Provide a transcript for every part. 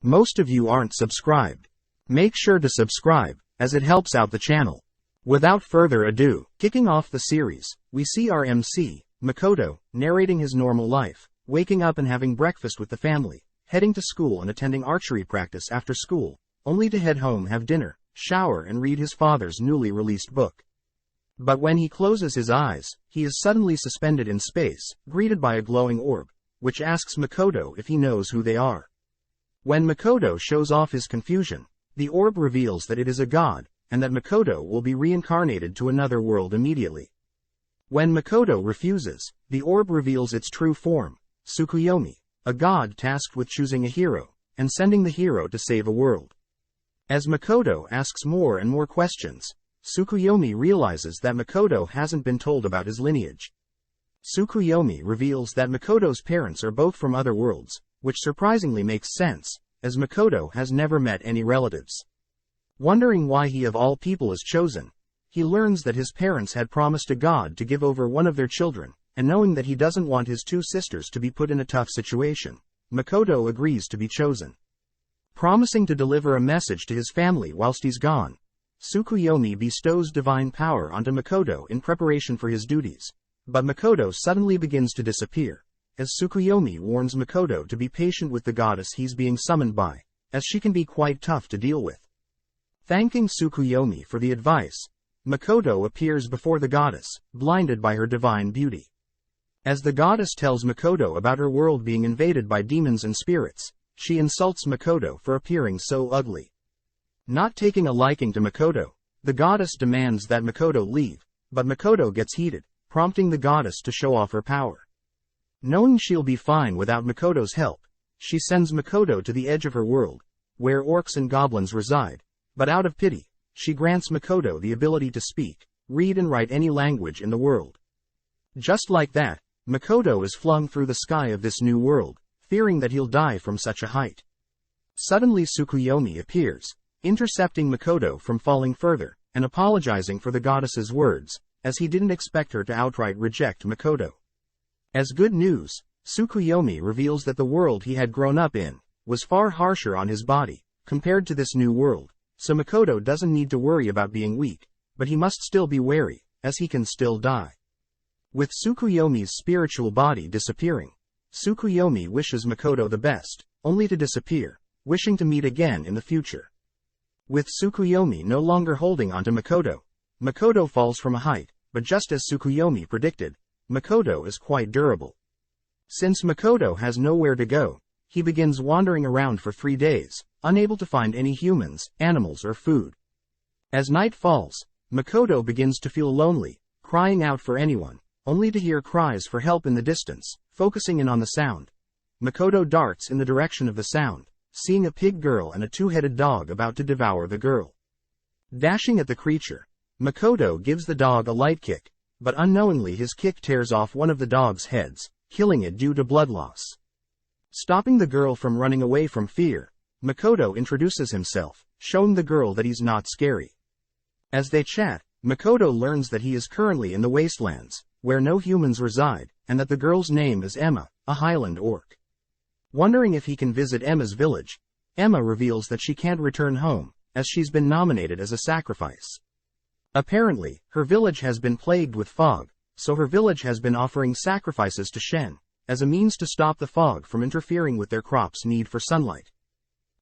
Most of you aren't subscribed. Make sure to subscribe, as it helps out the channel. Without further ado, kicking off the series, we see our MC, Makoto, narrating his normal life, waking up and having breakfast with the family, heading to school and attending archery practice after school, only to head home, have dinner, shower and read his father's newly released book. But when he closes his eyes, he is suddenly suspended in space, greeted by a glowing orb, which asks Makoto if he knows who they are. When Makoto shows off his confusion, the orb reveals that it is a god, and that Makoto will be reincarnated to another world immediately. When Makoto refuses, the orb reveals its true form, Tsukuyomi, a god tasked with choosing a hero, and sending the hero to save a world. As Makoto asks more and more questions, Tsukuyomi realizes that Makoto hasn't been told about his lineage. Tsukuyomi reveals that Makoto's parents are both from other worlds, which surprisingly makes sense, as Makoto has never met any relatives. Wondering why he of all people is chosen, he learns that his parents had promised a god to give over one of their children, and knowing that he doesn't want his two sisters to be put in a tough situation, Makoto agrees to be chosen. Promising to deliver a message to his family whilst he's gone, Tsukuyomi bestows divine power onto Makoto in preparation for his duties, but Makoto suddenly begins to disappear, as Tsukuyomi warns Makoto to be patient with the goddess he's being summoned by, as she can be quite tough to deal with. Thanking Tsukuyomi for the advice, Makoto appears before the goddess, blinded by her divine beauty. As the goddess tells Makoto about her world being invaded by demons and spirits, she insults Makoto for appearing so ugly. Not taking a liking to Makoto, the goddess demands that Makoto leave, but Makoto gets heated, prompting the goddess to show off her power. Knowing she'll be fine without Makoto's help, she sends Makoto to the edge of her world, where orcs and goblins reside, but out of pity, she grants Makoto the ability to speak, read and write any language in the world. Just like that, Makoto is flung through the sky of this new world, fearing that he'll die from such a height. Suddenly Tsukuyomi appears, intercepting Makoto from falling further, and apologizing for the goddess's words, as he didn't expect her to outright reject Makoto. As good news, Tsukuyomi reveals that the world he had grown up in was far harsher on his body, compared to this new world, so Makoto doesn't need to worry about being weak, but he must still be wary, as he can still die. With Tsukuyomi's spiritual body disappearing, Tsukuyomi wishes Makoto the best, only to disappear, wishing to meet again in the future. With Tsukuyomi no longer holding onto Makoto, Makoto falls from a height, but just as Tsukuyomi predicted, Makoto is quite durable. Since Makoto has nowhere to go, he begins wandering around for 3 days, unable to find any humans, animals or food. As night falls, Makoto begins to feel lonely, crying out for anyone, only to hear cries for help in the distance. Focusing in on the sound, Makoto darts in the direction of the sound, seeing a pig girl and a two-headed dog about to devour the girl. Dashing at the creature, Makoto gives the dog a light kick, but unknowingly his kick tears off one of the dog's heads, killing it due to blood loss. Stopping the girl from running away from fear, Makoto introduces himself, showing the girl that he's not scary. As they chat, Makoto learns that he is currently in the wastelands, where no humans reside, and that the girl's name is Emma, a Highland orc. Wondering if he can visit Emma's village, Emma reveals that she can't return home, as she's been nominated as a sacrifice. Apparently, her village has been plagued with fog, so her village has been offering sacrifices to Shen, as a means to stop the fog from interfering with their crops' need for sunlight.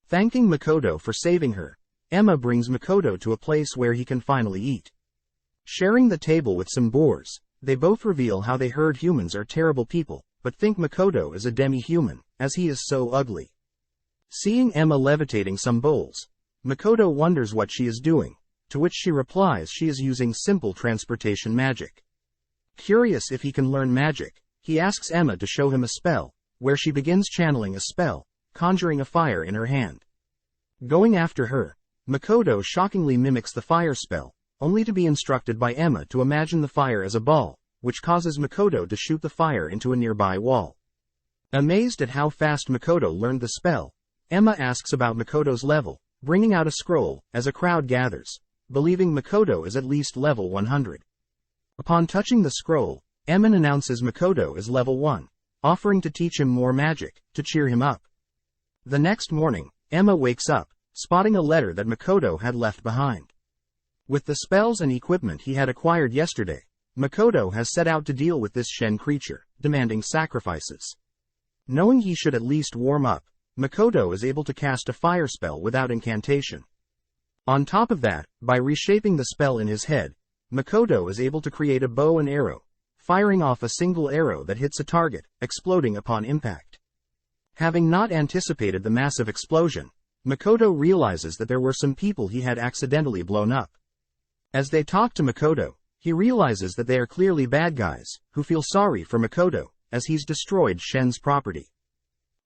Thanking Makoto for saving her, Emma brings Makoto to a place where he can finally eat. Sharing the table with some boars, they both reveal how they heard humans are terrible people, but think Makoto is a demi-human, as he is so ugly. Seeing Emma levitating some bowls, Makoto wonders what she is doing, to which she replies she is using simple transportation magic. Curious if he can learn magic, he asks Emma to show him a spell, where she begins channeling a spell, conjuring a fire in her hand. Going after her, Makoto shockingly mimics the fire spell, only to be instructed by Emma to imagine the fire as a ball, which causes Makoto to shoot the fire into a nearby wall. Amazed at how fast Makoto learned the spell, Emma asks about Makoto's level, bringing out a scroll, as a crowd gathers, believing Makoto is at least level 100. Upon touching the scroll, Emma announces Makoto is level 1, offering to teach him more magic, to cheer him up. The next morning, Emma wakes up, spotting a letter that Makoto had left behind. With the spells and equipment he had acquired yesterday, Makoto has set out to deal with this Shen creature, demanding sacrifices. Knowing he should at least warm up, Makoto is able to cast a fire spell without incantation. On top of that, by reshaping the spell in his head, Makoto is able to create a bow and arrow, firing off a single arrow that hits a target, exploding upon impact. Having not anticipated the massive explosion, Makoto realizes that there were some people he had accidentally blown up. As they talk to Makoto, he realizes that they are clearly bad guys, who feel sorry for Makoto, as he's destroyed Shen's property.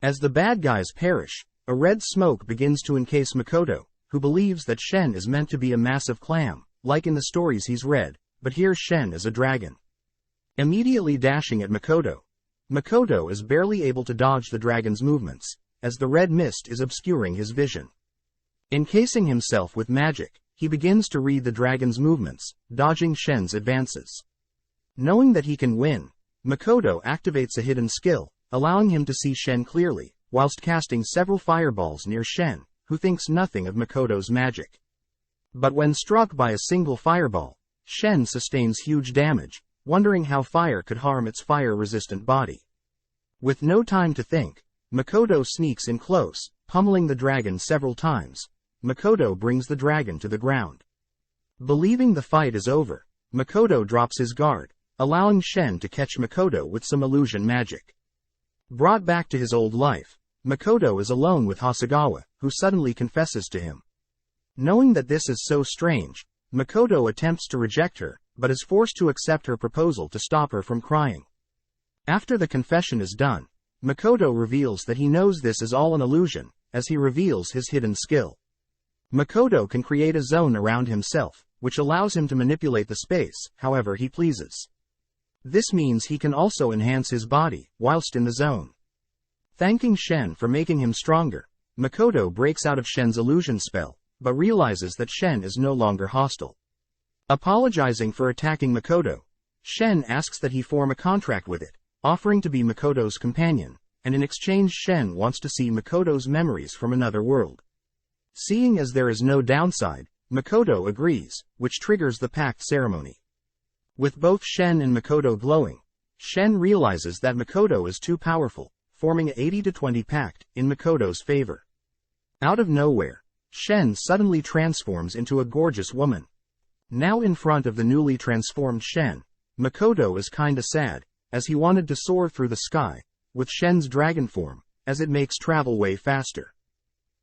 As the bad guys perish, a red smoke begins to encase Makoto, who believes that Shen is meant to be a massive clam, like in the stories he's read, but here Shen is a dragon. Immediately dashing at Makoto, Makoto is barely able to dodge the dragon's movements, as the red mist is obscuring his vision. Encasing himself with magic, he begins to read the dragon's movements, dodging Shen's advances. Knowing that he can win, Makoto activates a hidden skill, allowing him to see Shen clearly, whilst casting several fireballs near Shen, who thinks nothing of Makoto's magic. But when struck by a single fireball, Shen sustains huge damage, wondering how fire could harm its fire-resistant body. With no time to think, Makoto sneaks in close, pummeling the dragon several times. Makoto brings the dragon to the ground. Believing the fight is over, Makoto drops his guard, allowing Shen to catch Makoto with some illusion magic. Brought back to his old life, Makoto is alone with Hasegawa, who suddenly confesses to him. Knowing that this is so strange, Makoto attempts to reject her, but is forced to accept her proposal to stop her from crying. After the confession is done, Makoto reveals that he knows this is all an illusion, as he reveals his hidden skill. Makoto can create a zone around himself, which allows him to manipulate the space however he pleases. This means he can also enhance his body, whilst in the zone. Thanking Shen for making him stronger, Makoto breaks out of Shen's illusion spell, but realizes that Shen is no longer hostile. Apologizing for attacking Makoto, Shen asks that he form a contract with it, offering to be Makoto's companion, and in exchange Shen wants to see Makoto's memories from another world. Seeing as there is no downside, Makoto agrees, which triggers the pact ceremony. With both Shen and Makoto glowing, Shen realizes that Makoto is too powerful, forming an 80-20 pact in Makoto's favor. Out of nowhere, Shen suddenly transforms into a gorgeous woman. Now in front of the newly transformed Shen, Makoto is kinda sad, as he wanted to soar through the sky, with Shen's dragon form, as it makes travel way faster.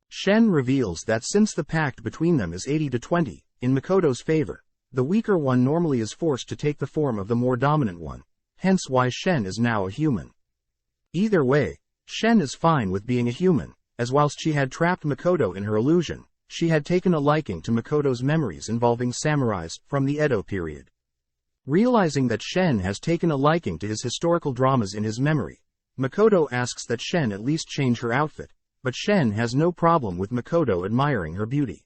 Shen reveals that since the pact between them is 80-20, in Makoto's favor, the weaker one normally is forced to take the form of the more dominant one, hence why Shen is now a human. Either way, Shen is fine with being a human, as whilst she had trapped Makoto in her illusion, she had taken a liking to Makoto's memories involving samurais from the Edo period. Realizing that Shen has taken a liking to his historical dramas in his memory, Makoto asks that Shen at least change her outfit, but Shen has no problem with Makoto admiring her beauty.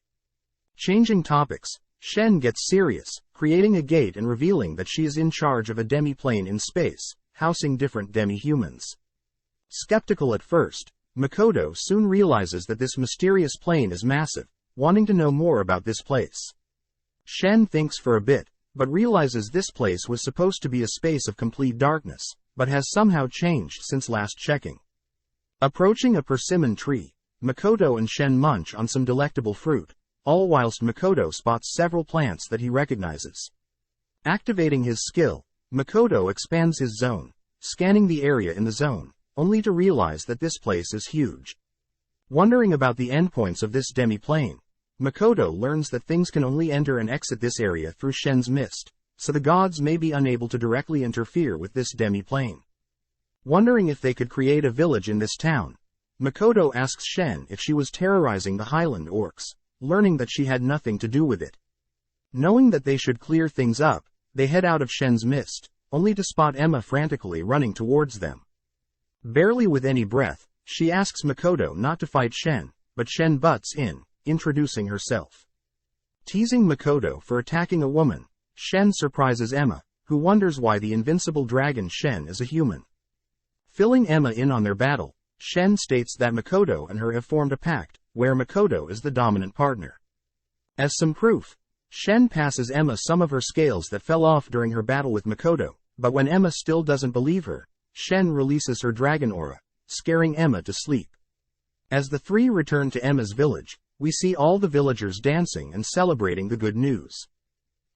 Changing topics, Shen gets serious, creating a gate and revealing that she is in charge of a demi-plane in space, housing different demi-humans. Skeptical at first, Makoto soon realizes that this mysterious plane is massive, wanting to know more about this place. Shen thinks for a bit, but realizes this place was supposed to be a space of complete darkness, but has somehow changed since last checking. Approaching a persimmon tree, Makoto and Shen munch on some delectable fruit, all whilst Makoto spots several plants that he recognizes. Activating his skill, Makoto expands his zone, scanning the area in the zone, only to realize that this place is huge. Wondering about the endpoints of this demi-plane, Makoto learns that things can only enter and exit this area through Shen's mist, so the gods may be unable to directly interfere with this demi-plane. Wondering if they could create a village in this town, Makoto asks Shen if she was terrorizing the Highland orcs, learning that she had nothing to do with it. Knowing that they should clear things up, they head out of Shen's mist, only to spot Emma frantically running towards them. Barely with any breath, she asks Makoto not to fight Shen, but Shen butts in, introducing herself. Teasing Makoto for attacking a woman, Shen surprises Emma, who wonders why the invincible dragon Shen is a human. Filling Emma in on their battle, Shen states that Makoto and her have formed a pact, where Makoto is the dominant partner. As some proof, Shen passes Emma some of her scales that fell off during her battle with Makoto, but when Emma still doesn't believe her, Shen releases her dragon aura, scaring Emma to sleep. As the three return to Emma's village, we see all the villagers dancing and celebrating the good news.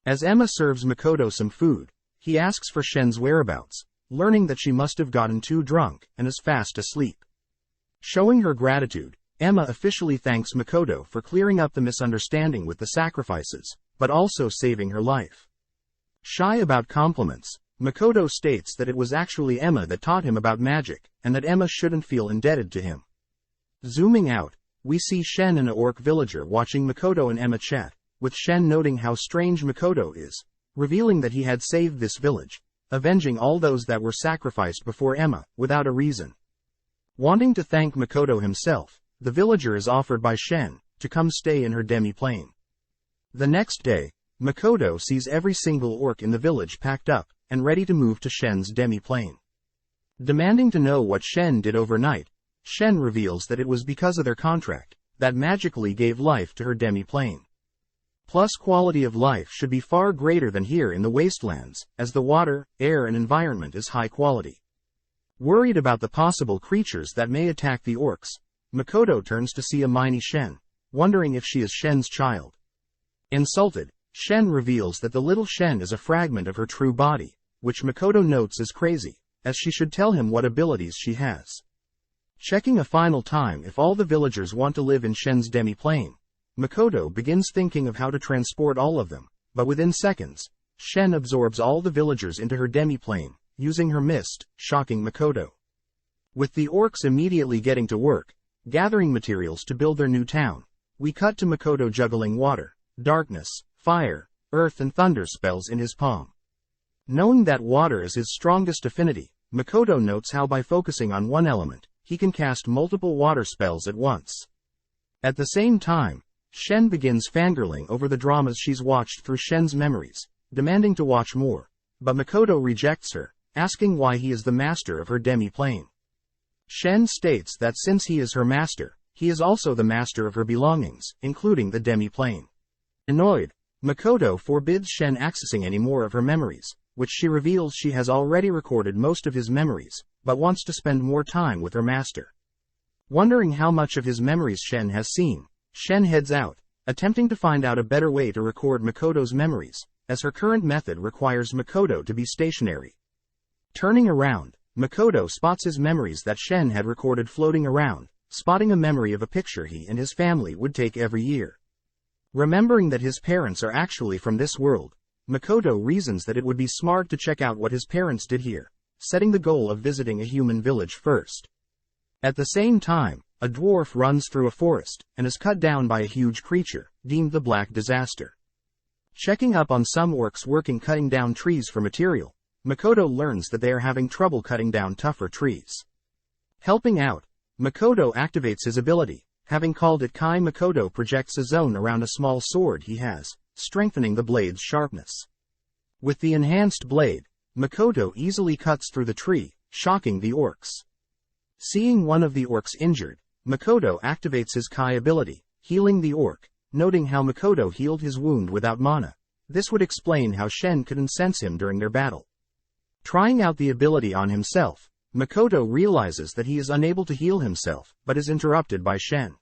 As Emma serves Makoto some food, he asks for Shen's whereabouts, learning that she must have gotten too drunk and is fast asleep. Showing her gratitude, Emma officially thanks Makoto for clearing up the misunderstanding with the sacrifices, but also saving her life. Shy about compliments, Makoto states that it was actually Emma that taught him about magic, and that Emma shouldn't feel indebted to him. Zooming out, we see Shen and a orc villager watching Makoto and Emma chat, with Shen noting how strange Makoto is, revealing that he had saved this village, avenging all those that were sacrificed before Emma, without a reason. Wanting to thank Makoto himself, the villager is offered by Shen to come stay in her demi-plane. The next day, Makoto sees every single orc in the village packed up and ready to move to Shen's demi-plane. Demanding to know what Shen did overnight, Shen reveals that it was because of their contract that magically gave life to her demi-plane. Plus, quality of life should be far greater than here in the wastelands, as the water, air and environment is high quality. Worried about the possible creatures that may attack the orcs, Makoto turns to see a mini Shen, wondering if she is Shen's child. Insulted, Shen reveals that the little Shen is a fragment of her true body, which Makoto notes is crazy, as she should tell him what abilities she has. Checking a final time if all the villagers want to live in Shen's demi-plane, Makoto begins thinking of how to transport all of them, but within seconds, Shen absorbs all the villagers into her demi-plane, using her mist, shocking Makoto. With the orcs immediately getting to work, gathering materials to build their new town, we cut to Makoto juggling water, darkness, fire, earth and thunder spells in his palm. Knowing that water is his strongest affinity, Makoto notes how by focusing on one element, he can cast multiple water spells at once. At the same time, Shen begins fangirling over the dramas she's watched through Shen's memories, demanding to watch more, but Makoto rejects her, asking why he is the master of her demi-plane. Shen states that since he is her master, he is also the master of her belongings, including the demi-plane. Annoyed, Makoto forbids Shen accessing any more of her memories, which she reveals she has already recorded most of his memories, but wants to spend more time with her master. Wondering how much of his memories Shen has seen, Shen heads out, attempting to find out a better way to record Makoto's memories, as her current method requires Makoto to be stationary. Turning around, Makoto spots his memories that Shen had recorded floating around, spotting a memory of a picture he and his family would take every year. Remembering that his parents are actually from this world, Makoto reasons that it would be smart to check out what his parents did here, setting the goal of visiting a human village first. At the same time, a dwarf runs through a forest and is cut down by a huge creature, deemed the Black Disaster. Checking up on some orcs working cutting down trees for material, Makoto learns that they are having trouble cutting down tougher trees. Helping out, Makoto activates his ability, having called it Kai. Makoto projects a zone around a small sword he has, strengthening the blade's sharpness. With the enhanced blade, Makoto easily cuts through the tree, shocking the orcs. Seeing one of the orcs injured, Makoto activates his Kai ability, healing the orc, noting how Makoto healed his wound without mana. This would explain how Shen could incense him during their battle. Trying out the ability on himself, Makoto realizes that he is unable to heal himself, but is interrupted by Shen.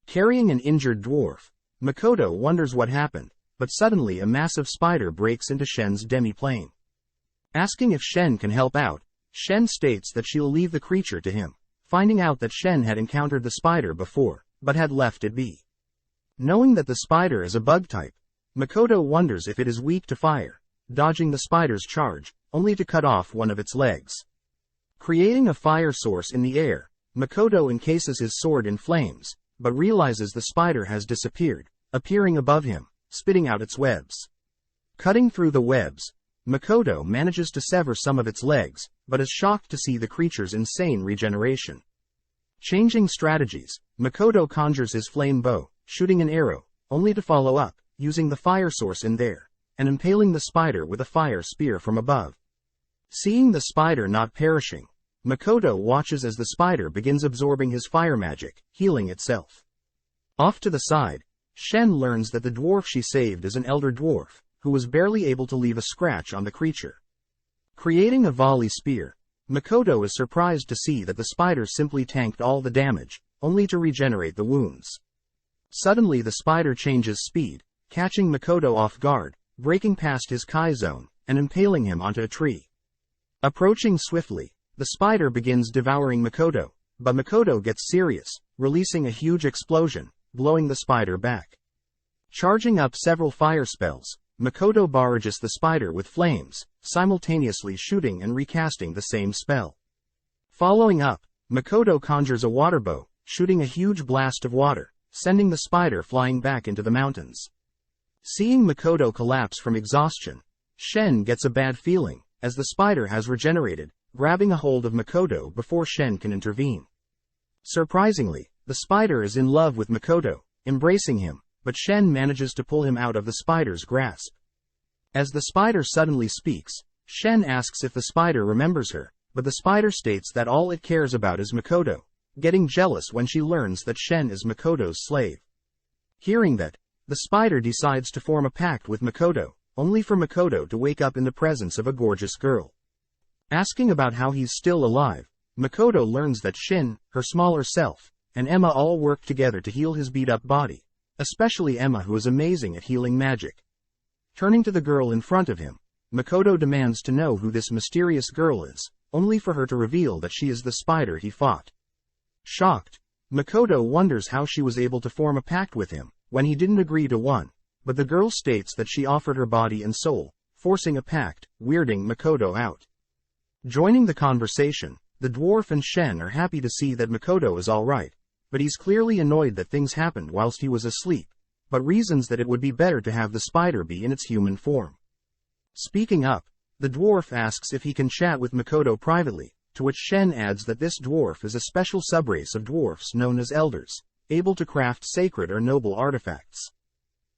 Carrying an injured dwarf, Makoto wonders what happened, but suddenly a massive spider breaks into Shen's demi-plane. Asking if Shen can help out, Shen states that she'll leave the creature to him, finding out that Shen had encountered the spider before, but had left it be. Knowing that the spider is a bug type, Makoto wonders if it is weak to fire, dodging the spider's charge, only to cut off one of its legs. Creating a fire source in the air, Makoto encases his sword in flames, but realizes the spider has disappeared, appearing above him, spitting out its webs. Cutting through the webs, Makoto manages to sever some of its legs, but is shocked to see the creature's insane regeneration. Changing strategies, Makoto conjures his flame bow, shooting an arrow, only to follow up, using the fire source in there, and impaling the spider with a fire spear from above. Seeing the spider not perishing, Makoto watches as the spider begins absorbing his fire magic, healing itself. Off to the side, Shen learns that the dwarf she saved is an elder dwarf, who was barely able to leave a scratch on the creature. Creating a volley spear, Makoto is surprised to see that the spider simply tanked all the damage, only to regenerate the wounds. Suddenly the spider changes speed, catching Makoto off guard, breaking past his Kai zone, and impaling him onto a tree. Approaching swiftly, the spider begins devouring Makoto, but Makoto gets serious, releasing a huge explosion, blowing the spider back. Charging up several fire spells, Makoto barrages the spider with flames, simultaneously shooting and recasting the same spell. Following up, Makoto conjures a water bow, shooting a huge blast of water, sending the spider flying back into the mountains. Seeing Makoto collapse from exhaustion, Shen gets a bad feeling, as the spider has regenerated, grabbing a hold of Makoto before Shen can intervene. Surprisingly, the spider is in love with Makoto, embracing him, but Shen manages to pull him out of the spider's grasp. As the spider suddenly speaks, Shen asks if the spider remembers her, but the spider states that all it cares about is Makoto, getting jealous when she learns that Shen is Makoto's slave. Hearing that, the spider decides to form a pact with Makoto, only for Makoto to wake up in the presence of a gorgeous girl. Asking about how he's still alive, Makoto learns that Shin, her smaller self, and Emma all work together to heal his beat-up body, especially Emma, who is amazing at healing magic. Turning to the girl in front of him, Makoto demands to know who this mysterious girl is, only for her to reveal that she is the spider he fought. Shocked, Makoto wonders how she was able to form a pact with him, when he didn't agree to one, but the girl states that she offered her body and soul, forcing a pact, weirding Makoto out. Joining the conversation, the dwarf and Shen are happy to see that Makoto is alright, but he's clearly annoyed that things happened whilst he was asleep, but reasons that it would be better to have the spider be in its human form. Speaking up, the dwarf asks if he can chat with Makoto privately, to which Shen adds that this dwarf is a special subrace of dwarfs known as elders, able to craft sacred or noble artifacts.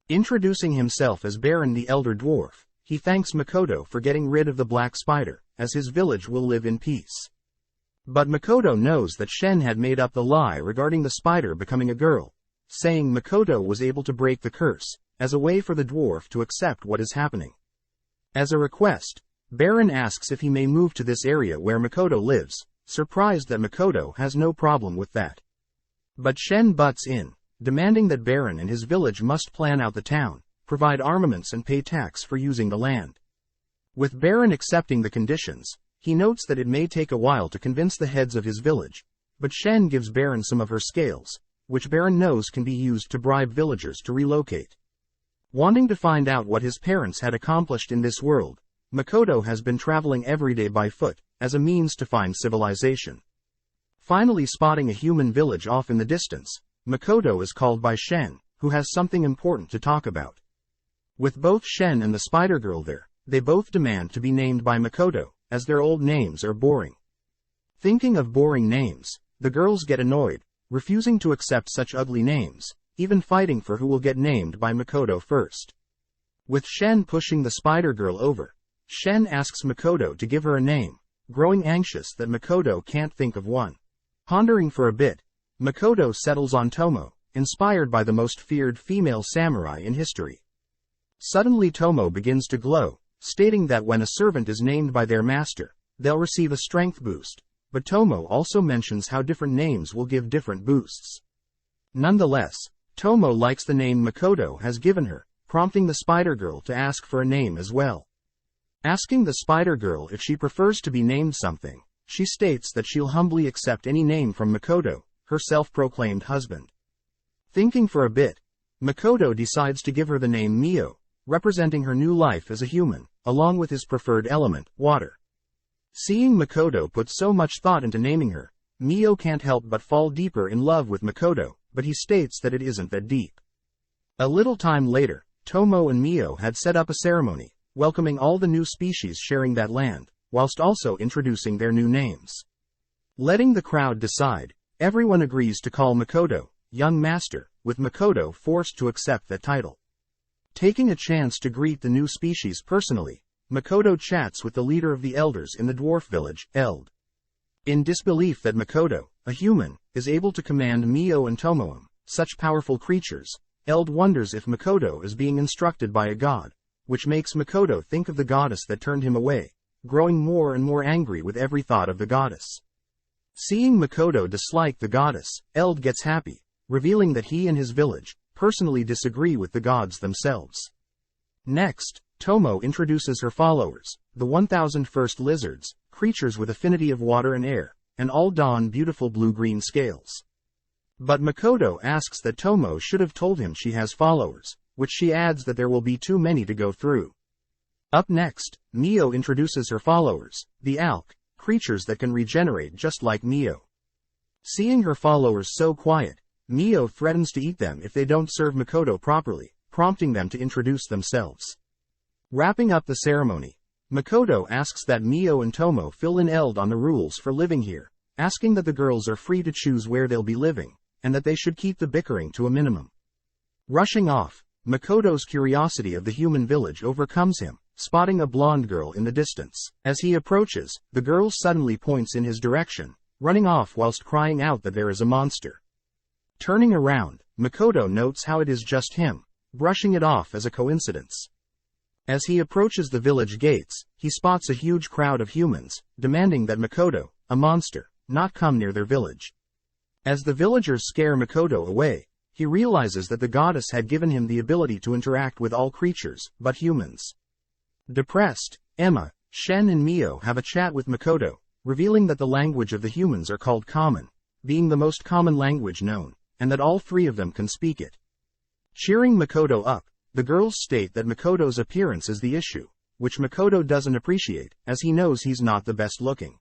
Introducing himself as Baron the Elder Dwarf, he thanks Makoto for getting rid of the black spider, as his village will live in peace. But Makoto knows that Shen had made up the lie regarding the spider becoming a girl, saying Makoto was able to break the curse, as a way for the dwarf to accept what is happening. As a request, Baron asks if he may move to this area where Makoto lives, surprised that Makoto has no problem with that. But Shen butts in, demanding that Baron and his village must plan out the town, provide armaments and pay tax for using the land. With Baron accepting the conditions, he notes that it may take a while to convince the heads of his village, but Shen gives Baron some of her scales, which Baron knows can be used to bribe villagers to relocate. Wanting to find out what his parents had accomplished in this world, Makoto has been traveling every day by foot, as a means to find civilization. Finally spotting a human village off in the distance, Makoto is called by Shen, who has something important to talk about. With both Shen and the spider girl there, they both demand to be named by Makoto, as their old names are boring. Thinking of boring names, the girls get annoyed, refusing to accept such ugly names, even fighting for who will get named by Makoto first. With Shen pushing the spider girl over, Shen asks Makoto to give her a name, growing anxious that Makoto can't think of one. Pondering for a bit, Makoto settles on Tomo, inspired by the most feared female samurai in history. Suddenly Tomo begins to glow, stating that when a servant is named by their master, they'll receive a strength boost, but Tomo also mentions how different names will give different boosts. Nonetheless, Tomo likes the name Makoto has given her, prompting the spider girl to ask for a name as well. Asking the spider girl if she prefers to be named something, she states that she'll humbly accept any name from Makoto, her self-proclaimed husband. Thinking for a bit, Makoto decides to give her the name Mio, representing her new life as a human, along with his preferred element, water. Seeing Makoto put so much thought into naming her, Mio can't help but fall deeper in love with Makoto, but he states that it isn't that deep. A little time later, Tomo and Mio had set up a ceremony, welcoming all the new species sharing that land, whilst also introducing their new names. Letting the crowd decide, everyone agrees to call Makoto, young master, with Makoto forced to accept that title. Taking a chance to greet the new species personally, Makoto chats with the leader of the elders in the dwarf village, In disbelief that Makoto, a human, is able to command Mio and Tomoe, such powerful creatures, Eld wonders if Makoto is being instructed by a god, which makes Makoto think of the goddess that turned him away, growing more and more angry with every thought of the goddess. Seeing Makoto dislike the goddess, Eld gets happy, revealing that he and his village personally disagree with the gods themselves. Next, Tomo introduces her followers, the 1001st lizards, creatures with affinity of water and air, and all don beautiful blue-green scales. But Makoto asks that Tomo should have told him she has followers, which she adds that there will be too many to go through. Up next, Mio introduces her followers, the Alk, creatures that can regenerate just like Mio. Seeing her followers so quiet, Mio threatens to eat them if they don't serve Makoto properly, prompting them to introduce themselves. Wrapping up the ceremony, Makoto asks that Mio and Tomo fill in Eld on the rules for living here, asking that the girls are free to choose where they'll be living, and that they should keep the bickering to a minimum. Rushing off, Makoto's curiosity of the human village overcomes him, spotting a blonde girl in the distance. As he approaches, the girl suddenly points in his direction, running off whilst crying out that there is a monster. Turning around, Makoto notes how it is just him, brushing it off as a coincidence. As he approaches the village gates, he spots a huge crowd of humans, demanding that Makoto, a monster, not come near their village. As the villagers scare Makoto away, he realizes that the goddess had given him the ability to interact with all creatures, but humans. Depressed, Emma, Shen and Mio have a chat with Makoto, revealing that the language of the humans are called Common, being the most common language known, and that all three of them can speak it. Cheering Makoto up, the girls state that Makoto's appearance is the issue, which Makoto doesn't appreciate, as he knows he's not the best looking.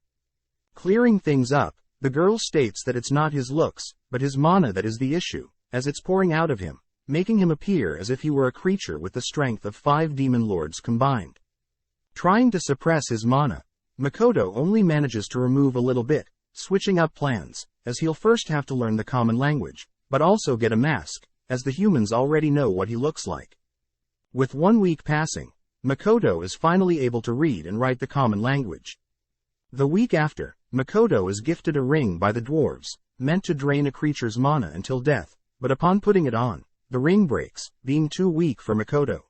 Clearing things up, the girl states that it's not his looks, but his mana that is the issue, as it's pouring out of him, making him appear as if he were a creature with the strength of 5 demon lords combined. Trying to suppress his mana, Makoto only manages to remove a little bit, switching up plans, as he'll first have to learn the common language, but also get a mask, as the humans already know what he looks like. With 1 week passing, Makoto is finally able to read and write the common language. The week after, Makoto is gifted a ring by the dwarves, meant to drain a creature's mana until death, but upon putting it on, the ring breaks, being too weak for Makoto.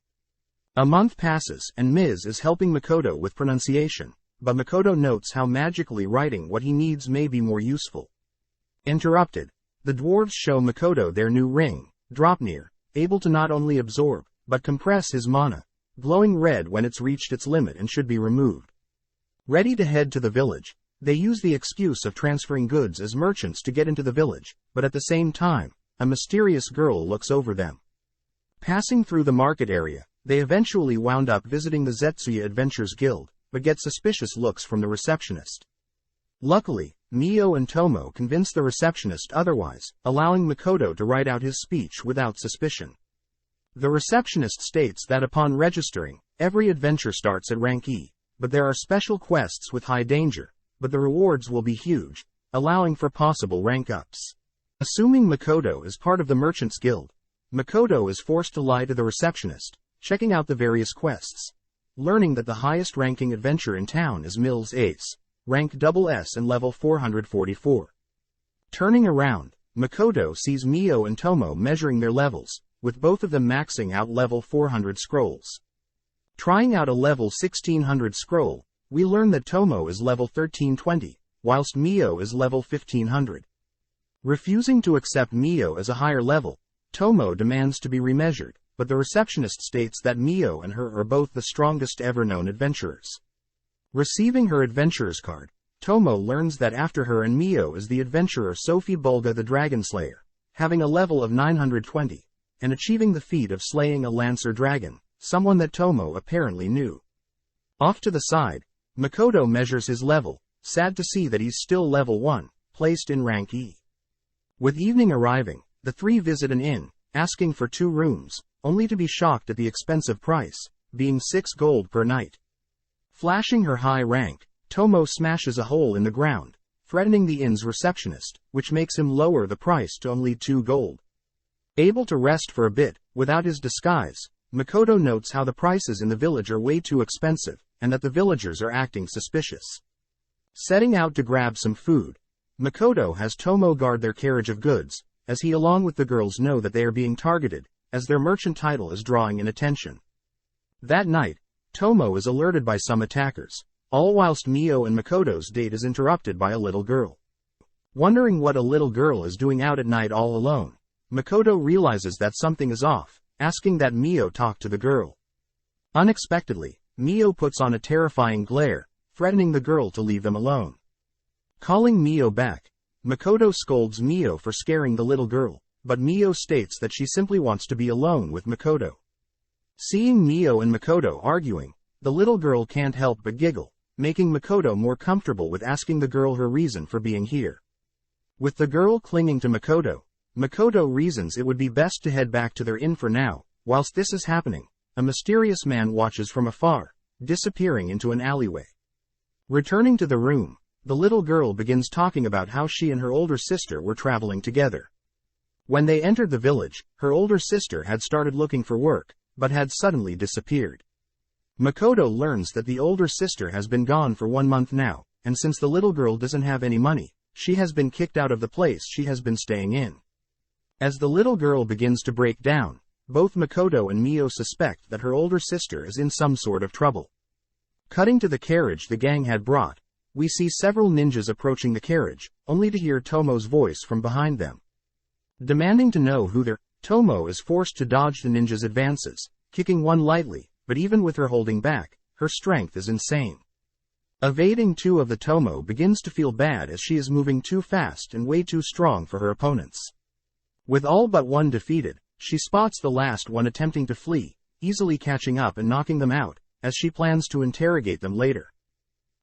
A month passes and Ms. is helping Makoto with pronunciation, but Makoto notes how magically writing what he needs may be more useful. Interrupted, the dwarves show Makoto their new ring, Dropnir, able to not only absorb, but compress his mana, glowing red when it's reached its limit and should be removed. Ready to head to the village, they use the excuse of transferring goods as merchants to get into the village, but at the same time, a mysterious girl looks over them. Passing through the market area, they eventually wound up visiting the Zetsuya Adventures Guild, but get suspicious looks from the receptionist. Luckily, Mio and Tomo convince the receptionist otherwise, allowing Makoto to write out his speech without suspicion. The receptionist states that upon registering, every adventure starts at rank E, but there are special quests with high danger, but the rewards will be huge, allowing for possible rank ups. Assuming Makoto is part of the Merchants Guild, Makoto is forced to lie to the receptionist, checking out the various quests. Learning that the highest ranking adventure in town is Mills Ace, rank SS and level 444. Turning around, Makoto sees Mio and Tomo measuring their levels, with both of them maxing out level 400 scrolls. Trying out a level 1600 scroll, we learn that Tomo is level 1320, whilst Mio is level 1500. Refusing to accept Mio as a higher level, Tomo demands to be remeasured, but the receptionist states that Mio and her are both the strongest ever known adventurers. Receiving her adventurer's card, Tomo learns that after her and Mio is the adventurer Sophie Bulga the Dragon Slayer, having a level of 920, and achieving the feat of slaying a Lancer dragon, someone that Tomo apparently knew. Off to the side, Makoto measures his level, sad to see that he's still level 1, placed in rank E. With evening arriving, the three visit an inn, asking for 2 rooms, only to be shocked at the expensive price, being 6 gold per night. Flashing her high rank, Tomo smashes a hole in the ground, threatening the inn's receptionist, which makes him lower the price to only 2 gold. Able to rest for a bit, without his disguise, Makoto notes how the prices in the village are way too expensive, and that the villagers are acting suspicious. Setting out to grab some food, Makoto has Tomo guard their carriage of goods, as he along with the girls know that they are being targeted, as their merchant title is drawing in attention. That night, Tomo is alerted by some attackers, all whilst Mio and Makoto's date is interrupted by a little girl. Wondering what a little girl is doing out at night all alone, Makoto realizes that something is off, asking that Mio talk to the girl. Unexpectedly, Mio puts on a terrifying glare, threatening the girl to leave them alone. Calling Mio back, Makoto scolds Mio for scaring the little girl, but Mio states that she simply wants to be alone with Makoto. Seeing Mio and Makoto arguing, the little girl can't help but giggle, making Makoto more comfortable with asking the girl her reason for being here. With the girl clinging to Makoto, Makoto reasons it would be best to head back to their inn for now. Whilst this is happening, a mysterious man watches from afar, disappearing into an alleyway. Returning to the room, the little girl begins talking about how she and her older sister were traveling together. When they entered the village, her older sister had started looking for work, but had suddenly disappeared. Makoto learns that the older sister has been gone for 1 month now, and since the little girl doesn't have any money, she has been kicked out of the place she has been staying in. As the little girl begins to break down, both Makoto and Mio suspect that her older sister is in some sort of trouble. Cutting to the carriage the gang had brought, we see several ninjas approaching the carriage, only to hear Tomo's voice from behind them. Demanding to know who they're, Tomo is forced to dodge the ninjas' advances, kicking one lightly, but even with her holding back, her strength is insane. Evading two of the Tomo begins to feel bad as she is moving too fast and way too strong for her opponents. With all but one defeated, she spots the last one attempting to flee, easily catching up and knocking them out, as she plans to interrogate them later.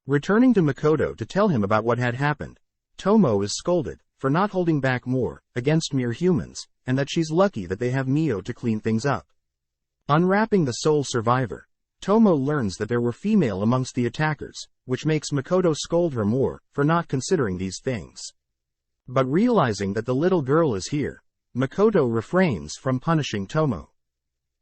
Returning to Makoto to tell him about what had happened, Tomo is scolded for not holding back more against mere humans, and that she's lucky that they have Mio to clean things up. Unwrapping the sole survivor, Tomo learns that there were female amongst the attackers, which makes Makoto scold her more for not considering these things. But realizing that the little girl is here, Makoto refrains from punishing Tomo.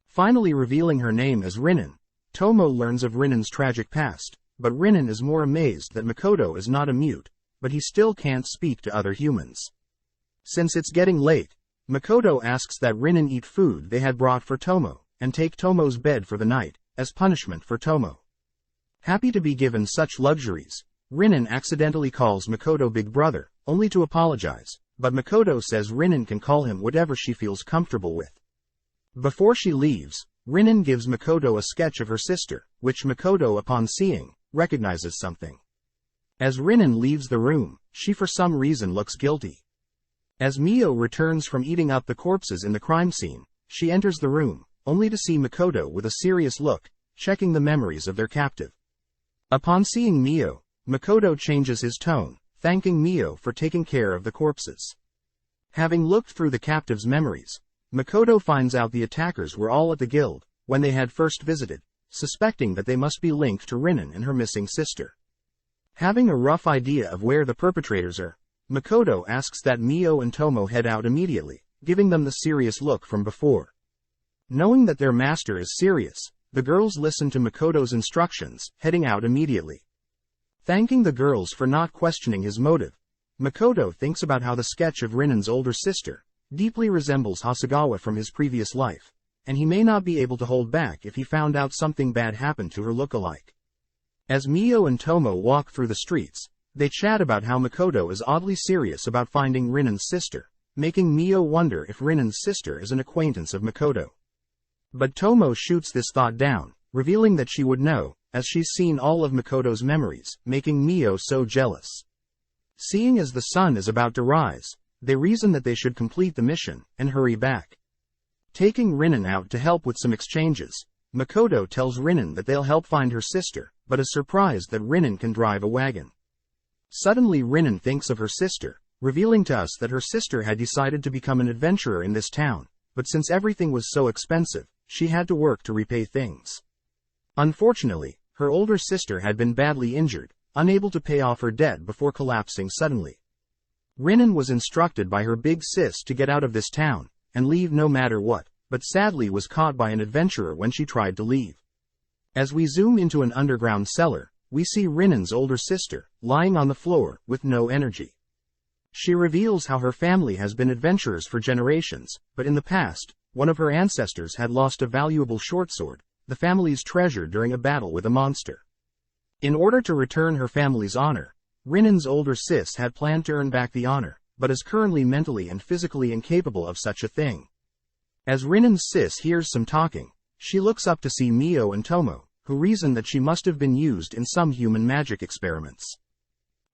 Finally revealing her name as Rinin, Tomo learns of Rinin's tragic past, but Rinin is more amazed that Makoto is not a mute, but he still can't speak to other humans. Since it's getting late, Makoto asks that Rinin eat food they had brought for Tomo, and take Tomo's bed for the night, as punishment for Tomo. Happy to be given such luxuries, Rinin accidentally calls Makoto Big Brother, only to apologize, but Makoto says Rinin can call him whatever she feels comfortable with. Before she leaves, Rinin gives Makoto a sketch of her sister, which Makoto, upon seeing, recognizes something. As Rinin leaves the room, she for some reason looks guilty. As Mio returns from eating up the corpses in the crime scene, she enters the room, only to see Makoto with a serious look, checking the memories of their captive. Upon seeing Mio, Makoto changes his tone, thanking Mio for taking care of the corpses. Having looked through the captive's memories, Makoto finds out the attackers were all at the guild when they had first visited, suspecting that they must be linked to Rinin and her missing sister. Having a rough idea of where the perpetrators are, Makoto asks that Mio and Tomo head out immediately, giving them the serious look from before. Knowing that their master is serious, the girls listen to Makoto's instructions, heading out immediately. Thanking the girls for not questioning his motive, Makoto thinks about how the sketch of Rinin's older sister deeply resembles Hasegawa from his previous life, and he may not be able to hold back if he found out something bad happened to her look-alike. As Mio and Tomo walk through the streets, they chat about how Makoto is oddly serious about finding Rinin's sister, making Mio wonder if Rinin's sister is an acquaintance of Makoto. But Tomo shoots this thought down, revealing that she would know, as she's seen all of Makoto's memories, making Mio so jealous. Seeing as the sun is about to rise, they reason that they should complete the mission and hurry back. Taking Rinin out to help with some exchanges, Makoto tells Rinin that they'll help find her sister, but is surprised that Rinin can drive a wagon. Suddenly Rinin thinks of her sister, revealing to us that her sister had decided to become an adventurer in this town, but since everything was so expensive, she had to work to repay things. Unfortunately, her older sister had been badly injured, unable to pay off her debt before collapsing suddenly. Rinin was instructed by her big sis to get out of this town, and leave no matter what, but sadly was caught by an adventurer when she tried to leave. As we zoom into an underground cellar, we see Rinin's older sister, lying on the floor, with no energy. She reveals how her family has been adventurers for generations, but in the past, one of her ancestors had lost a valuable short sword, the family's treasure, during a battle with a monster. In order to return her family's honor, Rinnan's older sis had planned to earn back the honor, but is currently mentally and physically incapable of such a thing. As Rinnan's sis hears some talking, she looks up to see Mio and Tomo, who reason that she must have been used in some human magic experiments.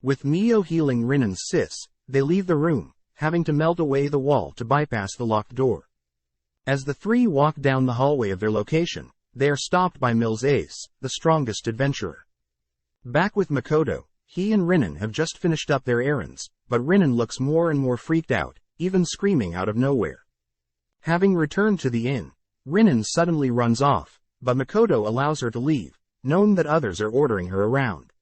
With Mio healing Rinnan's sis, they leave the room, having to melt away the wall to bypass the locked door. As the three walk down the hallway of their location, they are stopped by Mills Ace, the strongest adventurer. Back with Makoto, he and Rinnan have just finished up their errands, but Rinnan looks more and more freaked out, even screaming out of nowhere. Having returned to the inn, Rinnan suddenly runs off, but Makoto allows her to leave, knowing that others are ordering her around.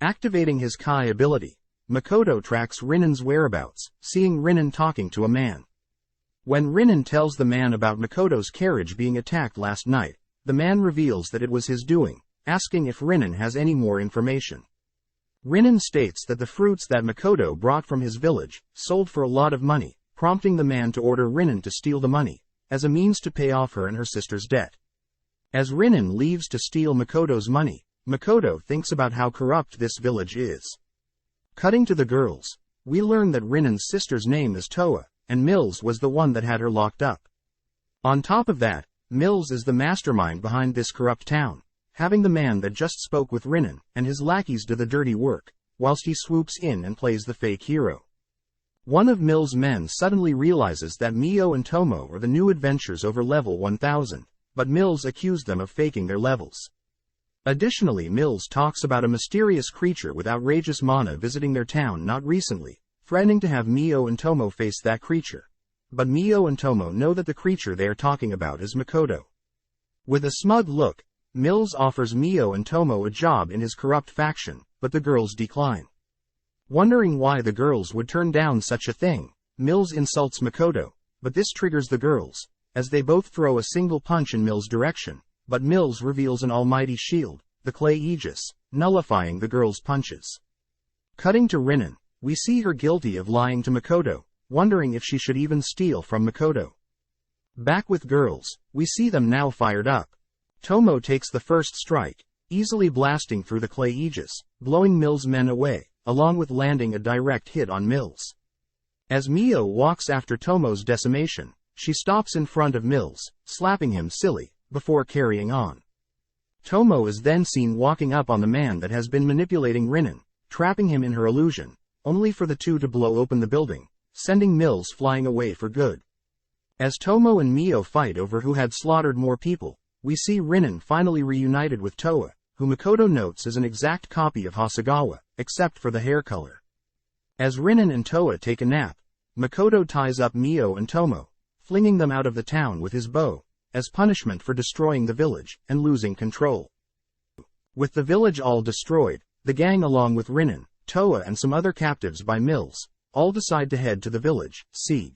Activating his Kai ability, Makoto tracks Rinnan's whereabouts, seeing Rinnan talking to a man. When Rinnan tells the man about Makoto's carriage being attacked last night, the man reveals that it was his doing, asking if Rinnan has any more information. Rinnan states that the fruits that Makoto brought from his village sold for a lot of money, prompting the man to order Rinnan to steal the money, as a means to pay off her and her sister's debt. As Rinnan leaves to steal Makoto's money, Makoto thinks about how corrupt this village is. Cutting to the girls, we learn that Rinnan's sister's name is Toa, and Mills was the one that had her locked up. On top of that, Mills is the mastermind behind this corrupt town, having the man that just spoke with Rinnan and his lackeys do the dirty work, whilst he swoops in and plays the fake hero. One of Mills' men suddenly realizes that Mio and Tomo are the new adventurers over level 1000, but Mills accused them of faking their levels. Additionally, Mills talks about a mysterious creature with outrageous mana visiting their town not recently, threatening to have Mio and Tomo face that creature. But Mio and Tomo know that the creature they are talking about is Makoto. With a smug look, Mills offers Mio and Tomo a job in his corrupt faction, but the girls decline. Wondering why the girls would turn down such a thing, Mills insults Makoto, but this triggers the girls, as they both throw a single punch in Mills' direction, but Mills reveals an almighty shield, the clay Aegis, nullifying the girls' punches. Cutting to Rinnan, we see her guilty of lying to Makoto, wondering if she should even steal from Makoto. Back with girls, we see them now fired up. Tomo takes the first strike, easily blasting through the clay Aegis, blowing Mills' men away, along with landing a direct hit on Mills. As Mio walks after Tomo's decimation, she stops in front of Mills, slapping him silly, before carrying on. Tomo is then seen walking up on the man that has been manipulating Rinnan, trapping him in her illusion, only for the two to blow open the building, sending Mills flying away for good. As Tomo and Mio fight over who had slaughtered more people, we see Rinnan finally reunited with Toa, who Makoto notes is an exact copy of Hasegawa, except for the hair color. As Rinnan and Toa take a nap, Makoto ties up Mio and Tomo, flinging them out of the town with his bow, as punishment for destroying the village and losing control. With the village all destroyed, the gang along with Rinnan, Toa and some other captives by Mills, all decide to head to the village, Sieg.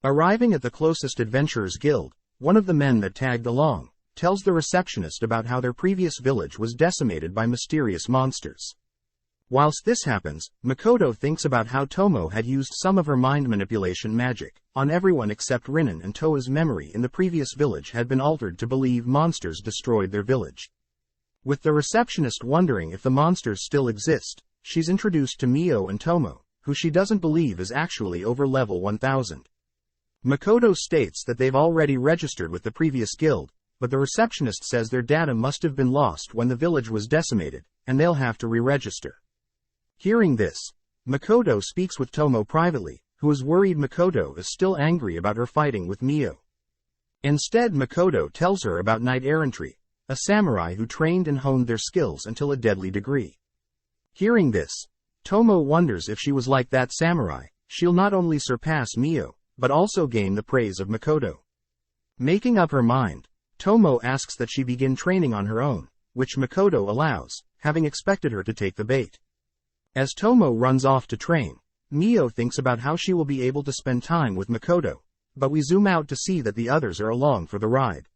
Arriving at the closest adventurers guild, one of the men that tagged along tells the receptionist about how their previous village was decimated by mysterious monsters. Whilst this happens, Makoto thinks about how Tomo had used some of her mind manipulation magic on everyone except Rinnan, and Toa's memory in the previous village had been altered to believe monsters destroyed their village. With the receptionist wondering if the monsters still exist, she's introduced to Mio and Tomo, who she doesn't believe is actually over level 1000. Makoto states that they've already registered with the previous guild, but the receptionist says their data must have been lost when the village was decimated, and they'll have to re-register. Hearing this, Makoto speaks with Tomo privately, who is worried Makoto is still angry about her fighting with Mio. Instead, Makoto tells her about knight errantry, a samurai who trained and honed their skills until a deadly degree. Hearing this, Tomo wonders if she was like that samurai, she'll not only surpass Mio, but also gain the praise of Makoto. Making up her mind, Tomo asks that she begin training on her own, which Makoto allows, having expected her to take the bait. As Tomo runs off to train, Mio thinks about how she will be able to spend time with Makoto, but we zoom out to see that the others are along for the ride.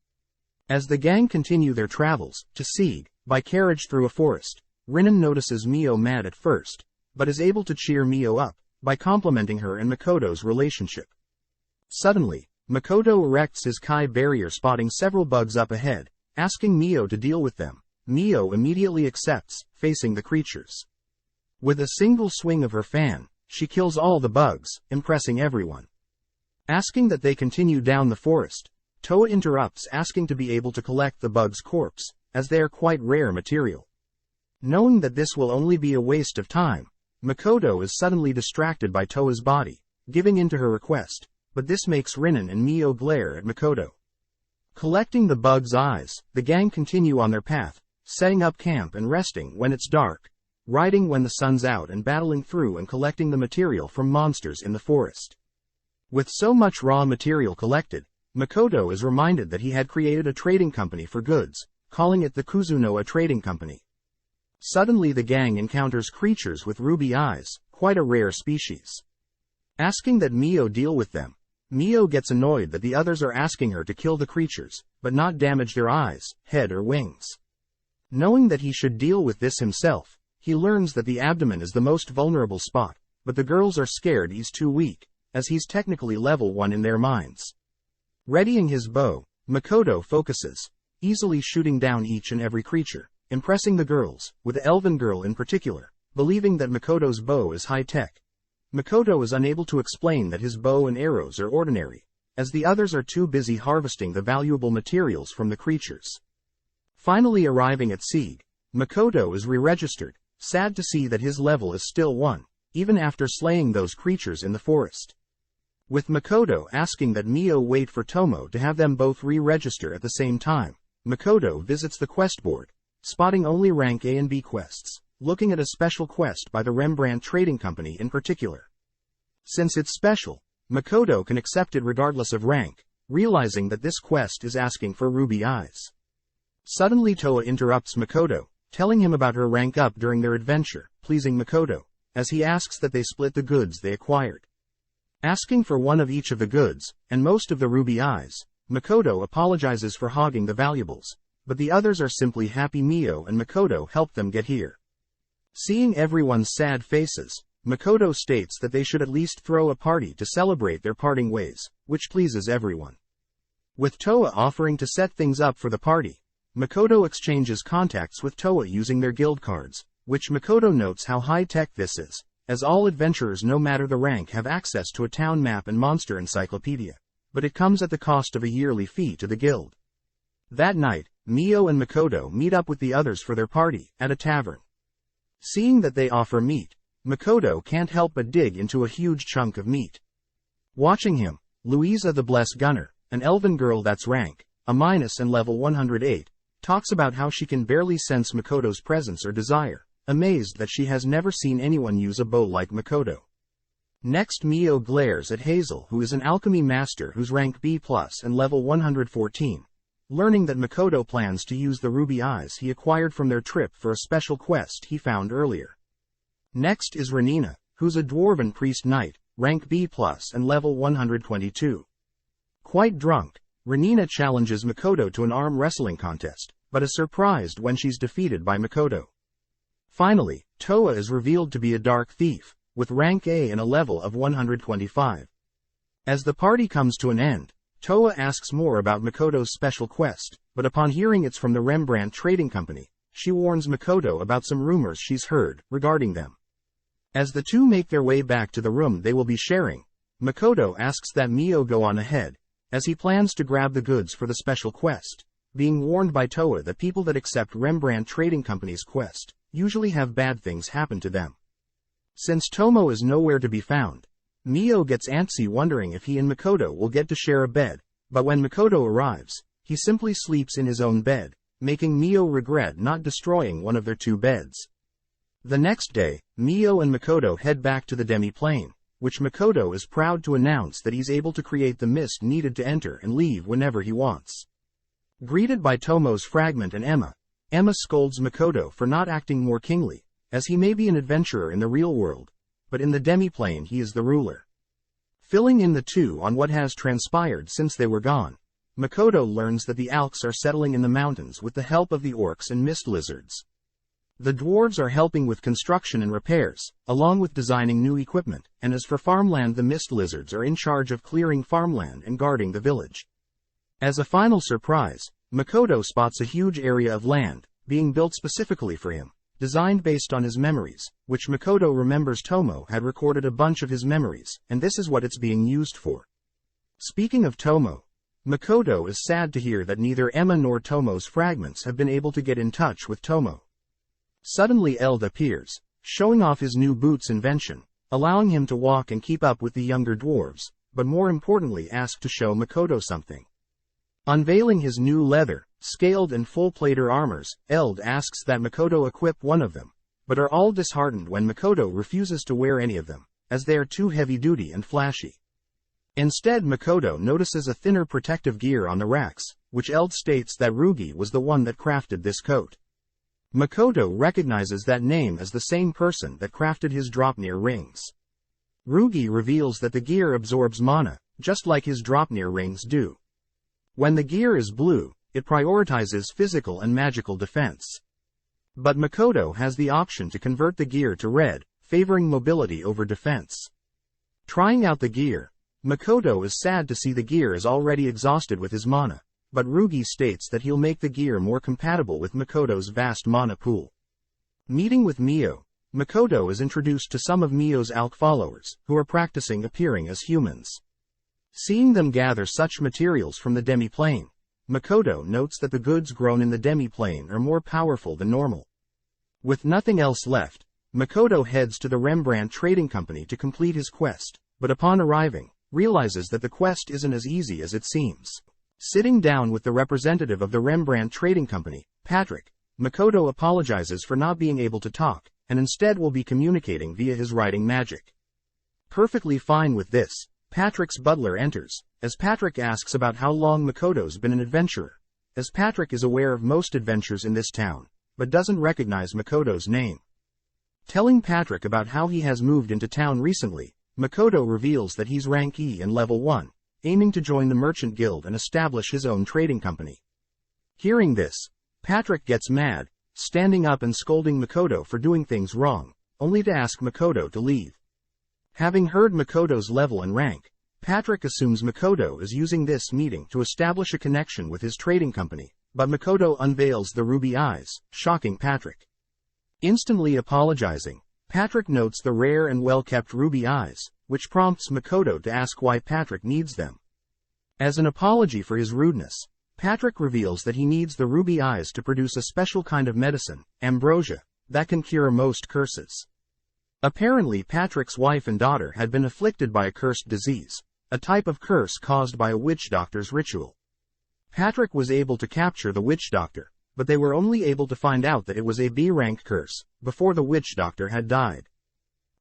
As the gang continue their travels, to Sieg, by carriage through a forest, Rinnan notices Mio mad at first, but is able to cheer Mio up, by complimenting her and Makoto's relationship. Suddenly, Makoto erects his Kai barrier, spotting several bugs up ahead, asking Mio to deal with them. Mio immediately accepts, facing the creatures. With a single swing of her fan, she kills all the bugs, impressing everyone. Asking that they continue down the forest, Toa interrupts, asking to be able to collect the bug's corpse, as they are quite rare material. Knowing that this will only be a waste of time, Makoto is suddenly distracted by Toa's body, giving in to her request, but this makes Rinin and Mio glare at Makoto. Collecting the bug's eyes, the gang continue on their path, setting up camp and resting when it's dark, riding when the sun's out, and battling through and collecting the material from monsters in the forest. With so much raw material collected, Makoto is reminded that he had created a trading company for goods, calling it the Kuzunoa Trading Company. Suddenly the gang encounters creatures with ruby eyes, quite a rare species. Asking that Mio deal with them, Mio gets annoyed that the others are asking her to kill the creatures, but not damage their eyes, head or wings. Knowing that he should deal with this himself, he learns that the abdomen is the most vulnerable spot, but the girls are scared he's too weak, as he's technically level 1 in their minds. Readying his bow, Makoto focuses, easily shooting down each and every creature, impressing the girls, with the elven girl in particular, believing that Makoto's bow is high-tech. Makoto is unable to explain that his bow and arrows are ordinary, as the others are too busy harvesting the valuable materials from the creatures. Finally arriving at Sieg, Makoto is re-registered, sad to see that his level is still 1, even after slaying those creatures in the forest. With Makoto asking that Mio wait for Tomo to have them both re-register at the same time, Makoto visits the quest board, spotting only rank A and B quests, looking at a special quest by the Rembrandt Trading Company in particular. Since it's special, Makoto can accept it regardless of rank, realizing that this quest is asking for ruby eyes. Suddenly Toa interrupts Makoto, telling him about her rank up during their adventure, pleasing Makoto, as he asks that they split the goods they acquired. Asking for one of each of the goods, and most of the ruby eyes, Makoto apologizes for hogging the valuables, but the others are simply happy Mio and Makoto helped them get here. Seeing everyone's sad faces, Makoto states that they should at least throw a party to celebrate their parting ways, which pleases everyone. With Toa offering to set things up for the party, Makoto exchanges contacts with Toa using their guild cards, which Makoto notes how high-tech this is, as all adventurers no matter the rank have access to a town map and monster encyclopedia, but it comes at the cost of a yearly fee to the guild. That night, Mio and Makoto meet up with the others for their party, at a tavern. Seeing that they offer meat, Makoto can't help but dig into a huge chunk of meat. Watching him, Louisa the Blessed Gunner, an elven girl that's rank A- and level 108, talks about how she can barely sense Makoto's presence or desire, amazed that she has never seen anyone use a bow like Makoto. Next Mio glares at Hazel, who is an alchemy master who's rank B+ and level 114, learning that Makoto plans to use the ruby eyes he acquired from their trip for a special quest he found earlier. Next is Renina, who's a dwarven priest knight, rank B+ and level 122. Quite drunk, Renina challenges Makoto to an arm wrestling contest, but is surprised when she's defeated by Makoto. Finally, Toa is revealed to be a dark thief, with rank A and a level of 125. As the party comes to an end, Toa asks more about Makoto's special quest, but upon hearing it's from the Rembrandt Trading Company, she warns Makoto about some rumors she's heard regarding them. As the two make their way back to the room they will be sharing, Makoto asks that Mio go on ahead, as he plans to grab the goods for the special quest, being warned by Toa that people that accept Rembrandt Trading Company's quest usually have bad things happen to them. Since Tomo is nowhere to be found, Mio gets antsy wondering if he and Makoto will get to share a bed, but when Makoto arrives, he simply sleeps in his own bed, making Mio regret not destroying one of their 2 beds. The next day, Mio and Makoto head back to the demi-plane, which Makoto is proud to announce that he's able to create the mist needed to enter and leave whenever he wants. Greeted by Tomo's fragment and Emma scolds Makoto for not acting more kingly, as he may be an adventurer in the real world, but in the demi-plane he is the ruler. Filling in the two on what has transpired since they were gone, Makoto learns that the Alks are settling in the mountains with the help of the orcs and mist lizards. The dwarves are helping with construction and repairs, along with designing new equipment, and as for farmland, the mist lizards are in charge of clearing farmland and guarding the village. As a final surprise, Makoto spots a huge area of land, being built specifically for him, designed based on his memories, which Makoto remembers Tomo had recorded a bunch of his memories, and this is what it's being used for. Speaking of Tomo, Makoto is sad to hear that neither Emma nor Tomo's fragments have been able to get in touch with Tomo. Suddenly Eld appears, showing off his new boots invention, allowing him to walk and keep up with the younger dwarves, but more importantly asked to show Makoto something. Unveiling his new leather, scaled and full-plated armors, Eld asks that Makoto equip one of them, but are all disheartened when Makoto refuses to wear any of them, as they are too heavy-duty and flashy. Instead, Makoto notices a thinner protective gear on the racks, which Eld states that Rugi was the one that crafted this coat. Makoto recognizes that name as the same person that crafted his Dropnir rings. Rugi reveals that the gear absorbs mana, just like his Dropnir rings do. When the gear is blue, it prioritizes physical and magical defense. But Makoto has the option to convert the gear to red, favoring mobility over defense. Trying out the gear, Makoto is sad to see the gear is already exhausted with his mana, but Rugi states that he'll make the gear more compatible with Makoto's vast mana pool. Meeting with Mio, Makoto is introduced to some of Mio's ALK followers, who are practicing appearing as humans. Seeing them gather such materials from the demi-plane, Makoto notes that the goods grown in the demi-plane are more powerful than normal. With nothing else left, Makoto heads to the Rembrandt Trading Company to complete his quest, but upon arriving, realizes that the quest isn't as easy as it seems. Sitting down with the representative of the Rembrandt Trading Company, Patrick, Makoto apologizes for not being able to talk, and instead will be communicating via his writing magic. Perfectly fine with this, Patrick's butler enters, as Patrick asks about how long Makoto's been an adventurer, as Patrick is aware of most adventures in this town, but doesn't recognize Makoto's name. Telling Patrick about how he has moved into town recently, Makoto reveals that he's rank E and level 1, aiming to join the Merchant Guild and establish his own trading company. Hearing this, Patrick gets mad, standing up and scolding Makoto for doing things wrong, only to ask Makoto to leave. Having heard Makoto's level and rank, Patrick assumes Makoto is using this meeting to establish a connection with his trading company, but Makoto unveils the ruby eyes, shocking Patrick. Instantly apologizing, Patrick notes the rare and well-kept ruby eyes, which prompts Makoto to ask why Patrick needs them. As an apology for his rudeness, Patrick reveals that he needs the ruby eyes to produce a special kind of medicine, ambrosia, that can cure most curses. Apparently Patrick's wife and daughter had been afflicted by a cursed disease, a type of curse caused by a witch doctor's ritual. Patrick was able to capture the witch doctor, but they were only able to find out that it was a B-rank curse, before the witch doctor had died.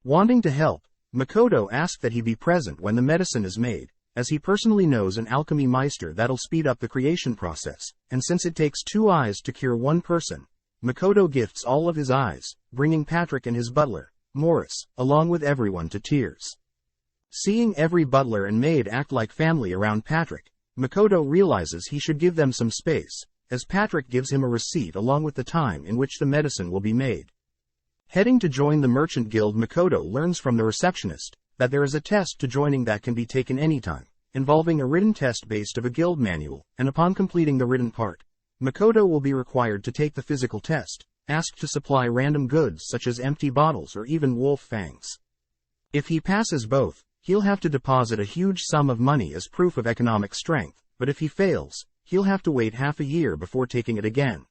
Wanting to help, Makoto asked that he be present when the medicine is made, as he personally knows an alchemy meister that'll speed up the creation process, and since it takes 2 eyes to cure one person, Makoto gifts all of his eyes, bringing Patrick and his butler, Morris, along with everyone to tears. Seeing every butler and maid act like family around Patrick, Makoto realizes he should give them some space, as Patrick gives him a receipt along with the time in which the medicine will be made. Heading to join the Merchant Guild, Makoto learns from the receptionist that there is a test to joining that can be taken anytime, involving a written test based of a guild manual, and upon completing the written part, Makoto will be required to take the physical test, asked to supply random goods such as empty bottles or even wolf fangs. If he passes both, he'll have to deposit a huge sum of money as proof of economic strength, but if he fails, he'll have to wait half a year before taking it again.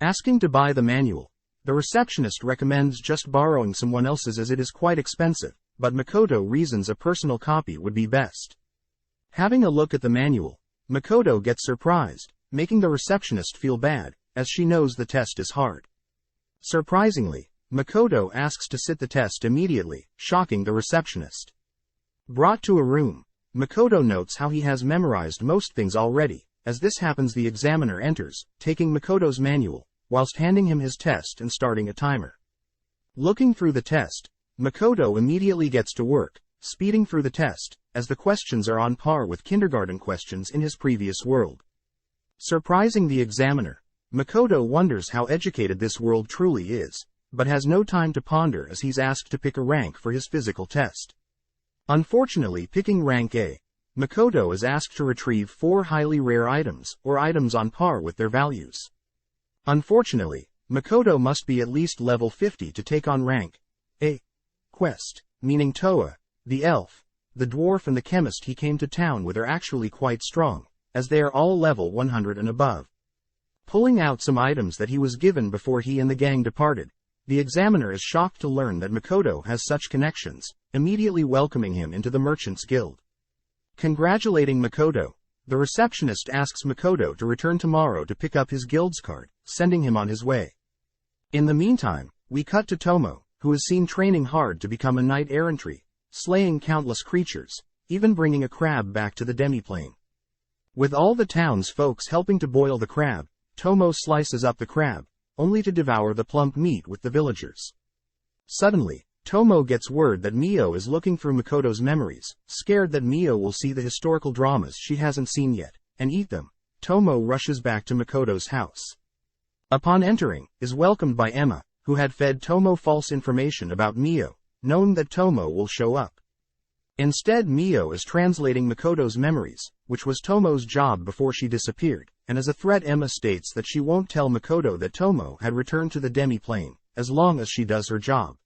Asking to buy the manual, the receptionist recommends just borrowing someone else's as it is quite expensive, but Makoto reasons a personal copy would be best. Having a look at the manual, Makoto gets surprised, making the receptionist feel bad, as she knows the test is hard. Surprisingly, Makoto asks to sit the test immediately, shocking the receptionist. Brought to a room, Makoto notes how he has memorized most things already. As this happens, the examiner enters, taking Makoto's manual, whilst handing him his test and starting a timer. Looking through the test, Makoto immediately gets to work, speeding through the test, as the questions are on par with kindergarten questions in his previous world. Surprising the examiner, Makoto wonders how educated this world truly is, but has no time to ponder as he's asked to pick a rank for his physical test. Unfortunately, picking rank A, Makoto is asked to retrieve 4 highly rare items, or items on par with their values. Unfortunately, Makoto must be at least level 50 to take on rank A quest, meaning Toa, the elf, the dwarf and the chemist he came to town with are actually quite strong, as they are all level 100 and above. Pulling out some items that he was given before he and the gang departed, the examiner is shocked to learn that Makoto has such connections, immediately welcoming him into the Merchants Guild. Congratulating Makoto, the receptionist asks Makoto to return tomorrow to pick up his guild's card, sending him on his way. In the meantime, we cut to Tomo, who is seen training hard to become a knight-errantry, slaying countless creatures, even bringing a crab back to the demiplane. With all the town's folks helping to boil the crab, Tomo slices up the crab, only to devour the plump meat with the villagers. Suddenly, Tomo gets word that Mio is looking through Makoto's memories, scared that Mio will see the historical dramas she hasn't seen yet, and eat them. Tomo rushes back to Makoto's house. Upon entering, is welcomed by Emma, who had fed Tomo false information about Mio, knowing that Tomo will show up. Instead, Mio is translating Makoto's memories, which was Tomo's job before she disappeared, and as a threat Emma states that she won't tell Makoto that Tomo had returned to the demi-plane, as long as she does her job.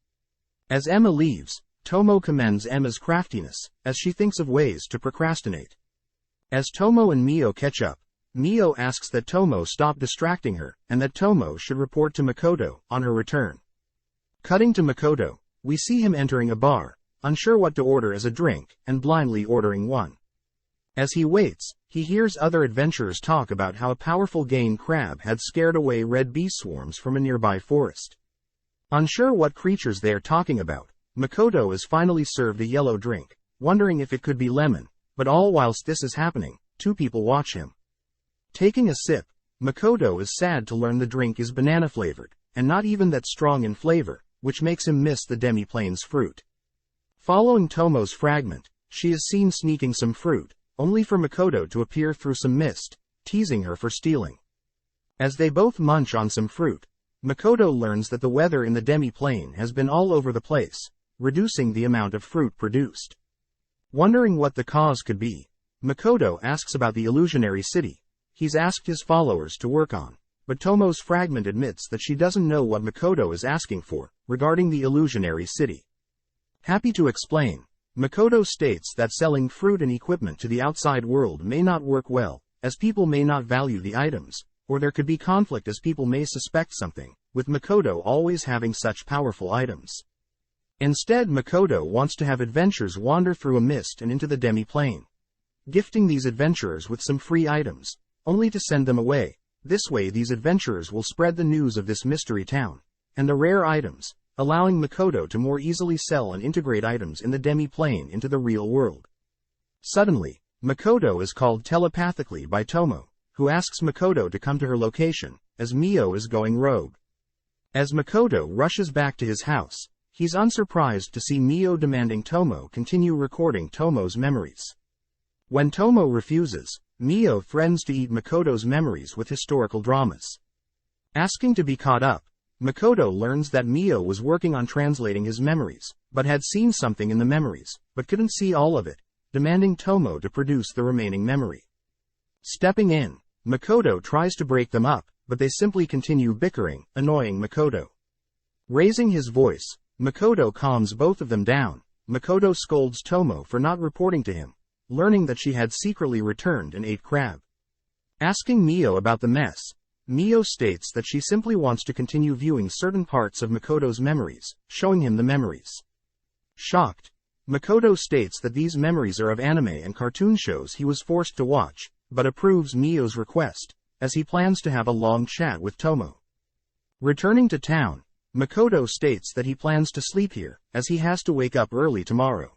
As Emma leaves, Tomo commends Emma's craftiness, as she thinks of ways to procrastinate. As Tomo and Mio catch up, Mio asks that Tomo stop distracting her, and that Tomo should report to Makoto on her return. Cutting to Makoto, we see him entering a bar, unsure what to order as a drink, and blindly ordering one. As he waits, he hears other adventurers talk about how a powerful Gain crab had scared away red bee swarms from a nearby forest. Unsure what creatures they are talking about, Makoto is finally served a yellow drink, wondering if it could be lemon, but all whilst this is happening, 2 people watch him. Taking a sip, Makoto is sad to learn the drink is banana-flavored, and not even that strong in flavor, which makes him miss the demi-plane's fruit. Following Tomo's fragment, she is seen sneaking some fruit, only for Makoto to appear through some mist, teasing her for stealing. As they both munch on some fruit, Makoto learns that the weather in the demi-plane has been all over the place, reducing the amount of fruit produced. Wondering what the cause could be, Makoto asks about the illusionary city he's asked his followers to work on, but Tomo's fragment admits that she doesn't know what Makoto is asking for, regarding the illusionary city. Happy to explain, Makoto states that selling fruit and equipment to the outside world may not work well, as people may not value the items, or there could be conflict as people may suspect something, with Makoto always having such powerful items. Instead, Makoto wants to have adventurers wander through a mist and into the demi-plane, gifting these adventurers with some free items, only to send them away. This way these adventurers will spread the news of this mystery town, and the rare items, allowing Makoto to more easily sell and integrate items in the demi-plane into the real world. Suddenly, Makoto is called telepathically by Tomo, who asks Makoto to come to her location, as Mio is going rogue. As Makoto rushes back to his house, he's unsurprised to see Mio demanding Tomo continue recording Tomo's memories. When Tomo refuses, Mio threatens to eat Makoto's memories with historical dramas. Asking to be caught up, Makoto learns that Mio was working on translating his memories, but had seen something in the memories, but couldn't see all of it, demanding Tomo to produce the remaining memory. Stepping in, Makoto tries to break them up, but they simply continue bickering, annoying Makoto. Raising his voice, Makoto calms both of them down. Makoto scolds Tomo for not reporting to him, learning that she had secretly returned and ate crab. Asking Mio about the mess, Mio states that she simply wants to continue viewing certain parts of Makoto's memories, showing him the memories. Shocked, Makoto states that these memories are of anime and cartoon shows he was forced to watch, but approves Mio's request, as he plans to have a long chat with Tomo. Returning to town, Makoto states that he plans to sleep here, as he has to wake up early tomorrow.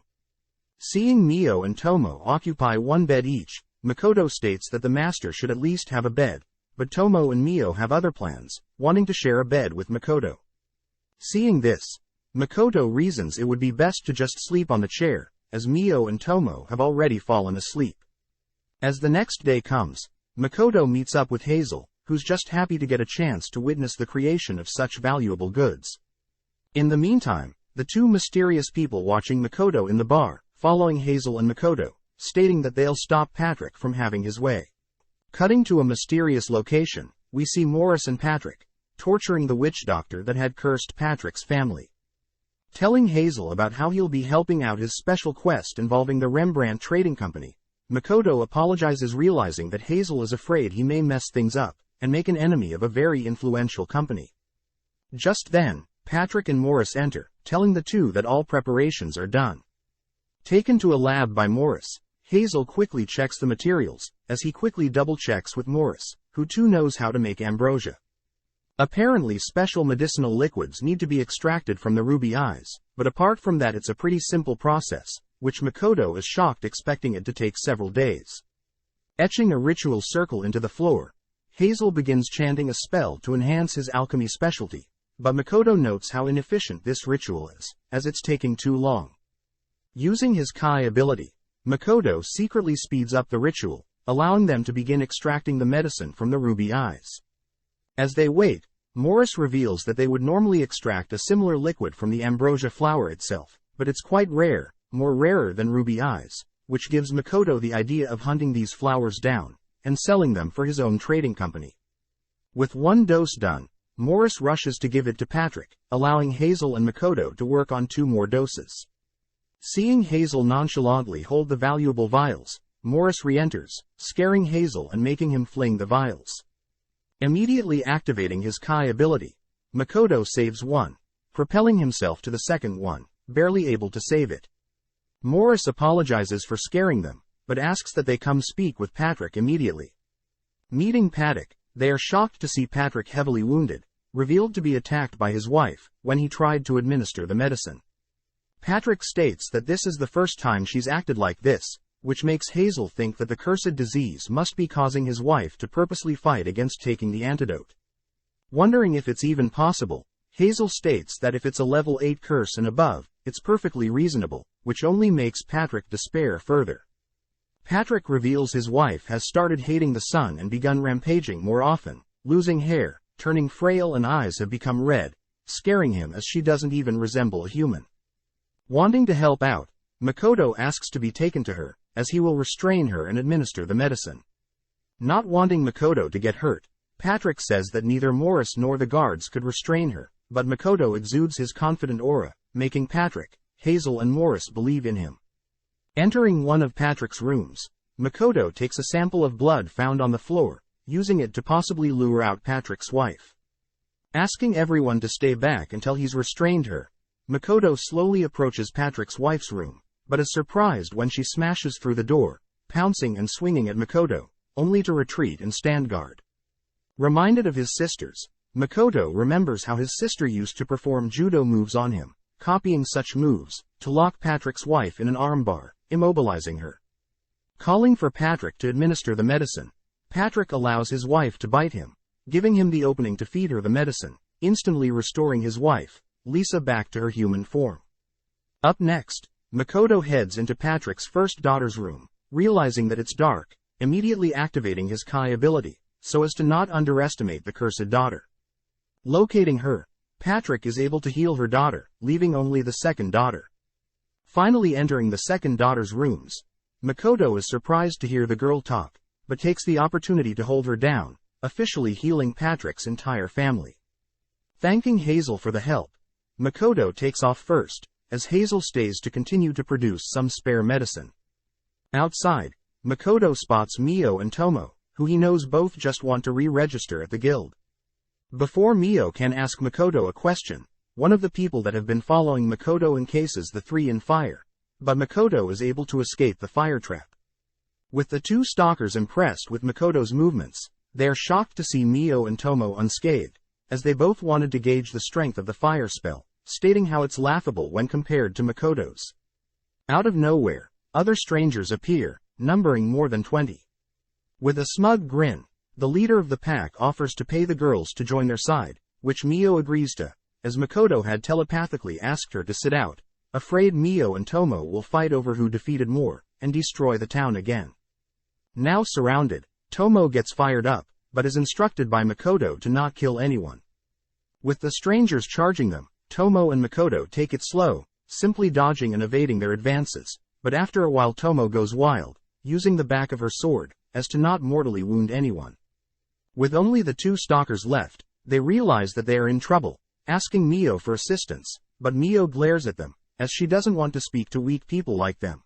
Seeing Mio and Tomo occupy one bed each, Makoto states that the master should at least have a bed, but Tomo and Mio have other plans, wanting to share a bed with Makoto. Seeing this, Makoto reasons it would be best to just sleep on the chair, as Mio and Tomo have already fallen asleep. As the next day comes, Makoto meets up with Hazel, who's just happy to get a chance to witness the creation of such valuable goods. In the meantime, the two mysterious people watching Makoto in the bar, following Hazel and Makoto, stating that they'll stop Patrick from having his way. Cutting to a mysterious location, we see Morris and Patrick, torturing the witch doctor that had cursed Patrick's family. Telling Hazel about how he'll be helping out his special quest involving the Rembrandt Trading Company, Makoto apologizes, realizing that Hazel is afraid he may mess things up and make an enemy of a very influential company. Just then, Patrick and Morris enter, telling the two that all preparations are done. Taken to a lab by Morris, Hazel quickly checks the materials, as he quickly double-checks with Morris, who too knows how to make ambrosia. Apparently special medicinal liquids need to be extracted from the ruby eyes, but apart from that it's a pretty simple process, which Makoto is shocked, expecting it to take several days. Etching a ritual circle into the floor, Hazel begins chanting a spell to enhance his alchemy specialty, but Makoto notes how inefficient this ritual is, as it's taking too long. Using his Kai ability, Makoto secretly speeds up the ritual, allowing them to begin extracting the medicine from the ruby eyes. As they wait, Morris reveals that they would normally extract a similar liquid from the ambrosia flower itself, but it's quite rare, more rarer than ruby eyes, which gives Makoto the idea of hunting these flowers down and selling them for his own trading company. With one dose done, Morris rushes to give it to Patrick, allowing Hazel and Makoto to work on 2 more doses. Seeing Hazel nonchalantly hold the valuable vials, Morris re-enters, scaring Hazel and making him fling the vials. Immediately activating his Kai ability, Makoto saves one, propelling himself to the second one, barely able to save it. Morris apologizes for scaring them, but asks that they come speak with Patrick immediately. Meeting Patrick, they are shocked to see Patrick heavily wounded, revealed to be attacked by his wife, when he tried to administer the medicine. Patrick states that this is the first time she's acted like this, which makes Hazel think that the cursed disease must be causing his wife to purposely fight against taking the antidote. Wondering if it's even possible, Hazel states that if it's a level 8 curse and above, it's perfectly reasonable, which only makes Patrick despair further. Patrick reveals his wife has started hating the sun and begun rampaging more often, losing hair, turning frail, and eyes have become red, scaring him as she doesn't even resemble a human. Wanting to help out, Makoto asks to be taken to her, as he will restrain her and administer the medicine. Not wanting Makoto to get hurt, Patrick says that neither Morris nor the guards could restrain her, but Makoto exudes his confident aura, making Patrick, Hazel and Morris believe in him. Entering one of Patrick's rooms, Makoto takes a sample of blood found on the floor, using it to possibly lure out Patrick's wife. Asking everyone to stay back until he's restrained her, Makoto slowly approaches Patrick's wife's room, but is surprised when she smashes through the door, pouncing and swinging at Makoto, only to retreat and stand guard. Reminded of his sisters, Makoto remembers how his sister used to perform judo moves on him, copying such moves, to lock Patrick's wife in an armbar, immobilizing her. Calling for Patrick to administer the medicine, Patrick allows his wife to bite him, giving him the opening to feed her the medicine, instantly restoring his wife, Lisa, back to her human form. Up next, Makoto heads into Patrick's first daughter's room, realizing that it's dark, immediately activating his Kai ability, so as to not underestimate the cursed daughter. Locating her, Patrick is able to heal her daughter, leaving only the second daughter. Finally entering the second daughter's rooms, Makoto is surprised to hear the girl talk, but takes the opportunity to hold her down, officially healing Patrick's entire family. Thanking Hazel for the help, Makoto takes off first, as Hazel stays to continue to produce some spare medicine. Outside, Makoto spots Mio and Tomo, who he knows both just want to re-register at the guild. Before Mio can ask Makoto a question, one of the people that have been following Makoto encases the three in fire, but Makoto is able to escape the fire trap. With the two stalkers impressed with Makoto's movements, they are shocked to see Mio and Tomo unscathed, as they both wanted to gauge the strength of the fire spell, stating how it's laughable when compared to Makoto's. Out of nowhere, other strangers appear, numbering more than 20. With a smug grin, the leader of the pack offers to pay the girls to join their side, which Mio agrees to, as Makoto had telepathically asked her to sit out, afraid Mio and Tomo will fight over who defeated more, and destroy the town again. Now surrounded, Tomo gets fired up, but is instructed by Makoto to not kill anyone. With the strangers charging them, Tomo and Makoto take it slow, simply dodging and evading their advances, but after a while Tomo goes wild, using the back of her sword, as to not mortally wound anyone. With only the two stalkers left, they realize that they are in trouble, asking Mio for assistance, but Mio glares at them, as she doesn't want to speak to weak people like them.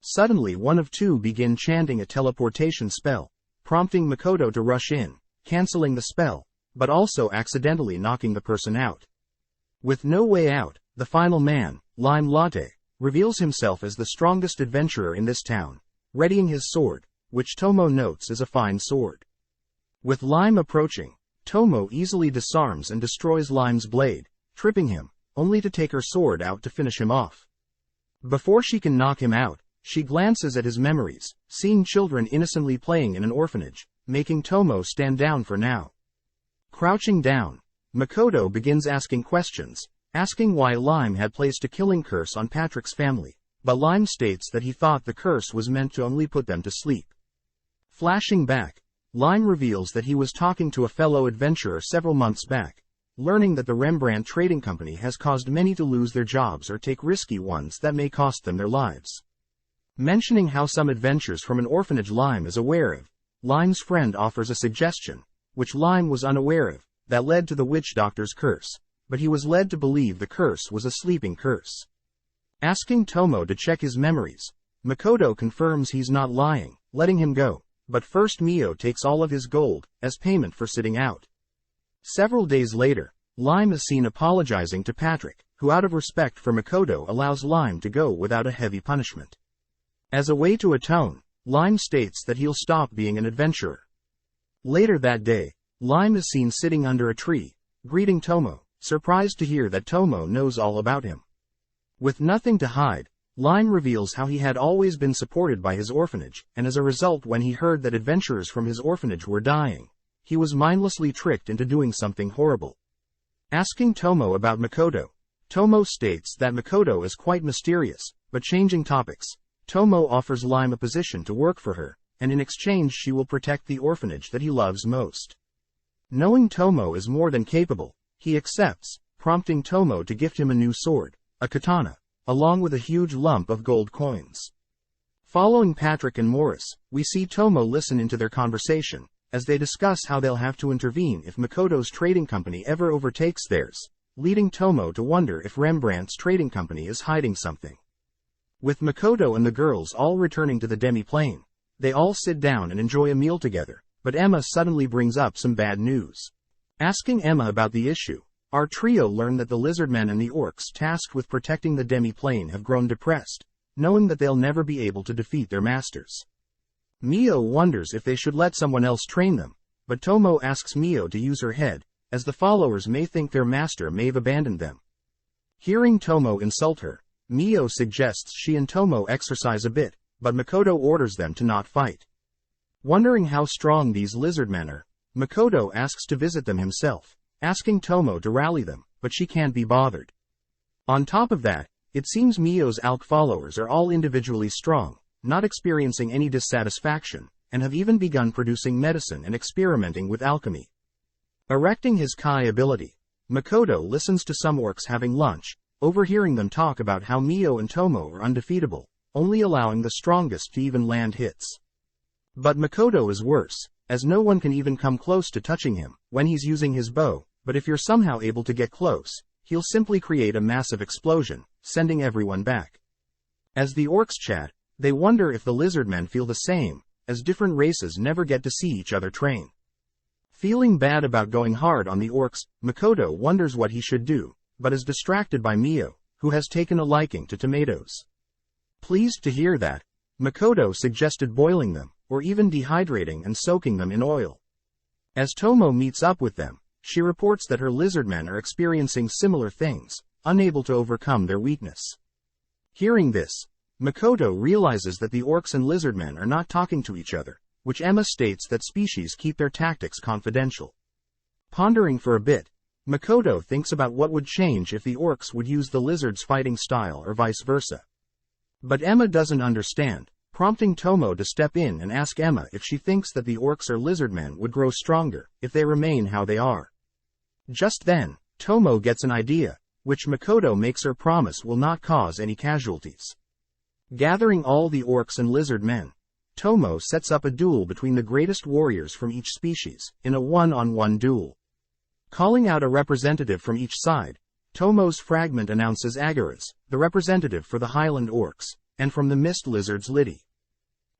Suddenly one of two begin chanting a teleportation spell, prompting Makoto to rush in, canceling the spell, but also accidentally knocking the person out. With no way out, the final man, Lime Latte, reveals himself as the strongest adventurer in this town, readying his sword, which Tomo notes is a fine sword. With Lime approaching, Tomo easily disarms and destroys Lime's blade, tripping him, only to take her sword out to finish him off. Before she can knock him out, she glances at his memories, seeing children innocently playing in an orphanage, making Tomo stand down for now. Crouching down, Makoto begins asking questions, asking why Lime had placed a killing curse on Patrick's family, but Lime states that he thought the curse was meant to only put them to sleep. Flashing back, Lime reveals that he was talking to a fellow adventurer several months back, learning that the Rembrandt Trading Company has caused many to lose their jobs or take risky ones that may cost them their lives. Mentioning how some adventures from an orphanage Lime is aware of, Lime's friend offers a suggestion, which Lime was unaware of, that led to the witch doctor's curse, but he was led to believe the curse was a sleeping curse. Asking Tomo to check his memories, Makoto confirms he's not lying, letting him go, but first Mio takes all of his gold, as payment for sitting out. Several days later, Lime is seen apologizing to Patrick, who out of respect for Makoto allows Lime to go without a heavy punishment. As a way to atone, Lime states that he'll stop being an adventurer. Later that day, Lime is seen sitting under a tree, greeting Tomo, surprised to hear that Tomo knows all about him. With nothing to hide, Lime reveals how he had always been supported by his orphanage, and as a result when he heard that adventurers from his orphanage were dying, he was mindlessly tricked into doing something horrible. Asking Tomo about Makoto, Tomo states that Makoto is quite mysterious, but changing topics, Tomo offers Lime a position to work for her, and in exchange she will protect the orphanage that he loves most. Knowing Tomo is more than capable, he accepts, prompting Tomo to gift him a new sword, a katana, along with a huge lump of gold coins. Following Patrick and Morris, we see Tomo listen into their conversation, as they discuss how they'll have to intervene if Makoto's trading company ever overtakes theirs, leading Tomo to wonder if Rembrandt's trading company is hiding something. With Makoto and the girls all returning to the demi-plane, they all sit down and enjoy a meal together, but Emma suddenly brings up some bad news. Asking Emma about the issue, our trio learn that the lizardmen and the orcs tasked with protecting the demi-plane have grown depressed, knowing that they'll never be able to defeat their masters. Mio wonders if they should let someone else train them, but Tomo asks Mio to use her head, as the followers may think their master may have abandoned them. Hearing Tomo insult her, Mio suggests she and Tomo exercise a bit, but Makoto orders them to not fight. Wondering how strong these lizardmen are, Makoto asks to visit them himself, asking Tomo to rally them, but she can't be bothered. On top of that, it seems Mio's ALK followers are all individually strong, not experiencing any dissatisfaction, and have even begun producing medicine and experimenting with alchemy. Erecting his Kai ability, Makoto listens to some orcs having lunch, overhearing them talk about how Mio and Tomo are undefeatable, only allowing the strongest to even land hits. But Makoto is worse, as no one can even come close to touching him when he's using his bow, but if you're somehow able to get close, he'll simply create a massive explosion, sending everyone back. As the orcs chat, they wonder if the lizardmen feel the same, as different races never get to see each other train. Feeling bad about going hard on the orcs, Makoto wonders what he should do, but is distracted by Mio, who has taken a liking to tomatoes. Pleased to hear that, Makoto suggested boiling them, or even dehydrating and soaking them in oil. As Tomo meets up with them, she reports that her lizardmen are experiencing similar things, unable to overcome their weakness. Hearing this, Makoto realizes that the orcs and lizardmen are not talking to each other, which Emma states that species keep their tactics confidential. Pondering for a bit, Makoto thinks about what would change if the orcs would use the lizards' fighting style or vice versa. But Emma doesn't understand, prompting Tomo to step in and ask Emma if she thinks that the orcs or lizardmen would grow stronger if they remain how they are. Just then, Tomo gets an idea, which Makoto makes her promise will not cause any casualties. Gathering all the orcs and lizard men, Tomo sets up a duel between the greatest warriors from each species, in a one-on-one duel. Calling out a representative from each side, Tomo's fragment announces Agaras, the representative for the Highland orcs, and from the Mist Lizards Liddy.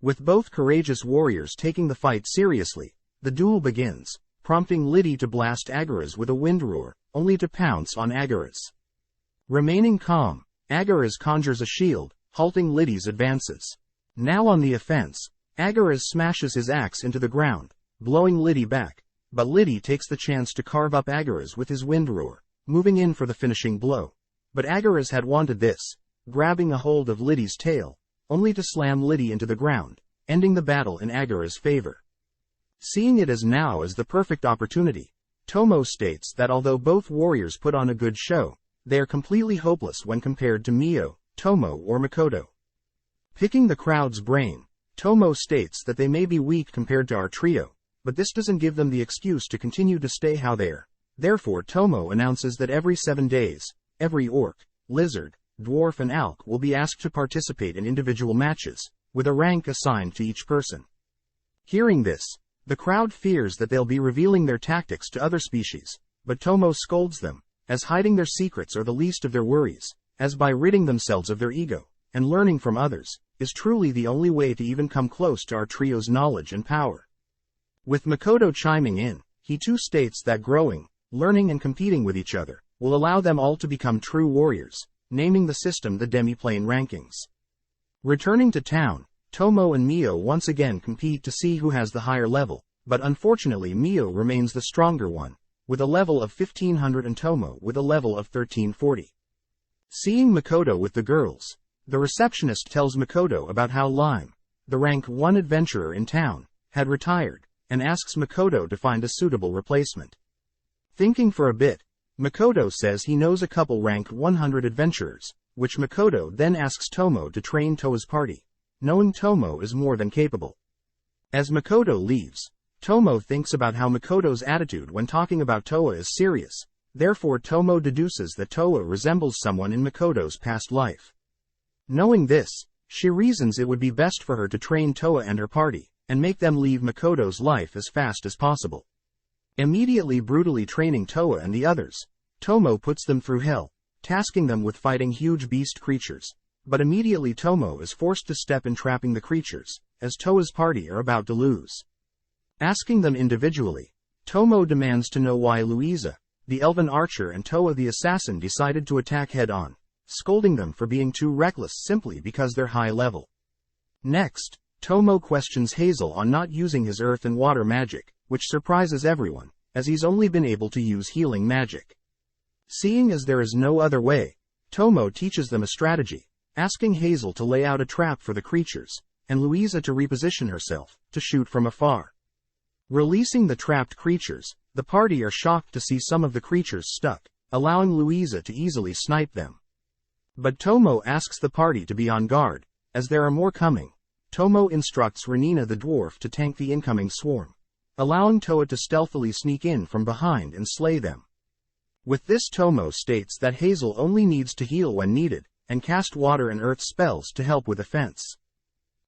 With both courageous warriors taking the fight seriously, the duel begins, prompting Liddy to blast Agaras with a wind roar, only to pounce on Agaras. Remaining calm, Agaras conjures a shield, halting Liddy's advances. Now on the offense, Agaras smashes his axe into the ground, blowing Liddy back, but Liddy takes the chance to carve up Agaras with his wind roar, moving in for the finishing blow. But Agaras had wanted this, grabbing a hold of Liddy's tail, only to slam Liddy into the ground, ending the battle in Agaras' favor. Seeing it as now as the perfect opportunity, Tomo states that although both warriors put on a good show, they are completely hopeless when compared to Mio, Tomo or Makoto. Picking the crowd's brain, Tomo states that they may be weak compared to our trio, but this doesn't give them the excuse to continue to stay how they are. Therefore Tomo announces that every 7 days, every orc, lizard, dwarf and alk will be asked to participate in individual matches, with a rank assigned to each person. Hearing this, the crowd fears that they'll be revealing their tactics to other species, but Tomo scolds them, as hiding their secrets are the least of their worries, as by ridding themselves of their ego, and learning from others, is truly the only way to even come close to our trio's knowledge and power. With Makoto chiming in, he too states that growing, learning and competing with each other, will allow them all to become true warriors, naming the system the Demiplane Rankings. Returning to town, Tomo and Mio once again compete to see who has the higher level, but unfortunately Mio remains the stronger one, with a level of 1500 and Tomo with a level of 1340. Seeing Makoto with the girls, the receptionist tells Makoto about how Lime, the rank 1 adventurer in town, had retired, and asks Makoto to find a suitable replacement. Thinking for a bit, Makoto says he knows a couple rank 100 adventurers, which Makoto then asks Tomo to train Toa's party, knowing Tomo is more than capable. As Makoto leaves, Tomo thinks about how Makoto's attitude when talking about Toa is serious, therefore Tomo deduces that Toa resembles someone in Makoto's past life. Knowing this, she reasons it would be best for her to train Toa and her party, and make them leave Makoto's life as fast as possible. Immediately brutally training Toa and the others, Tomo puts them through hell, tasking them with fighting huge beast creatures, but immediately Tomo is forced to step in trapping the creatures, as Toa's party are about to lose. Asking them individually, Tomo demands to know why Louisa, the elven archer and Toa the assassin decided to attack head-on, scolding them for being too reckless simply because they're high level. Next, Tomo questions Hazel on not using his earth and water magic, which surprises everyone, as he's only been able to use healing magic. Seeing as there is no other way, Tomo teaches them a strategy, asking Hazel to lay out a trap for the creatures, and Louisa to reposition herself, to shoot from afar. Releasing the trapped creatures, the party are shocked to see some of the creatures stuck, allowing Louisa to easily snipe them. But Tomo asks the party to be on guard, as there are more coming. Tomo instructs Renina the dwarf to tank the incoming swarm, allowing Toa to stealthily sneak in from behind and slay them. With this Tomo states that Hazel only needs to heal when needed, and cast water and earth spells to help with offense.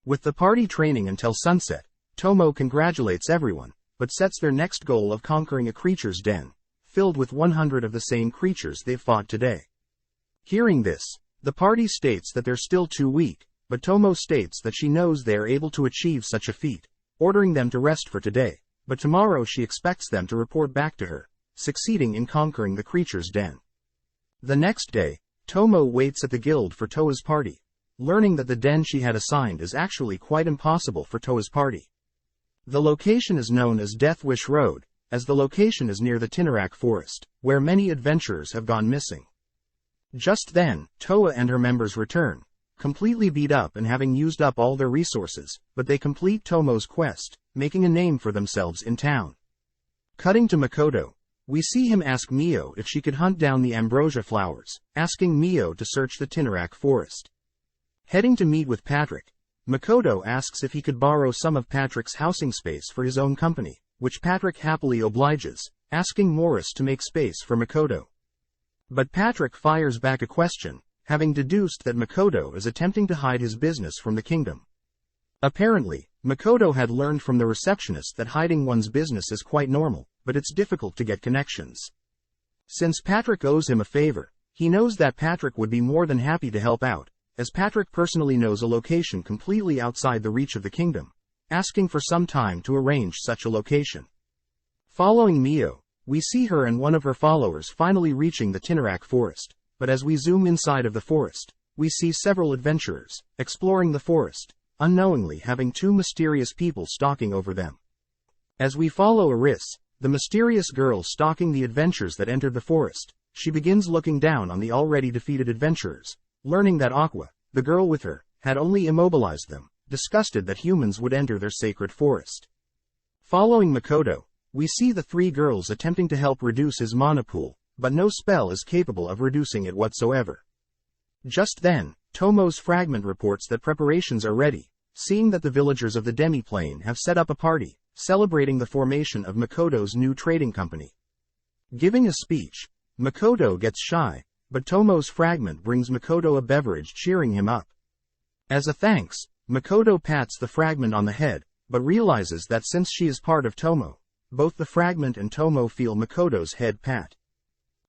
With the party training until sunset, Tomo congratulates everyone, but sets their next goal of conquering a creature's den, filled with 100 of the same creatures they've fought today. Hearing this, the party states that they're still too weak, but Tomo states that she knows they are able to achieve such a feat, ordering them to rest for today, but tomorrow she expects them to report back to her, succeeding in conquering the creature's den. The next day, Tomo waits at the guild for Toa's party, learning that the den she had assigned is actually quite impossible for Toa's party. The location is known as Death Wish Road, as the location is near the Tinnarak forest, where many adventurers have gone missing. Just then, Toa and her members return, completely beat up and having used up all their resources, but they complete Tomo's quest, making a name for themselves in town. Cutting to Makoto, we see him ask Mio if she could hunt down the ambrosia flowers, asking Mio to search the Tinnarak forest. Heading to meet with Patrick, Makoto asks if he could borrow some of Patrick's housing space for his own company, which Patrick happily obliges, asking Morris to make space for Makoto. But Patrick fires back a question, having deduced that Makoto is attempting to hide his business from the kingdom. Apparently, Makoto had learned from the receptionist that hiding one's business is quite normal, but it's difficult to get connections. Since Patrick owes him a favor, he knows that Patrick would be more than happy to help out, as Patrick personally knows a location completely outside the reach of the kingdom, asking for some time to arrange such a location. Following Mio, we see her and one of her followers finally reaching the Tinarak forest, but as we zoom inside of the forest, we see several adventurers, exploring the forest, unknowingly having two mysterious people stalking over them. As we follow Aris, the mysterious girl stalking the adventurers that entered the forest, she begins looking down on the already defeated adventurers, learning that Aqua, the girl with her, had only immobilized them, disgusted that humans would enter their sacred forest. Following Makoto, we see the three girls attempting to help reduce his mana pool, but no spell is capable of reducing it whatsoever. Just then, Tomo's fragment reports that preparations are ready, seeing that the villagers of the demi-plane have set up a party, celebrating the formation of Makoto's new trading company. Giving a speech, Makoto gets shy, but Tomo's fragment brings Makoto a beverage cheering him up. As a thanks, Makoto pats the fragment on the head, but realizes that since she is part of Tomo, both the fragment and Tomo feel Makoto's head pat.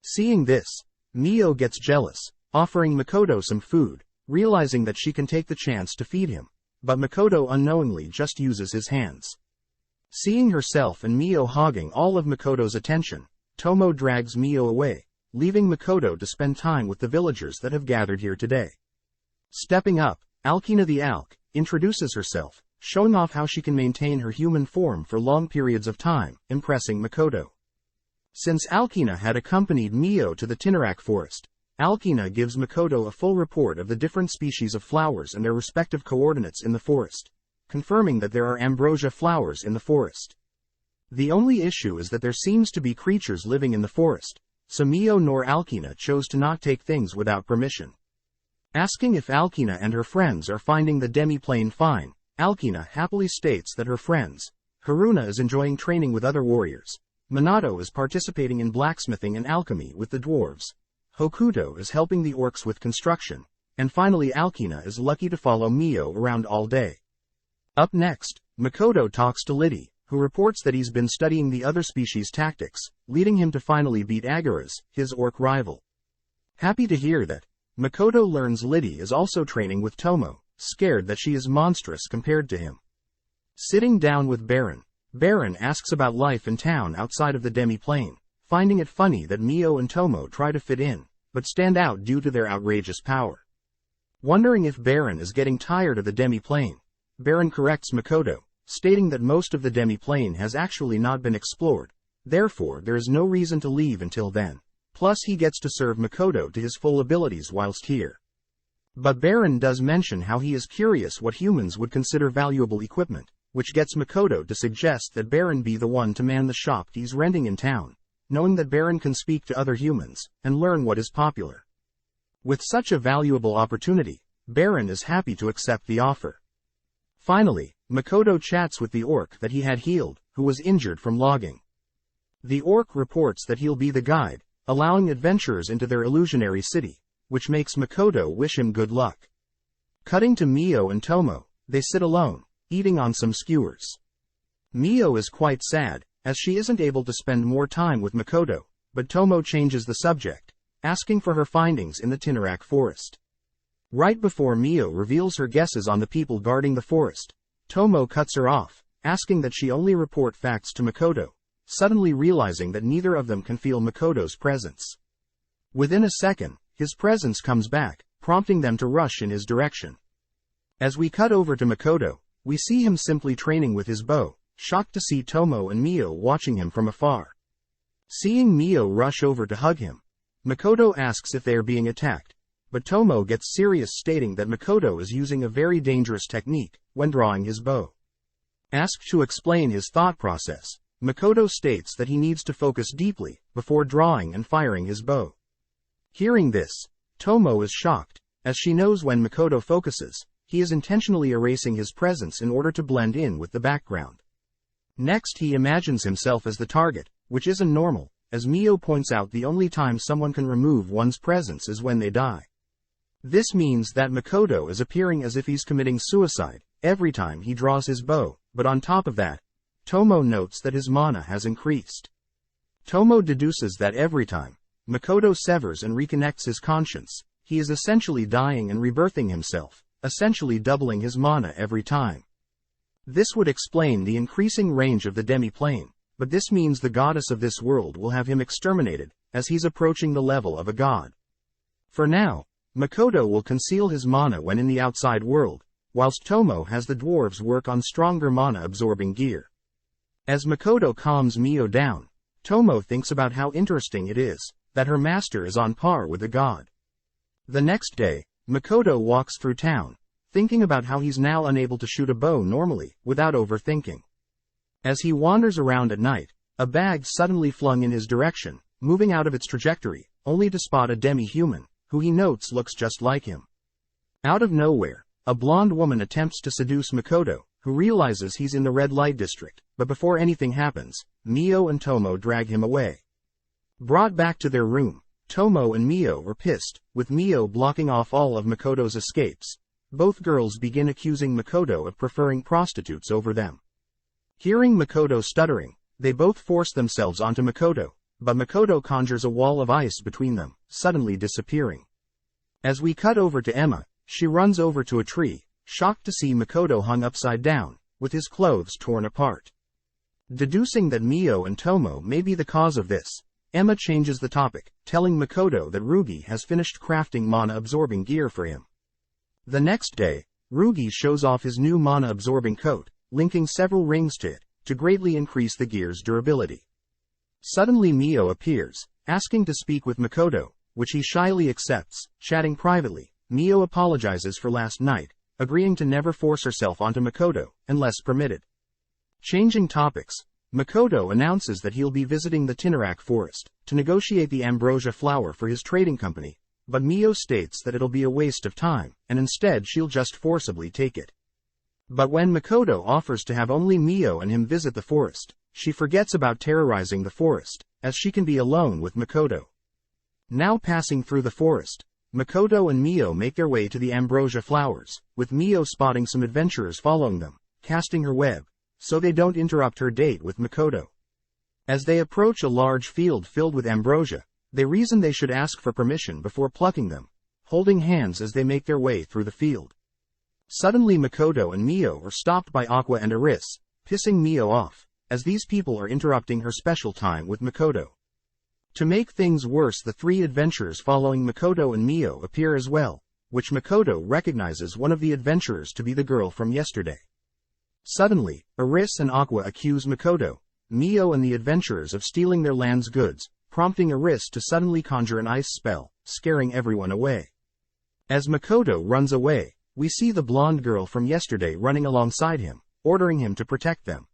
Seeing this, Mio gets jealous, offering Makoto some food, realizing that she can take the chance to feed him, but Makoto unknowingly just uses his hands. Seeing herself and Mio hogging all of Makoto's attention, Tomo drags Mio away, leaving Makoto to spend time with the villagers that have gathered here today. Stepping up, Alkina the Alk introduces herself, showing off how she can maintain her human form for long periods of time, impressing Makoto. Since Alkina had accompanied Mio to the Tinarak forest, Alkina gives Makoto a full report of the different species of flowers and their respective coordinates in the forest, confirming that there are ambrosia flowers in the forest. The only issue is that there seems to be creatures living in the forest, so Mio nor Alkina chose to not take things without permission. Asking if Alkina and her friends are finding the demi-plane fine, Alkina happily states that her friends, Haruna is enjoying training with other warriors, Minato is participating in blacksmithing and alchemy with the dwarves, Hokuto is helping the orcs with construction, and finally Alkina is lucky to follow Mio around all day. Up next, Makoto talks to Liddy, who reports that he's been studying the other species' tactics, leading him to finally beat Agaras, his orc rival. Happy to hear that, Makoto learns Liddy is also training with Tomo, scared that she is monstrous compared to him. Sitting down with Baron, Baron asks about life in town outside of the demi-plane, finding it funny that Mio and Tomo try to fit in, but stand out due to their outrageous power. Wondering if Baron is getting tired of the demi-plane, Baron corrects Makoto, stating that most of the demi-plane has actually not been explored, therefore there is no reason to leave until then, plus he gets to serve Makoto to his full abilities whilst here. But Baron does mention how he is curious what humans would consider valuable equipment, which gets Makoto to suggest that Baron be the one to man the shop he's renting in town, knowing that Baron can speak to other humans, and learn what is popular. With such a valuable opportunity, Baron is happy to accept the offer. Finally, Makoto chats with the orc that he had healed, who was injured from logging. The orc reports that he'll be the guide, allowing adventurers into their illusionary city, which makes Makoto wish him good luck. Cutting to Mio and Tomo, they sit alone, eating on some skewers. Mio is quite sad, as she isn't able to spend more time with Makoto, but Tomo changes the subject, asking for her findings in the Tinarak forest. Right before Mio reveals her guesses on the people guarding the forest, Tomo cuts her off, asking that she only report facts to Makoto, suddenly realizing that neither of them can feel Makoto's presence. Within a second, his presence comes back, prompting them to rush in his direction. As we cut over to Makoto, we see him simply training with his bow, shocked to see Tomo and Mio watching him from afar. Seeing Mio rush over to hug him, Makoto asks if they are being attacked, but Tomo gets serious, stating that Makoto is using a very dangerous technique when drawing his bow. Asked to explain his thought process, Makoto states that he needs to focus deeply before drawing and firing his bow. Hearing this, Tomo is shocked, as she knows when Makoto focuses, he is intentionally erasing his presence in order to blend in with the background. Next he imagines himself as the target, which isn't normal, as Mio points out the only time someone can remove one's presence is when they die. This means that Makoto is appearing as if he's committing suicide every time he draws his bow, but on top of that, Tomo notes that his mana has increased. Tomo deduces that every time Makoto severs and reconnects his conscience, he is essentially dying and rebirthing himself, essentially doubling his mana every time. This would explain the increasing range of the demi-plane, but this means the goddess of this world will have him exterminated, as he's approaching the level of a god. For now, Makoto will conceal his mana when in the outside world, whilst Tomo has the dwarves work on stronger mana-absorbing gear. As Makoto calms Mio down, Tomo thinks about how interesting it is that her master is on par with a god. The next day, Makoto walks through town, thinking about how he's now unable to shoot a bow normally, without overthinking. As he wanders around at night, a bag suddenly flung in his direction, moving out of its trajectory, only to spot a demi-human, who he notes looks just like him. Out of nowhere, a blonde woman attempts to seduce Makoto, who realizes he's in the red light district, but before anything happens, Mio and Tomo drag him away. Brought back to their room, Tomo and Mio are pissed, with Mio blocking off all of Makoto's escapes. Both girls begin accusing Makoto of preferring prostitutes over them. Hearing Makoto stuttering, they both force themselves onto Makoto, but Makoto conjures a wall of ice between them, suddenly disappearing. As we cut over to Emma, she runs over to a tree, shocked to see Makoto hung upside down, with his clothes torn apart. Deducing that Mio and Tomo may be the cause of this, Emma changes the topic, telling Makoto that Rugi has finished crafting mana-absorbing gear for him. The next day, Rugi shows off his new mana-absorbing coat, linking several rings to it, to greatly increase the gear's durability. Suddenly Mio appears, asking to speak with Makoto, which he shyly accepts. Chatting privately, Mio apologizes for last night, agreeing to never force herself onto Makoto, unless permitted. Changing topics, Makoto announces that he'll be visiting the Tinnarak forest, to negotiate the ambrosia flower for his trading company, but Mio states that it'll be a waste of time, and instead she'll just forcibly take it. But when Makoto offers to have only Mio and him visit the forest, she forgets about terrorizing the forest, as she can be alone with Makoto. Now passing through the forest, Makoto and Mio make their way to the ambrosia flowers, with Mio spotting some adventurers following them, casting her web, so they don't interrupt her date with Makoto. As they approach a large field filled with ambrosia, they reason they should ask for permission before plucking them, holding hands as they make their way through the field. Suddenly Makoto and Mio are stopped by Aqua and Aris, pissing Mio off, as these people are interrupting her special time with Makoto. To make things worse, the three adventurers following Makoto and Mio appear as well, which Makoto recognizes one of the adventurers to be the girl from yesterday. Suddenly, Aris and Aqua accuse Makoto, Mio and the adventurers of stealing their land's goods, prompting Aris to suddenly conjure an ice spell, scaring everyone away. As Makoto runs away, we see the blonde girl from yesterday running alongside him, ordering him to protect them.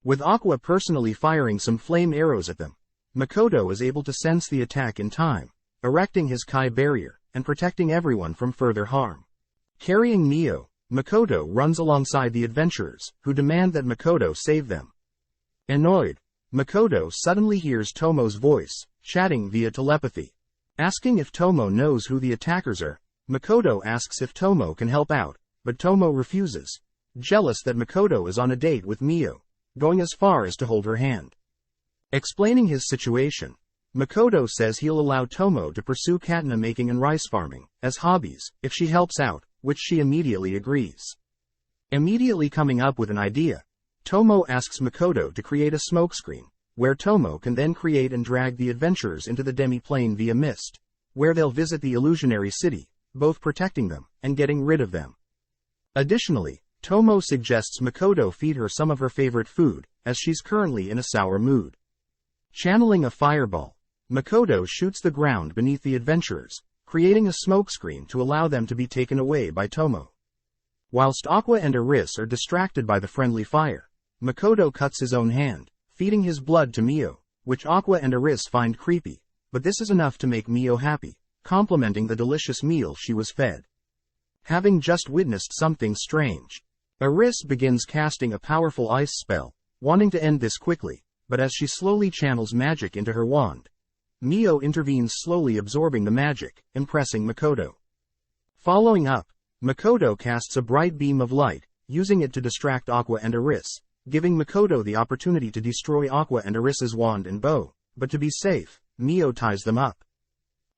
With Aqua personally firing some flame arrows at them, Makoto is able to sense the attack in time, erecting his Kai barrier, and protecting everyone from further harm. Carrying Mio, Makoto runs alongside the adventurers, who demand that Makoto save them. Annoyed, Makoto suddenly hears Tomo's voice, chatting via telepathy. Asking if Tomo knows who the attackers are, Makoto asks if Tomo can help out, but Tomo refuses, jealous that Makoto is on a date with Mio, going as far as to hold her hand. Explaining his situation, Makoto says he'll allow Tomo to pursue katana making and rice farming as hobbies if she helps out, which she immediately agrees. Immediately coming up with an idea, Tomo asks Makoto to create a smokescreen, where Tomo can then create and drag the adventurers into the demi-plane via mist, where they'll visit the illusionary city, both protecting them and getting rid of them. Additionally, Tomo suggests Makoto feed her some of her favorite food, as she's currently in a sour mood. Channeling a fireball, Makoto shoots the ground beneath the adventurers, creating a smokescreen to allow them to be taken away by Tomo. Whilst Aqua and Aris are distracted by the friendly fire, Makoto cuts his own hand, feeding his blood to Mio, which Aqua and Aris find creepy, but this is enough to make Mio happy, complimenting the delicious meal she was fed. having just witnessed something strange. Eris begins casting a powerful ice spell, wanting to end this quickly, but as she slowly channels magic into her wand, Mio intervenes, slowly absorbing the magic, impressing Makoto. Following up, Makoto casts a bright beam of light, using it to distract Aqua and Eris, giving Makoto the opportunity to destroy Aqua and Eris's wand and bow, but to be safe, Mio ties them up.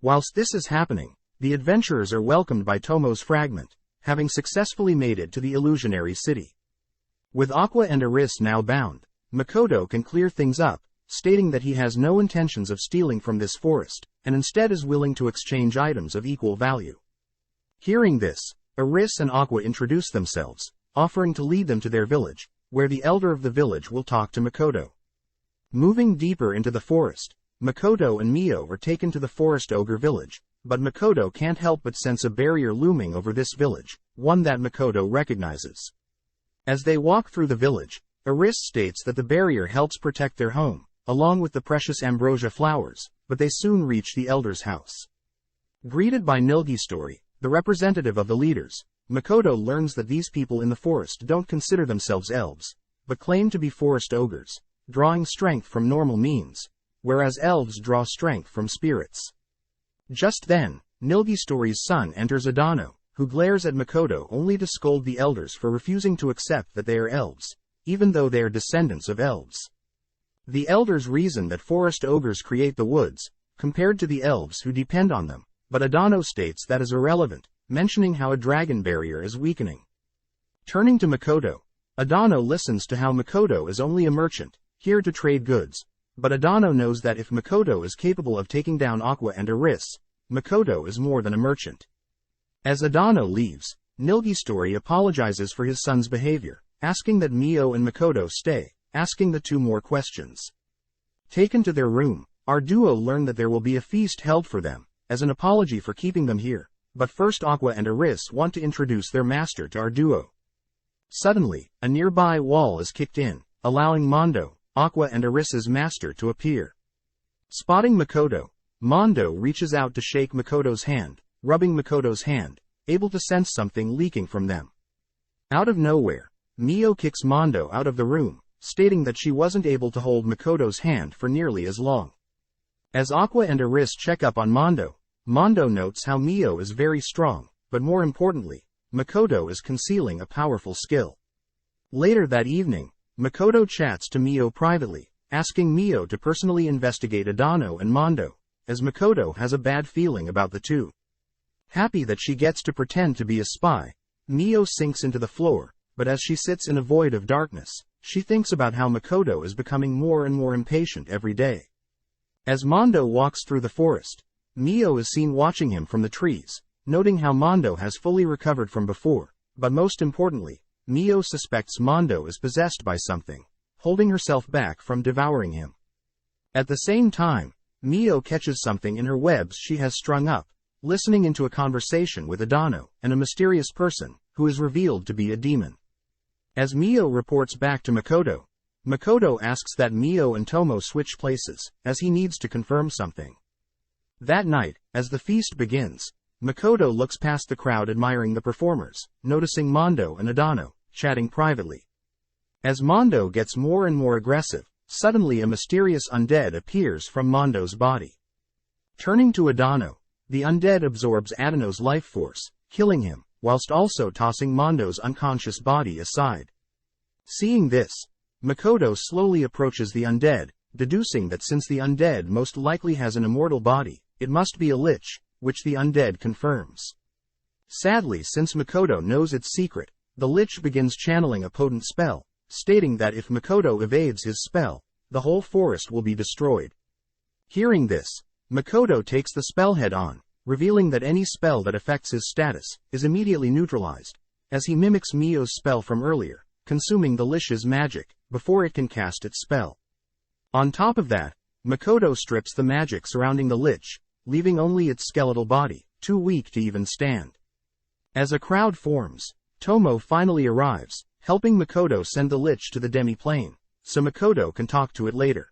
Whilst this is happening, the adventurers are welcomed by Tomo's fragment, having successfully made it to the illusionary city. With Aqua and Eris now bound, Makoto can clear things up, stating that he has no intentions of stealing from this forest, and instead is willing to exchange items of equal value. Hearing this, Eris and Aqua introduce themselves, offering to lead them to their village, where the elder of the village will talk to Makoto. Moving deeper into the forest, Makoto and Mio are taken to the forest ogre village, but Makoto can't help but sense a barrier looming over this village, one that Makoto recognizes. As they walk through the village, Eris states that the barrier helps protect their home, along with the precious ambrosia flowers, but they soon reach the elder's house. Greeted by Nilgistory, the representative of the leaders, Makoto learns that these people in the forest don't consider themselves elves, but claim to be forest ogres, drawing strength from normal means, whereas elves draw strength from spirits. Just then, Nilgistory's son enters Adano, who glares at Makoto only to scold the elders for refusing to accept that they are elves, even though they are descendants of elves. The elders reason that forest ogres create the woods, compared to the elves who depend on them, but Adano states that is irrelevant, mentioning how a dragon barrier is weakening. Turning to Makoto, Adano listens to how Makoto is only a merchant, here to trade goods, but Adano knows that if Makoto is capable of taking down Aqua and Eris, Makoto is more than a merchant. As Adano leaves, Nilgistory apologizes for his son's behavior, asking that Mio and Makoto stay, asking the two more questions. Taken to their room, our duo learn that there will be a feast held for them, as an apology for keeping them here, but first Aqua and Eris want to introduce their master to our duo. Suddenly, a nearby wall is kicked in, allowing Mondo, Aqua and Eris's master, to appear. Spotting Makoto, Mondo reaches out to shake Makoto's hand, rubbing Makoto's hand, able to sense something leaking from them. Out of nowhere, Mio kicks Mondo out of the room, stating that she wasn't able to hold Makoto's hand for nearly as long. As Aqua and Eris check up on Mondo, Mondo notes how Mio is very strong, but more importantly, Makoto is concealing a powerful skill. Later that evening, Makoto chats to Mio privately, asking Mio to personally investigate Adano and Mondo, as Makoto has a bad feeling about the two. Happy that she gets to pretend to be a spy, Mio sinks into the floor, but as she sits in a void of darkness, she thinks about how Makoto is becoming more and more impatient every day. As Mondo walks through the forest, Mio is seen watching him from the trees, noting how Mondo has fully recovered from before, but most importantly, Mio suspects Mondo is possessed by something, holding herself back from devouring him. At the same time, Mio catches something in her webs she has strung up, listening into a conversation with Adano and a mysterious person, who is revealed to be a demon. As Mio reports back to Makoto, Makoto asks that Mio and Tomo switch places, as he needs to confirm something. That night, as the feast begins, Makoto looks past the crowd admiring the performers, noticing Mondo and Adano, chatting privately. As Mondo gets more and more aggressive, suddenly a mysterious undead appears from Mondo's body. Turning to Adano, the undead absorbs Adano's life force, killing him, whilst also tossing Mondo's unconscious body aside. Seeing this, Makoto slowly approaches the undead, deducing that since the undead most likely has an immortal body, it must be a lich, which the undead confirms. Sadly, since Makoto knows its secret, the lich begins channeling a potent spell, stating that if Makoto evades his spell, the whole forest will be destroyed. Hearing this, Makoto takes the spell head on, revealing that any spell that affects his status is immediately neutralized, as he mimics Mio's spell from earlier, consuming the lich's magic before it can cast its spell. On top of that, Makoto strips the magic surrounding the lich, leaving only its skeletal body, too weak to even stand. As a crowd forms, Tomo finally arrives, helping Makoto send the lich to the demi-plane, so Makoto can talk to it later.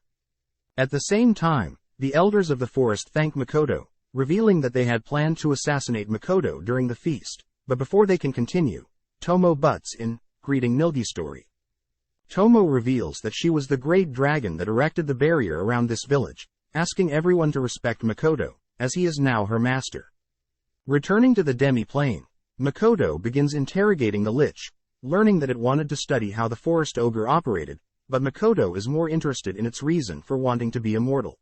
At the same time, the elders of the forest thank Makoto, revealing that they had planned to assassinate Makoto during the feast, but before they can continue, Tomo butts in, greeting Nilgi story. Tomo reveals that she was the great dragon that erected the barrier around this village, asking everyone to respect Makoto, as he is now her master. Returning to the demi-plane, Makoto begins interrogating the Lich, learning that it wanted to study how the forest ogre operated, but Makoto is more interested in its reason for wanting to be immortal.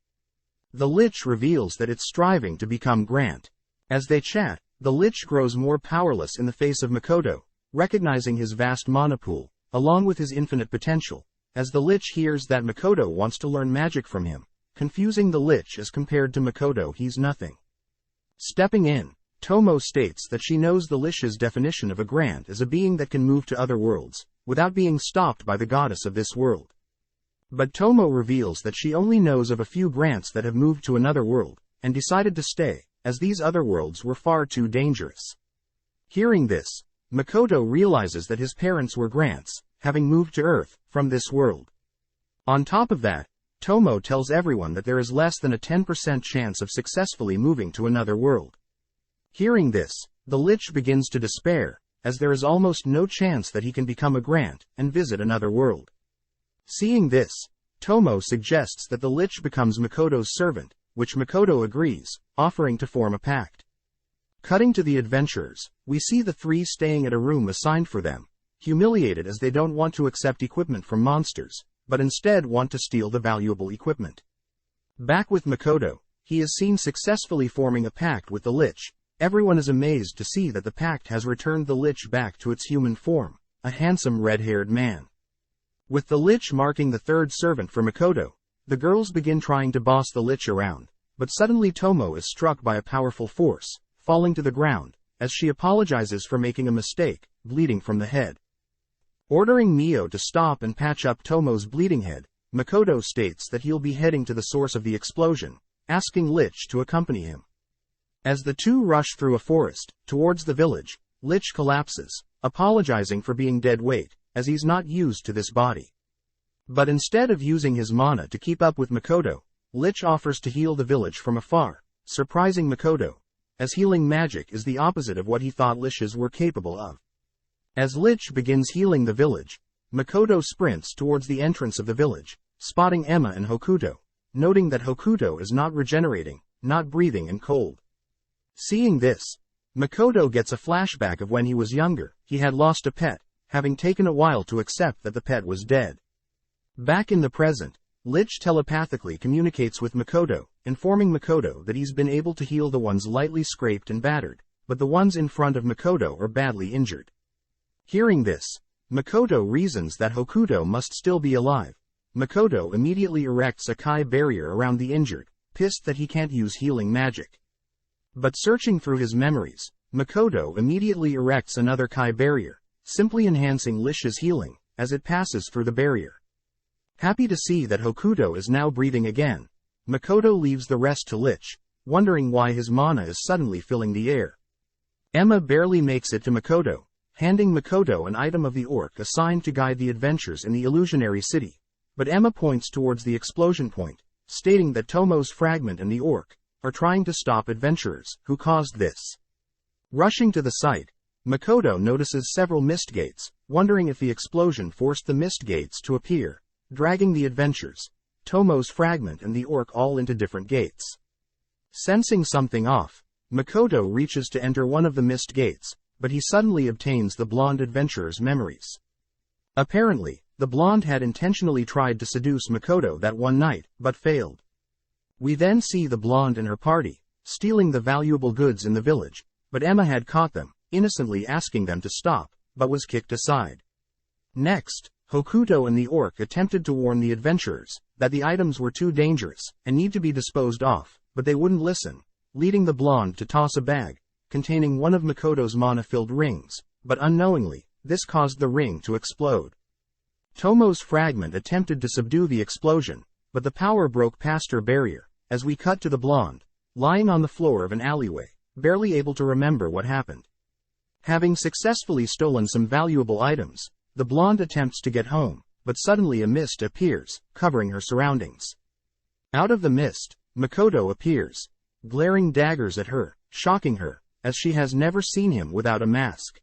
The Lich reveals that it's striving to become Grant. As they chat, the Lich grows more powerless in the face of Makoto, recognizing his vast mana pool, along with his infinite potential, as the Lich hears that Makoto wants to learn magic from him, confusing the Lich as compared to Makoto he's nothing. Stepping in, Tomo states that she knows the Lich's definition of a Grant as a being that can move to other worlds, without being stopped by the goddess of this world. But Tomo reveals that she only knows of a few Grants that have moved to another world, and decided to stay, as these other worlds were far too dangerous. Hearing this, Makoto realizes that his parents were Grants, having moved to Earth, from this world. On top of that, Tomo tells everyone that there is less than a 10% chance of successfully moving to another world. Hearing this, the Lich begins to despair, as there is almost no chance that he can become a Grant and visit another world. Seeing this, Tomo suggests that the Lich becomes Makoto's servant, which Makoto agrees, offering to form a pact. Cutting to the adventurers, we see the three staying at a room assigned for them, humiliated as they don't want to accept equipment from monsters, but instead want to steal the valuable equipment. Back with Makoto, he is seen successfully forming a pact with the Lich. Everyone is amazed to see that the pact has returned the Lich back to its human form, a handsome red-haired man. With the Lich marking the third servant for Makoto, the girls begin trying to boss the Lich around, but suddenly Tomo is struck by a powerful force, falling to the ground, as she apologizes for making a mistake, bleeding from the head. Ordering Mio to stop and patch up Tomo's bleeding head, Makoto states that he'll be heading to the source of the explosion, asking Lich to accompany him. As the two rush through a forest, towards the village, Lich collapses, apologizing for being dead weight, as he's not used to this body. But instead of using his mana to keep up with Makoto, Lich offers to heal the village from afar, surprising Makoto, as healing magic is the opposite of what he thought Liches were capable of. As Lich begins healing the village, Makoto sprints towards the entrance of the village, spotting Emma and Hokuto, noting that Hokuto is not regenerating, not breathing and cold. Seeing this, Makoto gets a flashback of when he was younger. He had lost a pet, having taken a while to accept that the pet was dead. Back in the present, Lich telepathically communicates with Makoto, informing Makoto that he's been able to heal the ones lightly scraped and battered, but the ones in front of Makoto are badly injured. Hearing this, Makoto reasons that Hokuto must still be alive. Makoto immediately erects a Kai barrier around the injured, pissed that he can't use healing magic. But searching through his memories, Makoto immediately erects another Kai barrier, simply enhancing Lich's healing, as it passes through the barrier. Happy to see that Hokuto is now breathing again, Makoto leaves the rest to Lich, wondering why his mana is suddenly filling the air. Emma barely makes it to Makoto, handing Makoto an item of the orc assigned to guide the adventures in the illusionary city, but Emma points towards the explosion point, stating that Tomo's fragment and the orc are trying to stop adventurers who caused this. Rushing to the site, Makoto notices several mist gates, wondering if the explosion forced the mist gates to appear, dragging the adventures, Tomo's fragment and the orc all into different gates. Sensing something off, Makoto reaches to enter one of the mist gates, but he suddenly obtains the blonde adventurer's memories. Apparently, the blonde had intentionally tried to seduce Makoto that one night, but failed. We then see the blonde and her party, stealing the valuable goods in the village, but Emma had caught them, innocently asking them to stop, but was kicked aside. Next, Hokuto and the orc attempted to warn the adventurers that the items were too dangerous and need to be disposed of, but they wouldn't listen, leading the blonde to toss a bag containing one of Makoto's mana-filled rings, but unknowingly, this caused the ring to explode. Tomo's fragment attempted to subdue the explosion, but the power broke past her barrier, as we cut to the blonde, lying on the floor of an alleyway, barely able to remember what happened. Having successfully stolen some valuable items, the blonde attempts to get home, but suddenly a mist appears, covering her surroundings. Out of the mist, Makoto appears, glaring daggers at her, shocking her, as she has never seen him without a mask.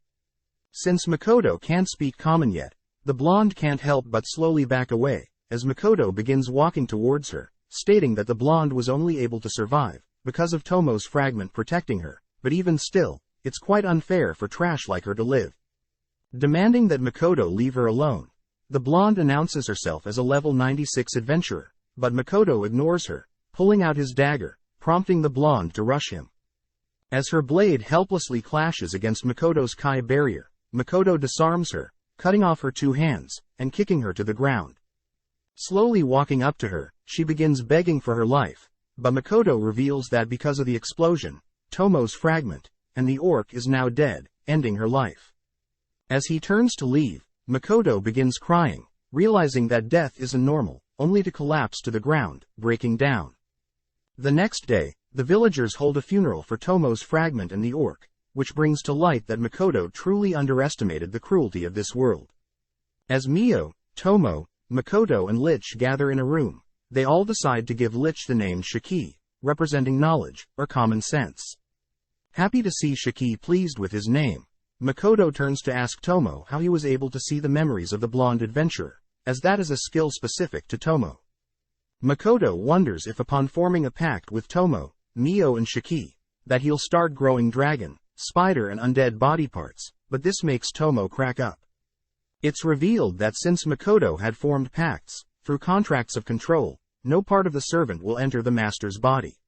Since Makoto can't speak common yet, the blonde can't help but slowly back away, as Makoto begins walking towards her, stating that the blonde was only able to survive because of Tomo's fragment protecting her, but even still, it's quite unfair for trash like her to live. Demanding that Makoto leave her alone, the blonde announces herself as a level 96 adventurer, but Makoto ignores her, pulling out his dagger, prompting the blonde to rush him. As her blade helplessly clashes against Makoto's Kai barrier, Makoto disarms her, cutting off her 2 hands, and kicking her to the ground. Slowly walking up to her, she begins begging for her life, but Makoto reveals that because of the explosion, Tomo's fragment, and the orc is now dead, ending her life. As he turns to leave, Makoto begins crying, realizing that death isn't normal, only to collapse to the ground, breaking down. The next day, the villagers hold a funeral for Tomo's fragment and the orc, which brings to light that Makoto truly underestimated the cruelty of this world. As Mio, Tomo, Makoto and Lich gather in a room, they all decide to give Lich the name Shiki, representing knowledge, or common sense. Happy to see Shiki pleased with his name, Makoto turns to ask Tomo how he was able to see the memories of the blonde adventurer, as that is a skill specific to Tomo. Makoto wonders if upon forming a pact with Tomo, Mio and Shiki, that he'll start growing dragon, spider and undead body parts, but this makes Tomo crack up. It's revealed that since Makoto had formed pacts, through contracts of control, no part of the servant will enter the master's body.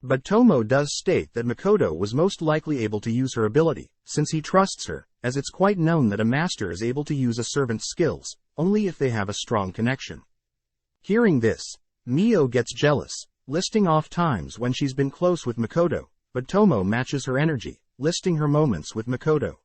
But Tomo does state that Makoto was most likely able to use her ability, since he trusts her, as it's quite known that a master is able to use a servant's skills, only if they have a strong connection. Hearing this, Mio gets jealous, listing off times when she's been close with Makoto, but Tomo matches her energy, listing her moments with Makoto.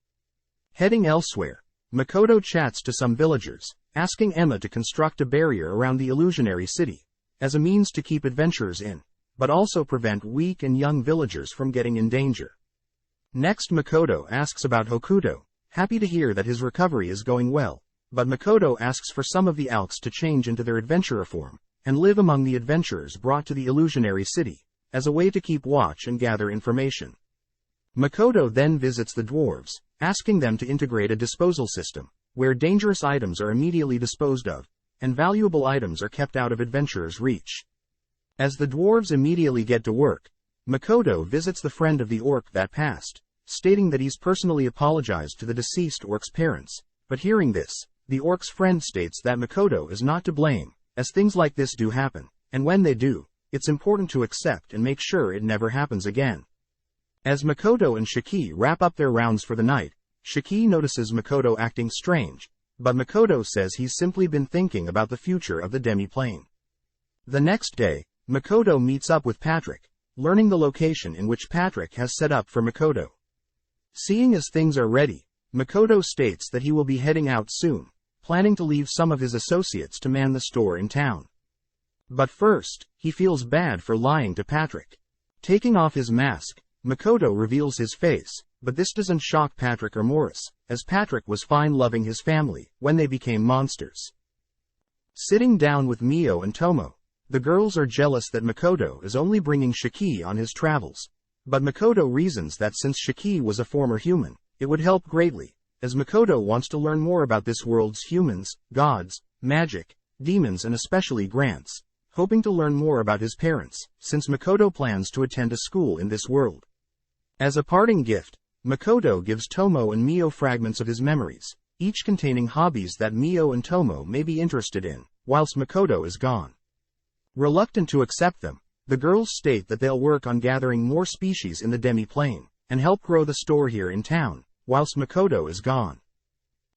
Heading elsewhere, Makoto chats to some villagers, asking Emma to construct a barrier around the illusionary city, as a means to keep adventurers in, but also prevent weak and young villagers from getting in danger. Next Makoto asks about Hokuto, happy to hear that his recovery is going well, but Makoto asks for some of the Alks to change into their adventurer form, and live among the adventurers brought to the illusionary city, as a way to keep watch and gather information. Makoto then visits the dwarves, asking them to integrate a disposal system, where dangerous items are immediately disposed of, and valuable items are kept out of adventurers' reach. As the dwarves immediately get to work, Makoto visits the friend of the orc that passed, stating that he's personally apologized to the deceased orc's parents, but hearing this, the orc's friend states that Makoto is not to blame, as things like this do happen, and when they do, it's important to accept and make sure it never happens again. As Makoto and Shiki wrap up their rounds for the night, Shiki notices Makoto acting strange, but Makoto says he's simply been thinking about the future of the demi-plane. The next day, Makoto meets up with Patrick, learning the location in which Patrick has set up for Makoto. Seeing as things are ready, Makoto states that he will be heading out soon, planning to leave some of his associates to man the store in town. But first, he feels bad for lying to Patrick. Taking off his mask, Makoto reveals his face, but this doesn't shock Patrick or Morris, as Patrick was fine loving his family when they became monsters. Sitting down with Mio and Tomo, the girls are jealous that Makoto is only bringing Shiki on his travels, but Makoto reasons that since Shiki was a former human, it would help greatly, as Makoto wants to learn more about this world's humans, gods, magic, demons and especially Grants, hoping to learn more about his parents, since Makoto plans to attend a school in this world. As a parting gift, Makoto gives Tomo and Mio fragments of his memories, each containing hobbies that Mio and Tomo may be interested in, whilst Makoto is gone. Reluctant to accept them, the girls state that they'll work on gathering more species in the demi-plane, and help grow the store here in town, whilst Makoto is gone.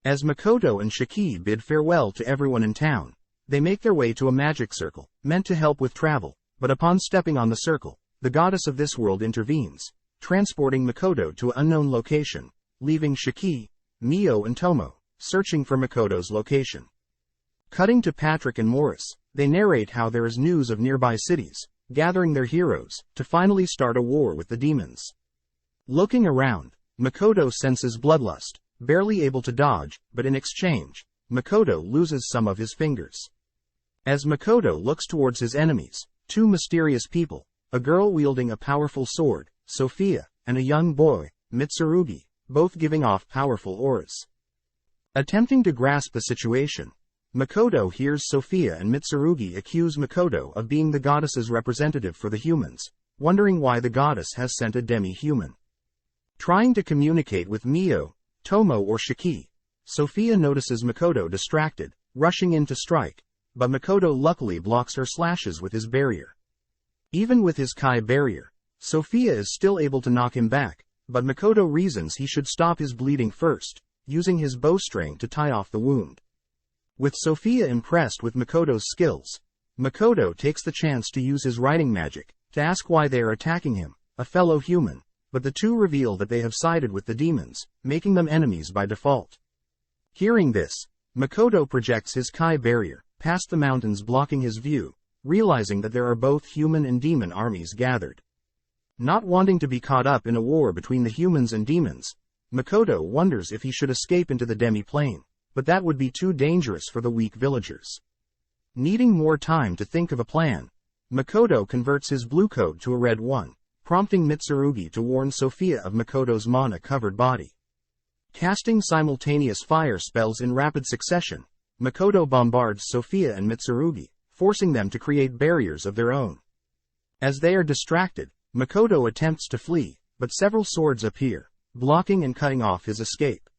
As Makoto and Shiki bid farewell to everyone in town, they make their way to a magic circle, meant to help with travel, but upon stepping on the circle, the goddess of this world intervenes, transporting Makoto to an unknown location, leaving Shiki, Mio and Tomo, searching for Makoto's location. Cutting to Patrick and Morris, they narrate how there is news of nearby cities, gathering their heroes, to finally start a war with the demons. Looking around, Makoto senses bloodlust, barely able to dodge, but in exchange, Makoto loses some of his fingers. As Makoto looks towards his enemies, two mysterious people, a girl wielding a powerful sword, Sophia, and a young boy, Mitsurugi, both giving off powerful auras. Attempting to grasp the situation, Makoto hears Sophia and Mitsurugi accuse Makoto of being the goddess's representative for the humans, wondering why the goddess has sent a demi-human. Trying to communicate with Mio, Tomo or Shiki, Sophia notices Makoto distracted, rushing in to strike, but Makoto luckily blocks her slashes with his barrier. Even with his Kai barrier, Sophia is still able to knock him back, but Makoto reasons he should stop his bleeding first, using his bowstring to tie off the wound. With Sophia impressed with Makoto's skills, Makoto takes the chance to use his writing magic to ask why they are attacking him, a fellow human, but the two reveal that they have sided with the demons, making them enemies by default. Hearing this, Makoto projects his Kai barrier past the mountains blocking his view, realizing that there are both human and demon armies gathered. Not wanting to be caught up in a war between the humans and demons, Makoto wonders if he should escape into the demi-plane, but that would be too dangerous for the weak villagers. Needing more time to think of a plan, Makoto converts his blue code to a red one, prompting Mitsurugi to warn Sophia of Makoto's mana-covered body. Casting simultaneous fire spells in rapid succession, Makoto bombards Sophia and Mitsurugi, forcing them to create barriers of their own. As they are distracted, Makoto attempts to flee, but several swords appear, blocking and cutting off his escape.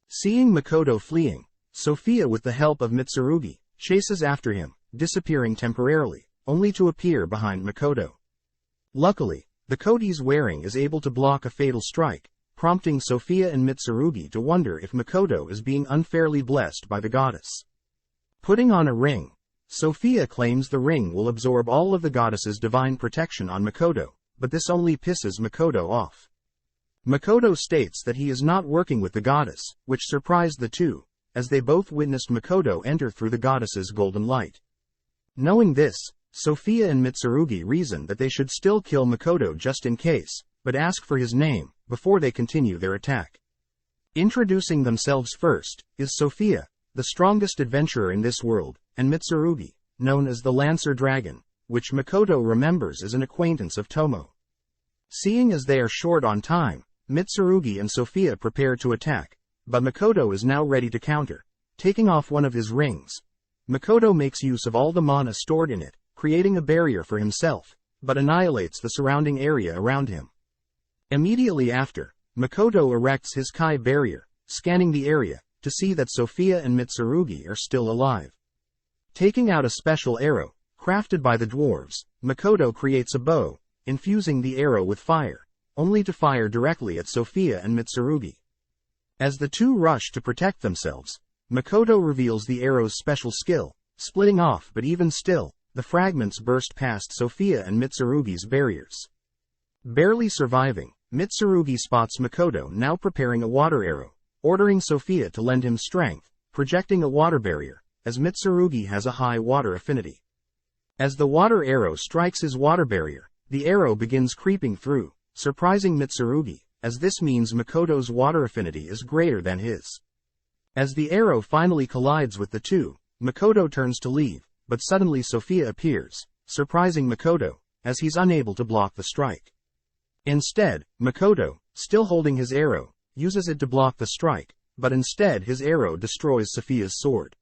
Seeing Makoto fleeing, Sophia with the help of Mitsurugi, chases after him, disappearing temporarily, only to appear behind Makoto. Luckily, the coat he's wearing is able to block a fatal strike, prompting Sophia and Mitsurugi to wonder if Makoto is being unfairly blessed by the goddess. Putting on a ring, Sophia claims the ring will absorb all of the goddess's divine protection on Makoto, but this only pisses Makoto off. Makoto states that he is not working with the goddess, which surprised the two, as they both witnessed Makoto enter through the goddess's golden light. Knowing this, Sophia and Mitsurugi reason that they should still kill Makoto just in case, but ask for his name, before they continue their attack. Introducing themselves first, is Sophia, the strongest adventurer in this world, and Mitsurugi, known as the Lancer Dragon, which Makoto remembers as an acquaintance of Tomo. Seeing as they are short on time, Mitsurugi and Sophia prepare to attack, but Makoto is now ready to counter. Taking off one of his rings, Makoto makes use of all the mana stored in it, creating a barrier for himself, but annihilates the surrounding area around him. Immediately after, Makoto erects his Kai barrier, scanning the area, to see that Sophia and Mitsurugi are still alive. Taking out a special arrow, crafted by the dwarves, Makoto creates a bow, infusing the arrow with fire, only to fire directly at Sophia and Mitsurugi. As the two rush to protect themselves, Makoto reveals the arrow's special skill, splitting off, but even still, the fragments burst past Sophia and Mitsurugi's barriers. Barely surviving, Mitsurugi spots Makoto now preparing a water arrow, ordering Sophia to lend him strength, projecting a water barrier, as Mitsurugi has a high water affinity. As the water arrow strikes his water barrier, the arrow begins creeping through, surprising Mitsurugi, as this means Makoto's water affinity is greater than his. As the arrow finally collides with the two, Makoto turns to leave, but suddenly Sophia appears, surprising Makoto, as he's unable to block the strike. Instead, Makoto, still holding his arrow, uses it to block the strike, but instead his arrow destroys Sophia's sword.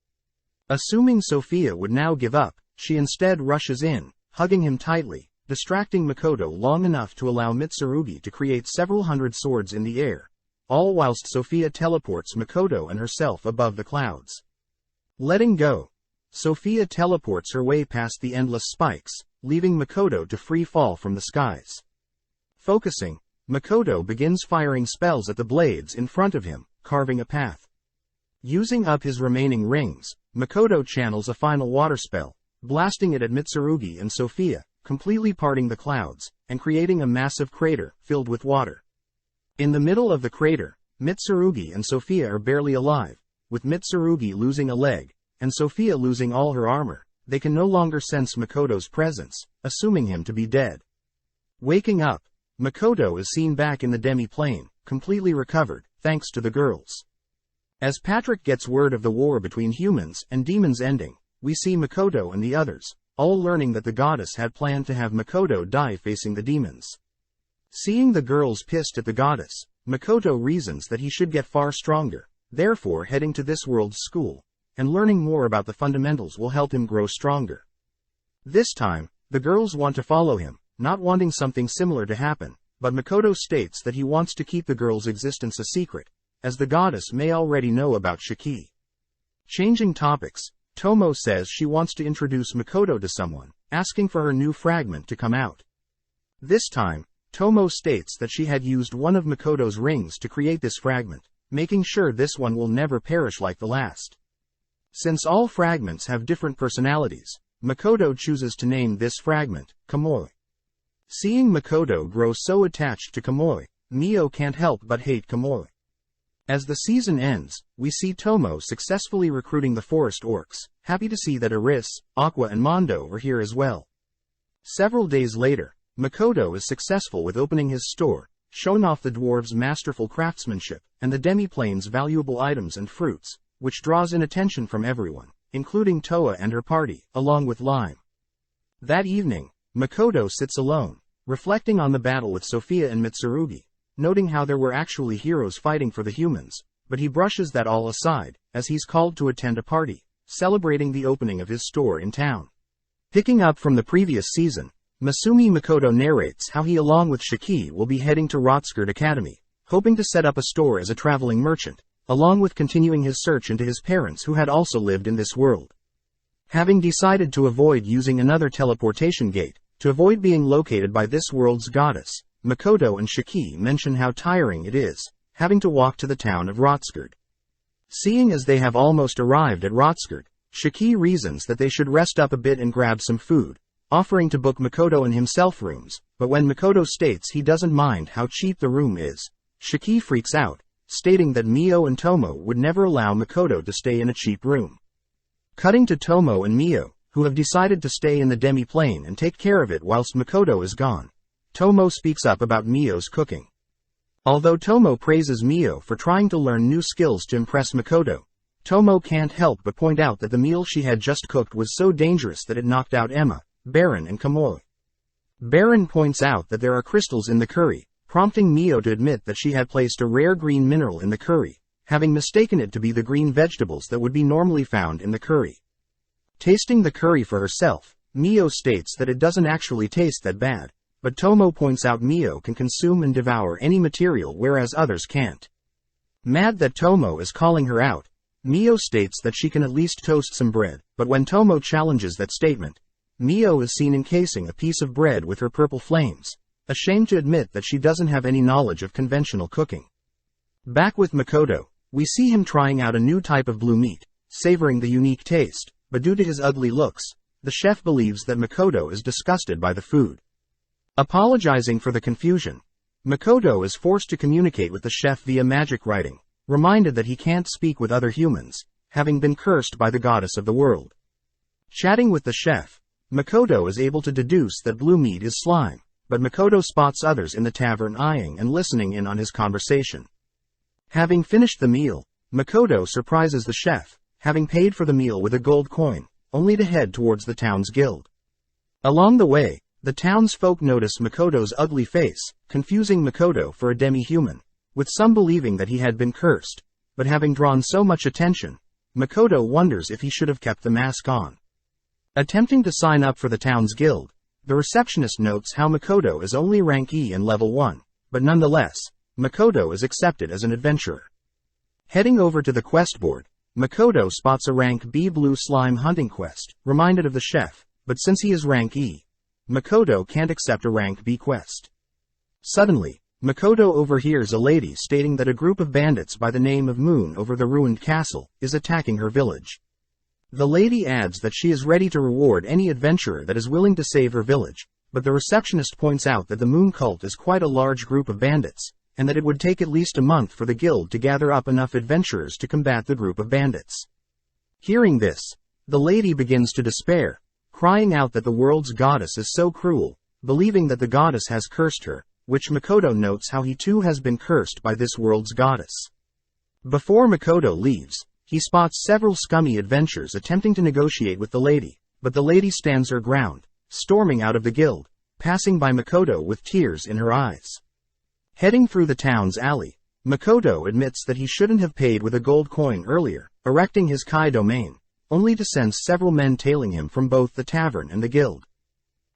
Assuming Sophia would now give up, she instead rushes in, hugging him tightly, distracting Makoto long enough to allow Mitsurugi to create several hundred swords in the air, all whilst Sophia teleports Makoto and herself above the clouds. Letting go, Sophia teleports her way past the endless spikes, leaving Makoto to free fall from the skies. Focusing, Makoto begins firing spells at the blades in front of him, carving a path. Using up his remaining rings, Makoto channels a final water spell, blasting it at Mitsurugi and Sophia, completely parting the clouds, and creating a massive crater filled with water. In the middle of the crater, Mitsurugi and Sophia are barely alive, with Mitsurugi losing a leg, and Sophia losing all her armor. They can no longer sense Makoto's presence, assuming him to be dead. Waking up, Makoto is seen back in the demi-plane, completely recovered, thanks to the girls. As Patrick gets word of the war between humans and demons ending, we see Makoto and the others, all learning that the goddess had planned to have Makoto die facing the demons. Seeing the girls pissed at the goddess, Makoto reasons that he should get far stronger, therefore heading to this world's school, and learning more about the fundamentals will help him grow stronger. This time, the girls want to follow him, not wanting something similar to happen, but Makoto states that he wants to keep the girls' existence a secret, as the goddess may already know about Shiki. Changing topics, Tomo says she wants to introduce Makoto to someone, asking for her new fragment to come out. This time, Tomo states that she had used one of Makoto's rings to create this fragment, making sure this one will never perish like the last. Since all fragments have different personalities, Makoto chooses to name this fragment, Kamoi. Seeing Makoto grow so attached to Kamoi, Mio can't help but hate Kamoi. As the season ends, we see Tomo successfully recruiting the forest orcs, happy to see that Aris, Aqua and Mondo are here as well. Several days later, Makoto is successful with opening his store, showing off the dwarves' masterful craftsmanship, and the demi-plane's valuable items and fruits, which draws in attention from everyone, including Toa and her party, along with Lime. That evening, Makoto sits alone, reflecting on the battle with Sophia and Mitsurugi, noting how there were actually heroes fighting for the humans, but he brushes that all aside, as he's called to attend a party, celebrating the opening of his store in town. Picking up from the previous season, Masumi Makoto narrates how he along with Shiki will be heading to Rotskirt Academy, hoping to set up a store as a traveling merchant, along with continuing his search into his parents who had also lived in this world. Having decided to avoid using another teleportation gate, to avoid being located by this world's goddess, Makoto and Shiki mention how tiring it is, having to walk to the town of Rotskirt. Seeing as they have almost arrived at Rotskirt, Shiki reasons that they should rest up a bit and grab some food, offering to book Makoto and himself rooms, but when Makoto states he doesn't mind how cheap the room is, Shiki freaks out, stating that Mio and Tomo would never allow Makoto to stay in a cheap room. Cutting to Tomo and Mio, who have decided to stay in the demi-plane and take care of it whilst Makoto is gone. Tomo speaks up about Mio's cooking. Although Tomo praises Mio for trying to learn new skills to impress Makoto, Tomo can't help but point out that the meal she had just cooked was so dangerous that it knocked out Emma, Baron and Kamoi. Baron points out that there are crystals in the curry, prompting Mio to admit that she had placed a rare green mineral in the curry, having mistaken it to be the green vegetables that would be normally found in the curry. Tasting the curry for herself, Mio states that it doesn't actually taste that bad, but Tomo points out Mio can consume and devour any material whereas others can't. Mad that Tomo is calling her out, Mio states that she can at least toast some bread, but when Tomo challenges that statement, Mio is seen encasing a piece of bread with her purple flames, ashamed to admit that she doesn't have any knowledge of conventional cooking. Back with Makoto, we see him trying out a new type of blue meat, savoring the unique taste, but due to his ugly looks, the chef believes that Makoto is disgusted by the food. Apologizing for the confusion, Makoto is forced to communicate with the chef via magic writing, reminded that he can't speak with other humans, having been cursed by the goddess of the world. Chatting with the chef, Makoto is able to deduce that blue meat is slime, but Makoto spots others in the tavern eyeing and listening in on his conversation. Having finished the meal, Makoto surprises the chef, having paid for the meal with a gold coin, only to head towards the town's guild. Along the way, the townsfolk notice Makoto's ugly face, confusing Makoto for a demi-human, with some believing that he had been cursed, but having drawn so much attention, Makoto wonders if he should have kept the mask on. Attempting to sign up for the town's guild, the receptionist notes how Makoto is only rank E and level 1, but nonetheless, Makoto is accepted as an adventurer. Heading over to the quest board, Makoto spots a rank B blue slime hunting quest, reminded of the chef, but since he is rank E, Makoto can't accept a rank B quest. Suddenly, Makoto overhears a lady stating that a group of bandits by the name of Moon over the ruined castle is attacking her village. The lady adds that she is ready to reward any adventurer that is willing to save her village, but the receptionist points out that the Moon cult is quite a large group of bandits, and that it would take at least a month for the guild to gather up enough adventurers to combat the group of bandits. Hearing this, the lady begins to despair, crying out that the world's goddess is so cruel, believing that the goddess has cursed her, which Makoto notes how he too has been cursed by this world's goddess. Before Makoto leaves, he spots several scummy adventurers attempting to negotiate with the lady, but the lady stands her ground, storming out of the guild, passing by Makoto with tears in her eyes. Heading through the town's alley, Makoto admits that he shouldn't have paid with a gold coin earlier, erecting his Kai domain, only to sense several men tailing him from both the tavern and the guild.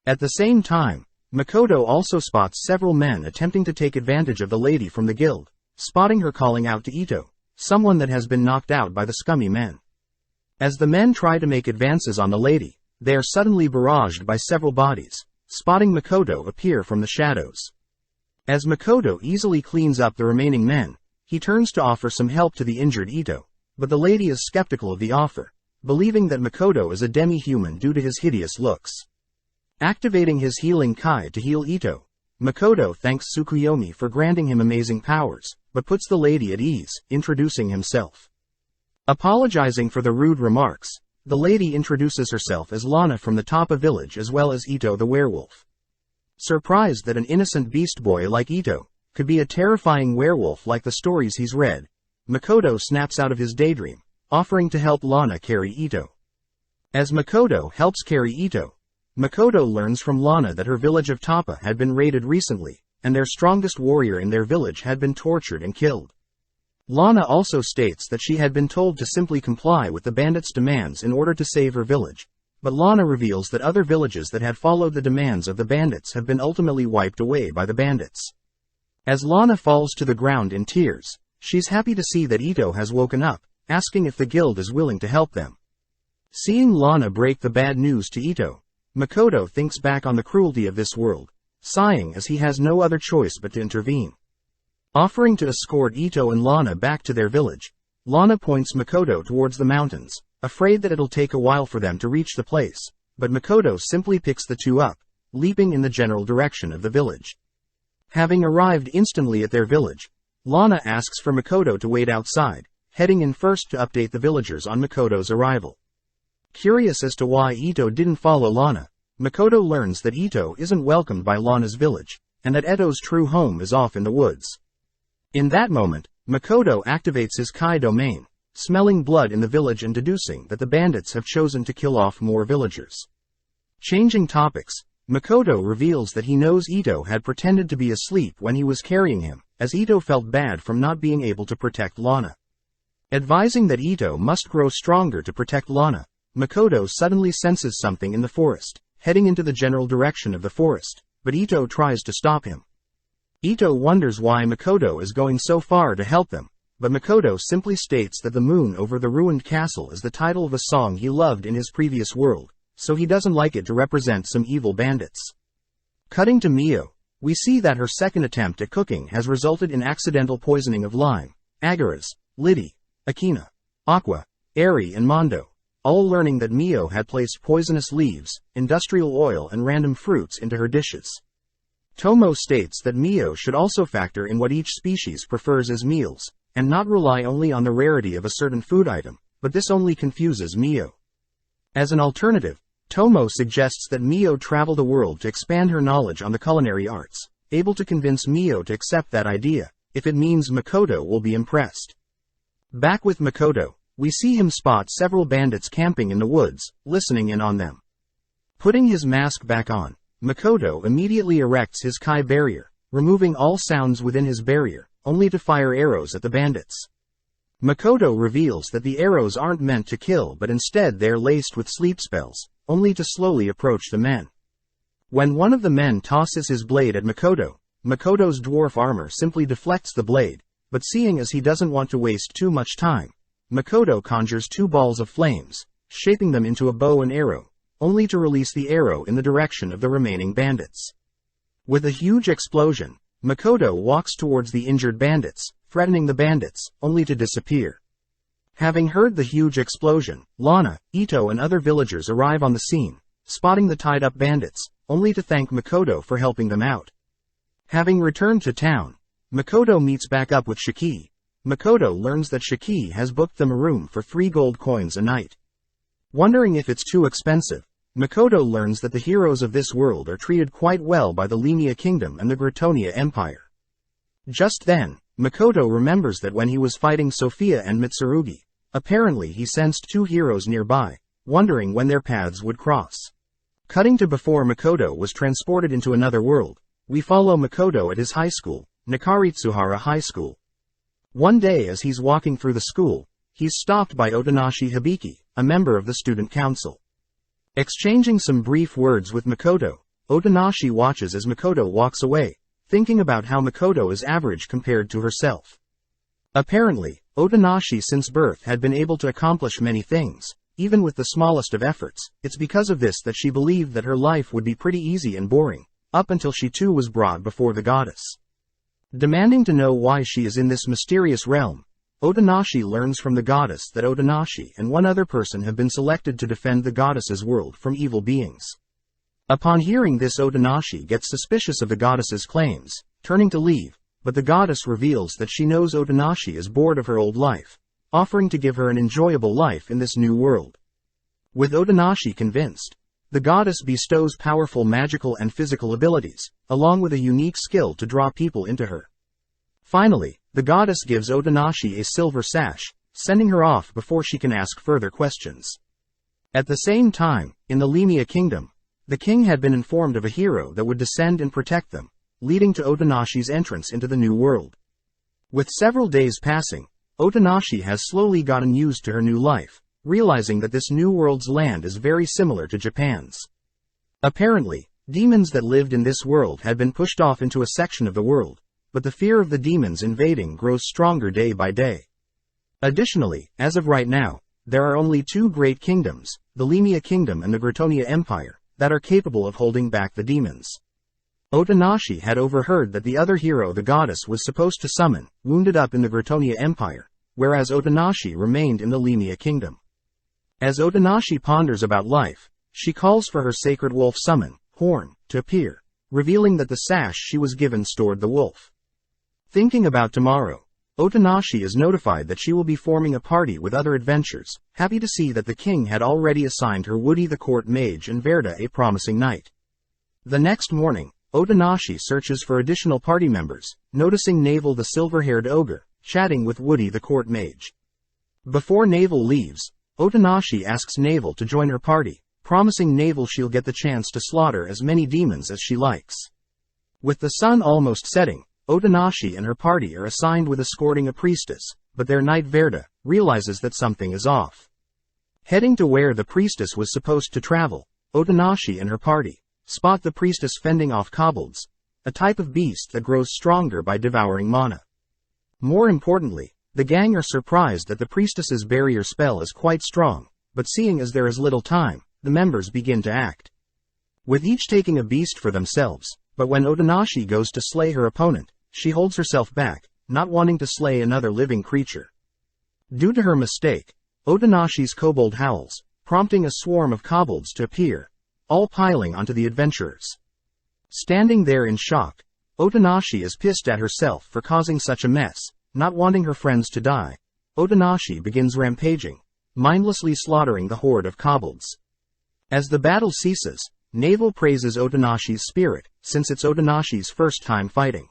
At the same time, Makoto also spots several men attempting to take advantage of the lady from the guild, spotting her calling out to Ito, someone that has been knocked out by the scummy men. As the men try to make advances on the lady, they are suddenly barraged by several bodies, spotting Makoto appear from the shadows. As Makoto easily cleans up the remaining men, he turns to offer some help to the injured Ito, but the lady is skeptical of the offer, believing that Makoto is a demi-human due to his hideous looks. Activating his healing Kai to heal Ito, Makoto thanks Tsukuyomi for granting him amazing powers, but puts the lady at ease, introducing himself. Apologizing for the rude remarks, the lady introduces herself as Lana from the Toppa village as well as Ito the werewolf. Surprised that an innocent beast boy like Ito could be a terrifying werewolf like the stories he's read, Makoto snaps out of his daydream, offering to help Lana carry Ito. As Makoto helps carry Ito, Makoto learns from Lana that her village of Toppa had been raided recently, and their strongest warrior in their village had been tortured and killed. Lana also states that she had been told to simply comply with the bandits' demands in order to save her village, but Lana reveals that other villages that had followed the demands of the bandits have been ultimately wiped away by the bandits. As Lana falls to the ground in tears, she's happy to see that Ito has woken up, asking if the guild is willing to help them. Seeing Lana break the bad news to Ito, Makoto thinks back on the cruelty of this world, sighing as he has no other choice but to intervene. Offering to escort Ito and Lana back to their village, Lana points Makoto towards the mountains, afraid that it'll take a while for them to reach the place, but Makoto simply picks the two up, leaping in the general direction of the village. Having arrived instantly at their village, Lana asks for Makoto to wait outside, heading in first to update the villagers on Makoto's arrival. Curious as to why Ito didn't follow Lana, Makoto learns that Ito isn't welcomed by Lana's village, and that Eto's true home is off in the woods. In that moment, Makoto activates his Kai domain, smelling blood in the village and deducing that the bandits have chosen to kill off more villagers. Changing topics, Makoto reveals that he knows Ito had pretended to be asleep when he was carrying him, as Ito felt bad from not being able to protect Lana. Advising that Ito must grow stronger to protect Lana, Makoto suddenly senses something in the forest, heading into the general direction of the forest, but Ito tries to stop him. Ito wonders why Makoto is going so far to help them, but Makoto simply states that the moon over the ruined castle is the title of a song he loved in his previous world, so he doesn't like it to represent some evil bandits. Cutting to Mio, we see that her second attempt at cooking has resulted in accidental poisoning of Lime, Agaras, Liddy, Akina, Aqua, Eri and Mondo, all learning that Mio had placed poisonous leaves, industrial oil and random fruits into her dishes. Tomo states that Mio should also factor in what each species prefers as meals, and not rely only on the rarity of a certain food item, but this only confuses Mio. As an alternative, Tomo suggests that Mio travel the world to expand her knowledge on the culinary arts, able to convince Mio to accept that idea, if it means Makoto will be impressed. Back with Makoto, we see him spot several bandits camping in the woods, listening in on them. Putting his mask back on, Makoto immediately erects his Kai barrier, removing all sounds within his barrier, only to fire arrows at the bandits. Makoto reveals that the arrows aren't meant to kill but instead they're laced with sleep spells, only to slowly approach the men. When one of the men tosses his blade at Makoto, Makoto's dwarf armor simply deflects the blade, but seeing as he doesn't want to waste too much time, Makoto conjures two balls of flames, shaping them into a bow and arrow, only to release the arrow in the direction of the remaining bandits. With a huge explosion, Makoto walks towards the injured bandits, threatening the bandits, only to disappear. Having heard the huge explosion, Lana, Ito and other villagers arrive on the scene, spotting the tied-up bandits, only to thank Makoto for helping them out. Having returned to town, Makoto meets back up with Shiki. Makoto learns that Shiki has booked them a room for 3 gold coins a night. Wondering if it's too expensive, Makoto learns that the heroes of this world are treated quite well by the Limia Kingdom and the Gratonia Empire. Just then, Makoto remembers that when he was fighting Sophia and Mitsurugi, apparently he sensed 2 heroes nearby, wondering when their paths would cross. Cutting to before Makoto was transported into another world, we follow Makoto at his high school, Nakaritsuhara High School. One day as he's walking through the school, he's stopped by Otonashi Hibiki, a member of the student council. Exchanging some brief words with Makoto, Otonashi watches as Makoto walks away, thinking about how Makoto is average compared to herself. Apparently, Otonashi since birth had been able to accomplish many things, even with the smallest of efforts. It's because of this that she believed that her life would be pretty easy and boring, up until she too was brought before the goddess. Demanding to know why she is in this mysterious realm, Otonashi learns from the goddess that Otonashi and one other person have been selected to defend the goddess's world from evil beings. Upon hearing this, Otonashi gets suspicious of the goddess's claims, turning to leave, but the goddess reveals that she knows Otonashi is bored of her old life, offering to give her an enjoyable life in this new world. With Otonashi convinced, the goddess bestows powerful magical and physical abilities, along with a unique skill to draw people into her. Finally, the goddess gives Otonashi a silver sash, sending her off before she can ask further questions. At the same time, in the Lemia Kingdom, the king had been informed of a hero that would descend and protect them, leading to Otonashi's entrance into the new world. With several days passing, Otonashi has slowly gotten used to her new life, realizing that this new world's land is very similar to Japan's. Apparently, demons that lived in this world had been pushed off into a section of the world, but the fear of the demons invading grows stronger day by day. Additionally, as of right now, there are only two great kingdoms, the Lemia Kingdom and the Gratonia Empire, that are capable of holding back the demons. Otonashi had overheard that the other hero the goddess was supposed to summon, wounded up in the Gratonia Empire, whereas Otonashi remained in the Lemia Kingdom. As Otonashi ponders about life, she calls for her sacred wolf summon, Horn, to appear, revealing that the sash she was given stored the wolf. Thinking about tomorrow, Otonashi is notified that she will be forming a party with other adventurers, happy to see that the king had already assigned her Woody the court mage and Verda a promising knight. The next morning, Otonashi searches for additional party members, noticing Navel the silver-haired ogre, chatting with Woody the court mage. Before Navel leaves, Otonashi asks Navel to join her party, promising Navel she'll get the chance to slaughter as many demons as she likes. With the sun almost setting, Otonashi and her party are assigned with escorting a priestess, but their knight Verda realizes that something is off. Heading to where the priestess was supposed to travel, Otonashi and her party spot the priestess fending off kobolds, a type of beast that grows stronger by devouring mana. More importantly, the gang are surprised that the priestess's barrier spell is quite strong, but seeing as there is little time, the members begin to act. With each taking a beast for themselves, but when Otonashi goes to slay her opponent, she holds herself back, not wanting to slay another living creature. Due to her mistake, Otonashi's kobold howls, prompting a swarm of kobolds to appear, all piling onto the adventurers. Standing there in shock, Otonashi is pissed at herself for causing such a mess. Not wanting her friends to die, Otonashi begins rampaging, mindlessly slaughtering the horde of kobolds. As the battle ceases, Navel praises Otonashi's spirit, since it's Otonashi's first time fighting.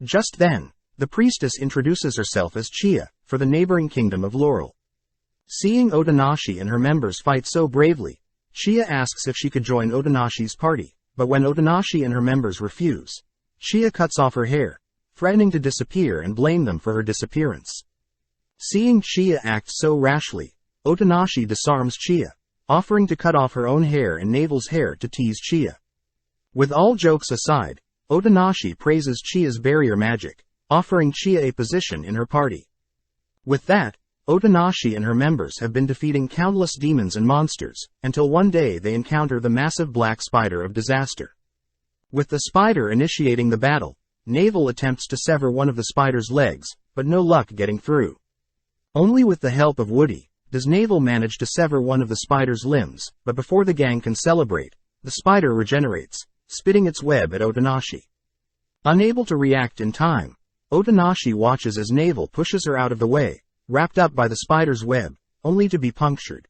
Just then, the priestess introduces herself as Chia, for the neighboring kingdom of Laurel. Seeing Otonashi and her members fight so bravely, Chia asks if she could join Otonashi's party, but when Otonashi and her members refuse, Chia cuts off her hair, threatening to disappear and blame them for her disappearance. Seeing Chia act so rashly, Otonashi disarms Chia, offering to cut off her own hair and Navel's hair to tease Chia. With all jokes aside, Otonashi praises Chia's barrier magic, offering Chia a position in her party. With that, Otonashi and her members have been defeating countless demons and monsters, until one day they encounter the massive black spider of disaster. With the spider initiating the battle, Navel attempts to sever one of the spider's legs, but no luck getting through. Only with the help of Woody does Navel manage to sever one of the spider's limbs, but before the gang can celebrate, the spider regenerates, spitting its web at Otonashi. Unable to react in time, Otonashi watches as Navel pushes her out of the way, wrapped up by the spider's web, only to be punctured.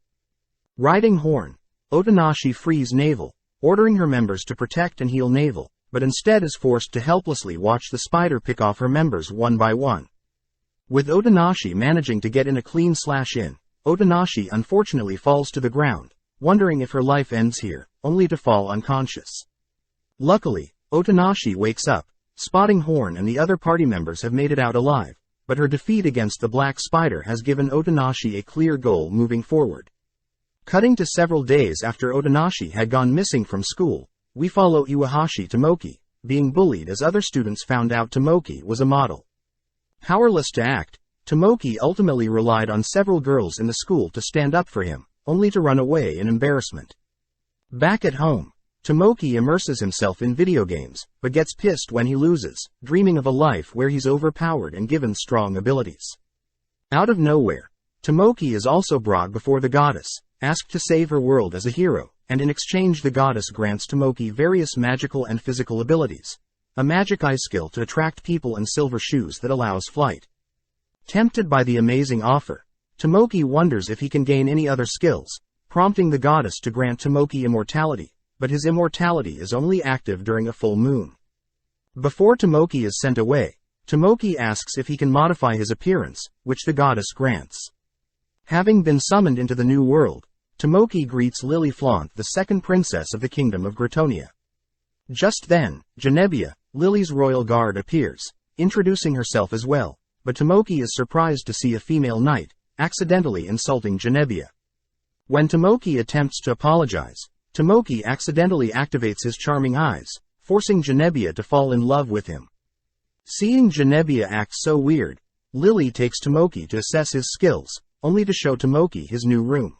Riding Horn, Otonashi frees Navel, ordering her members to protect and heal Navel, but instead is forced to helplessly watch the spider pick off her members one by one. With Otonashi managing to get in a clean slash in, Otonashi unfortunately falls to the ground, wondering if her life ends here, only to fall unconscious. Luckily, Otonashi wakes up, spotting Horn and the other party members have made it out alive, but her defeat against the Black Spider has given Otonashi a clear goal moving forward. Cutting to several days after Otonashi had gone missing from school, we follow Iwahashi Tomoki, being bullied as other students found out Tomoki was a model. Powerless to act, Tomoki ultimately relied on several girls in the school to stand up for him, only to run away in embarrassment. Back at home, Tomoki immerses himself in video games, but gets pissed when he loses, dreaming of a life where he's overpowered and given strong abilities. Out of nowhere, Tomoki is also brought before the goddess, asked to save her world as a hero, and in exchange the goddess grants Tomoki various magical and physical abilities, a magic eye skill to attract people and silver shoes that allows flight. Tempted by the amazing offer, Tomoki wonders if he can gain any other skills, prompting the goddess to grant Tomoki immortality, but his immortality is only active during a full moon. Before Tomoki is sent away, Tomoki asks if he can modify his appearance, which the goddess grants. Having been summoned into the new world, Tomoki greets Lily Flaunt, the second princess of the kingdom of Gritonia. Just then, Genevieve, Lily's royal guard, appears, introducing herself as well, but Tomoki is surprised to see a female knight, accidentally insulting Genevieve. When Tomoki attempts to apologize, Tomoki accidentally activates his charming eyes, forcing Genevieve to fall in love with him. Seeing Genevieve act so weird, Lily takes Tomoki to assess his skills, only to show Tomoki his new room.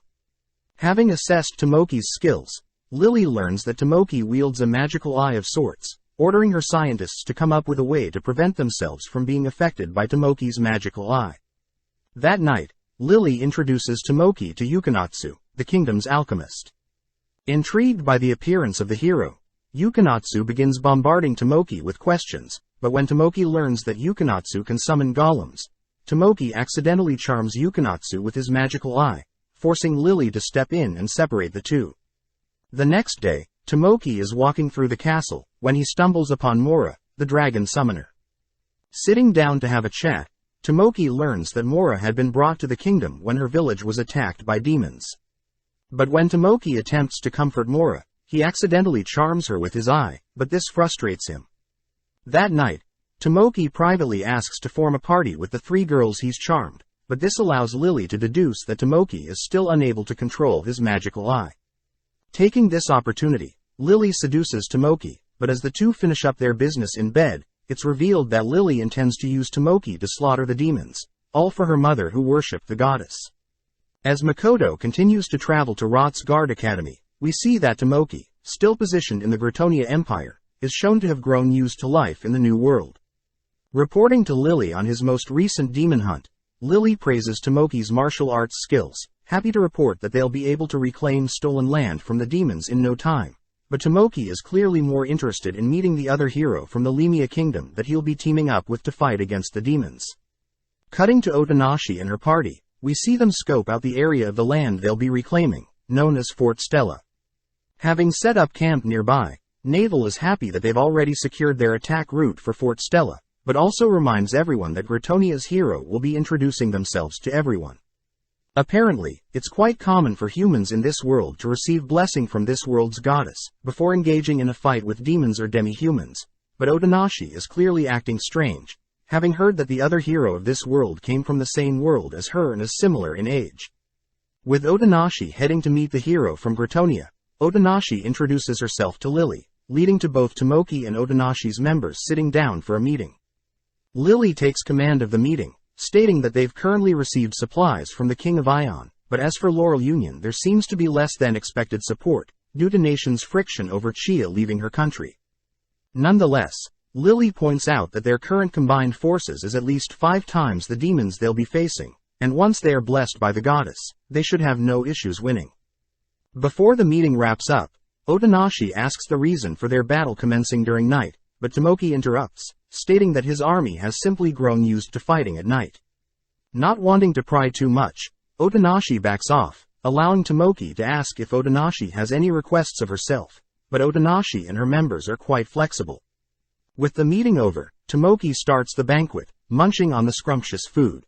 Having assessed Tomoki's skills, Lily learns that Tomoki wields a magical eye of sorts, ordering her scientists to come up with a way to prevent themselves from being affected by Tomoki's magical eye. That night, Lily introduces Tomoki to Yukinatsu, the kingdom's alchemist. Intrigued by the appearance of the hero, Yukinatsu begins bombarding Tomoki with questions, but when Tomoki learns that Yukinatsu can summon golems, Tomoki accidentally charms Yukinatsu with his magical eye, forcing Lily to step in and separate the two. The next day, Tomoki is walking through the castle, when he stumbles upon Mora, the dragon summoner. Sitting down to have a chat, Tomoki learns that Mora had been brought to the kingdom when her village was attacked by demons. But when Tomoki attempts to comfort Mora, he accidentally charms her with his eye, but this frustrates him. That night, Tomoki privately asks to form a party with the 3 girls he's charmed, but this allows Lily to deduce that Tomoki is still unable to control his magical eye. Taking this opportunity, Lily seduces Tomoki, but as the two finish up their business in bed, it's revealed that Lily intends to use Tomoki to slaughter the demons, all for her mother who worshipped the goddess. As Makoto continues to travel to Rot's Guard Academy, we see that Tomoki, still positioned in the Gritonia Empire, is shown to have grown used to life in the new world. Reporting to Lily on his most recent demon hunt, Lily praises Tomoki's martial arts skills, happy to report that they'll be able to reclaim stolen land from the demons in no time. But Tomoki is clearly more interested in meeting the other hero from the Lemia kingdom that he'll be teaming up with to fight against the demons. Cutting to Otonashi and her party, we see them scope out the area of the land they'll be reclaiming, known as Fort Stella. Having set up camp nearby, Naval is happy that they've already secured their attack route for Fort Stella, but also reminds everyone that Gritonia's hero will be introducing themselves to everyone. Apparently, it's quite common for humans in this world to receive blessing from this world's goddess, before engaging in a fight with demons or demi-humans, but Otonashi is clearly acting strange, having heard that the other hero of this world came from the same world as her and is similar in age. With Otonashi heading to meet the hero from Gritonia, Otonashi introduces herself to Lily, leading to both Tomoki and Otonashi's members sitting down for a meeting. Lily takes command of the meeting, stating that they've currently received supplies from the King of Ion, but as for Laurel Union there seems to be less than expected support, due to nations' friction over Chia leaving her country. Nonetheless, Lily points out that their current combined forces is at least 5 times the demons they'll be facing, and once they are blessed by the goddess, they should have no issues winning. Before the meeting wraps up, Otonashi asks the reason for their battle commencing during night, but Tomoki interrupts, stating that his army has simply grown used to fighting at night. Not wanting to pry too much, Otonashi backs off, allowing Tomoki to ask if Otonashi has any requests of herself, but Otonashi and her members are quite flexible. With the meeting over, Tomoki starts the banquet, munching on the scrumptious food.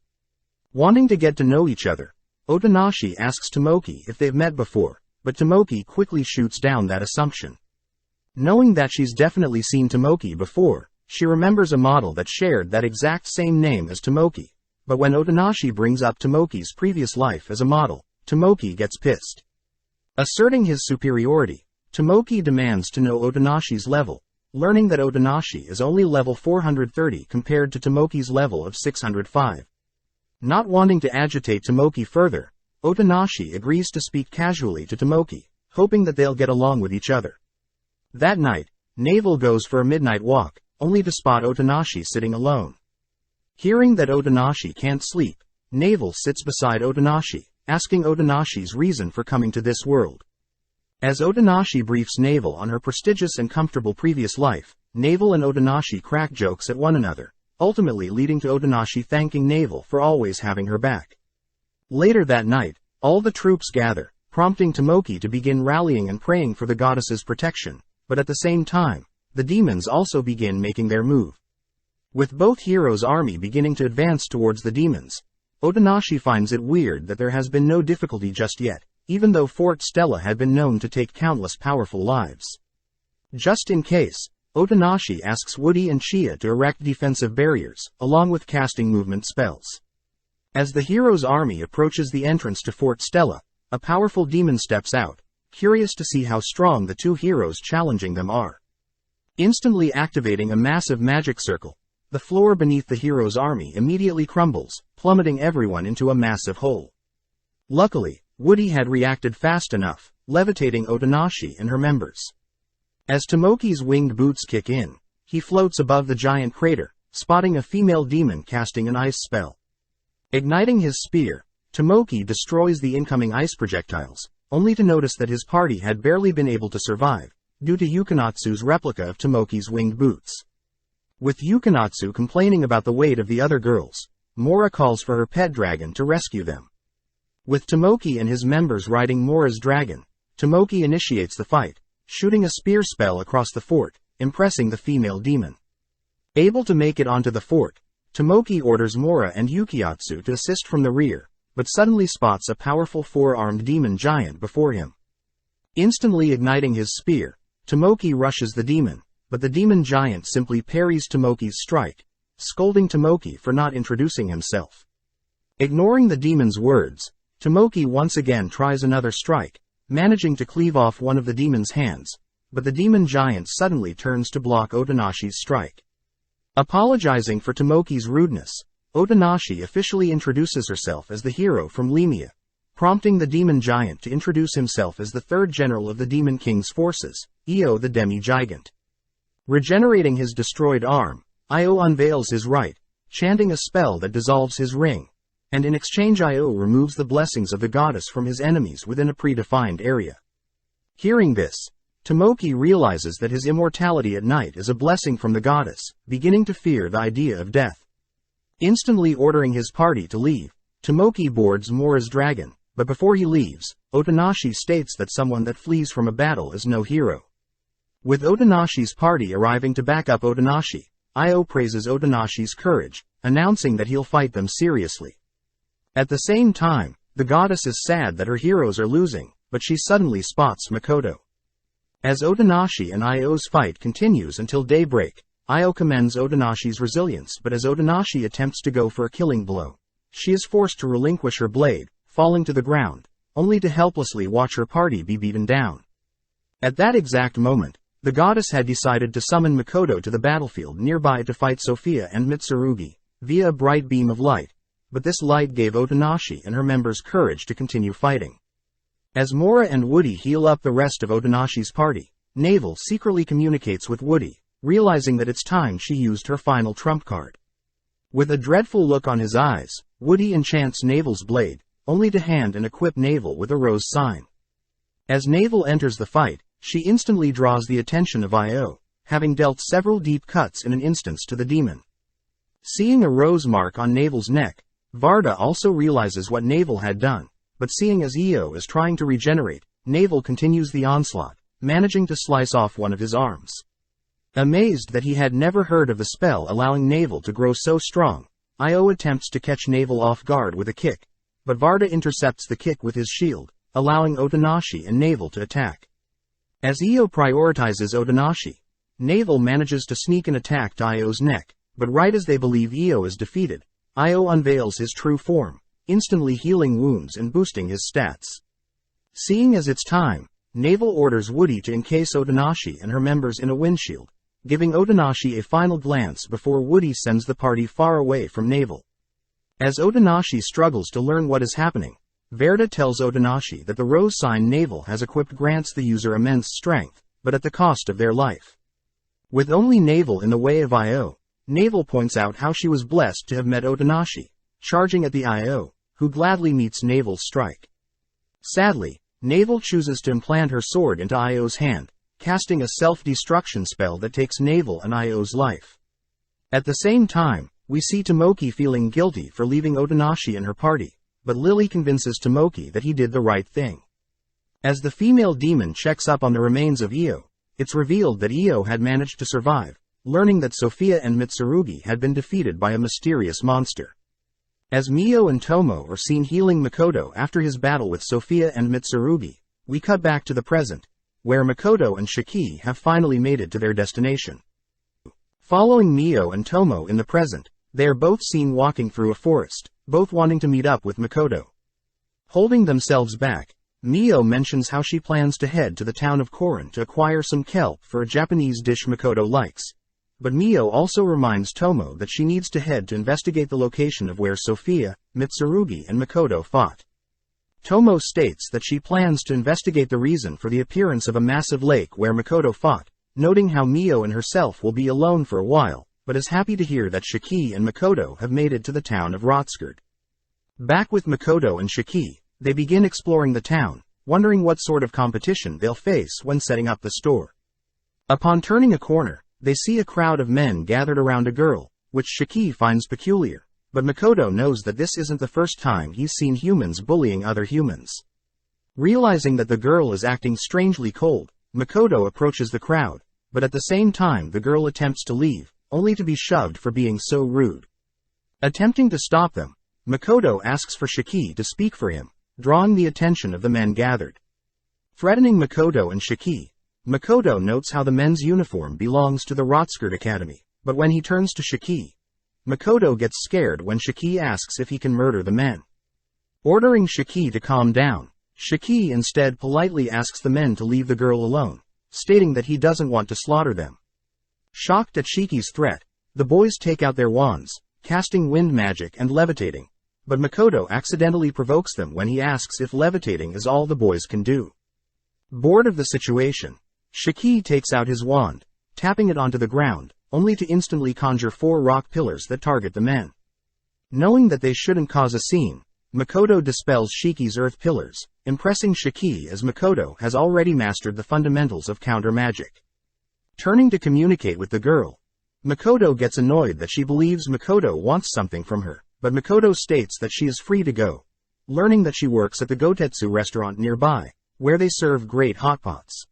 Wanting to get to know each other, Otonashi asks Tomoki if they've met before, but Tomoki quickly shoots down that assumption. Knowing that she's definitely seen Tomoki before, she remembers a model that shared that exact same name as Tomoki, but when Otonashi brings up Tomoki's previous life as a model, Tomoki gets pissed. Asserting his superiority, Tomoki demands to know Otonashi's level, learning that Otonashi is only level 430 compared to Tomoki's level of 605. Not wanting to agitate Tomoki further, Otonashi agrees to speak casually to Tomoki, hoping that they'll get along with each other. That night, Navel goes for a midnight walk, only to spot Otonashi sitting alone. Hearing that Otonashi can't sleep, Navel sits beside Otonashi, asking Otonashi's reason for coming to this world. As Otonashi briefs Navel on her prestigious and comfortable previous life, Navel and Otonashi crack jokes at one another, ultimately leading to Otonashi thanking Navel for always having her back. Later that night, all the troops gather, prompting Tomoki to begin rallying and praying for the goddess's protection, but at the same time, the demons also begin making their move. With both heroes' army beginning to advance towards the demons, Otonashi finds it weird that there has been no difficulty just yet, even though Fort Stella had been known to take countless powerful lives. Just in case, Otonashi asks Woody and Chia to erect defensive barriers, along with casting movement spells. As the hero's army approaches the entrance to Fort Stella, a powerful demon steps out, curious to see how strong the two heroes challenging them are. Instantly activating a massive magic circle, the floor beneath the hero's army immediately crumbles, plummeting everyone into a massive hole. Luckily, Woody had reacted fast enough, levitating Otonashi and her members. As Tomoki's winged boots kick in, he floats above the giant crater, spotting a female demon casting an ice spell. Igniting his spear, Tomoki destroys the incoming ice projectiles, only to notice that his party had barely been able to survive, due to Yukinatsu's replica of Tomoki's winged boots. With Yukinatsu complaining about the weight of the other girls, Mora calls for her pet dragon to rescue them. With Tomoki and his members riding Mora's dragon, Tomoki initiates the fight, shooting a spear spell across the fort, impressing the female demon. Able to make it onto the fort, Tomoki orders Mora and Yukiatsu to assist from the rear, but suddenly spots a powerful four-armed demon giant before him. Instantly igniting his spear, Tomoki rushes the demon, but the demon giant simply parries Tomoki's strike, scolding Tomoki for not introducing himself. Ignoring the demon's words, Tomoki once again tries another strike, managing to cleave off one of the demon's hands, but the demon giant suddenly turns to block Otonashi's strike. Apologizing for Tomoki's rudeness, Otonashi officially introduces herself as the hero from Lemia, prompting the demon giant to introduce himself as the third general of the Demon King's forces, Io the Demi-Gigant. Regenerating his destroyed arm, Io unveils his right, chanting a spell that dissolves his ring, and in exchange Io removes the blessings of the goddess from his enemies within a predefined area. Hearing this, Tomoki realizes that his immortality at night is a blessing from the goddess, beginning to fear the idea of death. Instantly ordering his party to leave, Tomoki boards Mora's dragon, but before he leaves, Otonashi states that someone that flees from a battle is no hero. With Otonashi's party arriving to back up Otonashi, Io praises Otonashi's courage, announcing that he'll fight them seriously. At the same time, the goddess is sad that her heroes are losing, but she suddenly spots Makoto. As Otonashi and Io's fight continues until daybreak, Io commends Otonashi's resilience, but as Otonashi attempts to go for a killing blow, she is forced to relinquish her blade, falling to the ground, only to helplessly watch her party be beaten down. At that exact moment, the goddess had decided to summon Makoto to the battlefield nearby to fight Sophia and Mitsurugi, via a bright beam of light, but this light gave Otonashi and her members courage to continue fighting. As Mora and Woody heal up the rest of Otonashi's party, Navel secretly communicates with Woody, realizing that it's time she used her final trump card. With a dreadful look on his eyes, Woody enchants Navel's blade, only to hand and equip Navel with a rose sign. As Navel enters the fight, she instantly draws the attention of Io, having dealt several deep cuts in an instance to the demon. Seeing a rose mark on Navel's neck, Varda also realizes what Navel had done, but seeing as Io is trying to regenerate, Navel continues the onslaught, managing to slice off one of his arms. Amazed that he had never heard of the spell allowing Navel to grow so strong, Io attempts to catch Navel off guard with a kick, but Varda intercepts the kick with his shield, allowing Otonashi and Navel to attack. As Io prioritizes Otonashi, Navel manages to sneak an attack to Io's neck, but right as they believe Io is defeated, Io unveils his true form, instantly healing wounds and boosting his stats. Seeing as it's time, Navel orders Woody to encase Otonashi and her members in a windshield, giving Otonashi a final glance before Woody sends the party far away from Navel. As Otonashi struggles to learn what is happening, Verda tells Otonashi that the rose sign Navel has equipped grants the user immense strength, but at the cost of their life. With only Navel in the way of Io, Navel points out how she was blessed to have met Otonashi, charging at the Io, who gladly meets Navel's strike. Sadly, Navel chooses to implant her sword into Io's hand, casting a self-destruction spell that takes Navel and Io's life. At the same time, we see Tomoki feeling guilty for leaving Otonashi and her party, but Lily convinces Tomoki that he did the right thing. As the female demon checks up on the remains of Io, it's revealed that Io had managed to survive, learning that Sophia and Mitsurugi had been defeated by a mysterious monster. As Mio and Tomo are seen healing Makoto after his battle with Sophia and Mitsurugi, we cut back to the present, where Makoto and Shiki have finally made it to their destination. Following Mio and Tomo in the present, they are both seen walking through a forest, both wanting to meet up with Makoto. Holding themselves back, Mio mentions how she plans to head to the town of Korin to acquire some kelp for a Japanese dish Makoto likes. But Mio also reminds Tomo that she needs to head to investigate the location of where Sophia, Mitsurugi and Makoto fought. Tomo states that she plans to investigate the reason for the appearance of a massive lake where Makoto fought, noting how Mio and herself will be alone for a while, but is happy to hear that Shiki and Makoto have made it to the town of Rotskerd. Back with Makoto and Shiki, they begin exploring the town, wondering what sort of competition they'll face when setting up the store. Upon turning a corner, they see a crowd of men gathered around a girl, which Shiki finds peculiar, but Makoto knows that this isn't the first time he's seen humans bullying other humans. Realizing that the girl is acting strangely cold, Makoto approaches the crowd, but at the same time the girl attempts to leave, only to be shoved for being so rude. Attempting to stop them, Makoto asks for Shiki to speak for him, drawing the attention of the men gathered. Threatening Makoto and Shiki, Makoto notes how the men's uniform belongs to the Rotskerd Academy, but when he turns to Shiki, Makoto gets scared when Shiki asks if he can murder the men. Ordering Shiki to calm down, Shiki instead politely asks the men to leave the girl alone, stating that he doesn't want to slaughter them. Shocked at Shiki's threat, the boys take out their wands, casting wind magic and levitating, but Makoto accidentally provokes them when he asks if levitating is all the boys can do. Bored of the situation, Shiki takes out his wand, tapping it onto the ground, only to instantly conjure 4 rock pillars that target the men. Knowing that they shouldn't cause a scene, Makoto dispels Shiki's earth pillars, impressing Shiki as Makoto has already mastered the fundamentals of counter magic. Turning to communicate with the girl, Makoto gets annoyed that she believes Makoto wants something from her, but Makoto states that she is free to go, learning that she works at the Gotetsu restaurant nearby, where they serve great hot pots.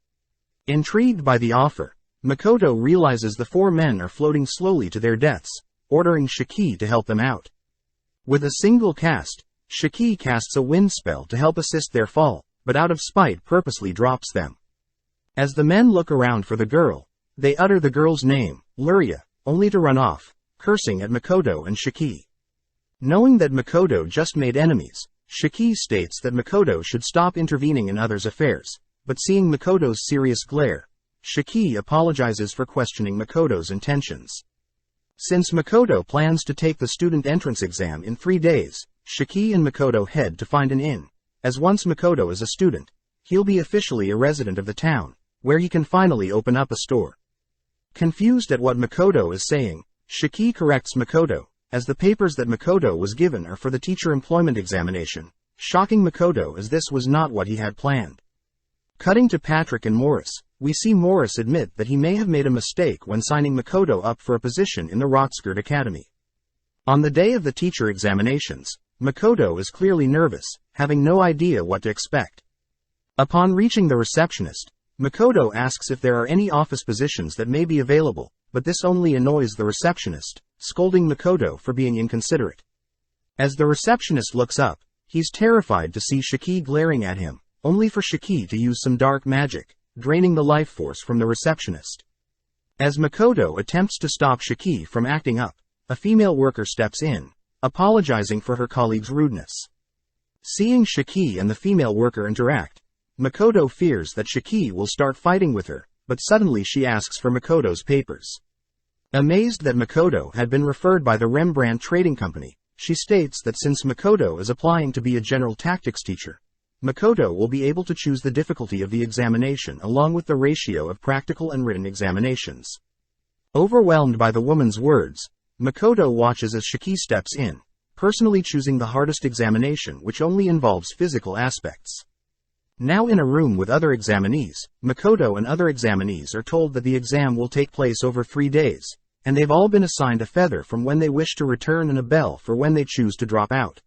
Intrigued by the offer, Makoto realizes the 4 men are floating slowly to their deaths, ordering Shiki to help them out. With a single cast, Shiki casts a wind spell to help assist their fall, but out of spite purposely drops them. As the men look around for the girl, they utter the girl's name, Luria, only to run off, cursing at Makoto and Shiki. Knowing that Makoto just made enemies, Shiki states that Makoto should stop intervening in others' affairs, but seeing Makoto's serious glare, Shiki apologizes for questioning Makoto's intentions. Since Makoto plans to take the student entrance exam in 3 days, Shiki and Makoto head to find an inn, as once Makoto is a student, he'll be officially a resident of the town, where he can finally open up a store. Confused at what Makoto is saying, Shiki corrects Makoto, as the papers that Makoto was given are for the teacher employment examination, shocking Makoto as this was not what he had planned. Cutting to Patrick and Morris, we see Morris admit that he may have made a mistake when signing Makoto up for a position in the Rotskerd Academy. On the day of the teacher examinations, Makoto is clearly nervous, having no idea what to expect. Upon reaching the receptionist, Makoto asks if there are any office positions that may be available, but this only annoys the receptionist, scolding Makoto for being inconsiderate. As the receptionist looks up, he's terrified to see Shiki glaring at him, only for Shiki to use some dark magic, draining the life force from the receptionist. As Makoto attempts to stop Shiki from acting up, a female worker steps in, apologizing for her colleague's rudeness. Seeing Shiki and the female worker interact, Makoto fears that Shiki will start fighting with her, but suddenly she asks for Makoto's papers. Amazed that Makoto had been referred by the Rembrandt Trading Company, she states that since Makoto is applying to be a general tactics teacher, Makoto will be able to choose the difficulty of the examination along with the ratio of practical and written examinations. Overwhelmed by the woman's words, Makoto watches as Shiki steps in, personally choosing the hardest examination, which only involves physical aspects. Now in a room with other examinees, Makoto and other examinees are told that the exam will take place over 3 days, and they've all been assigned a feather from when they wish to return and a bell for when they choose to drop out.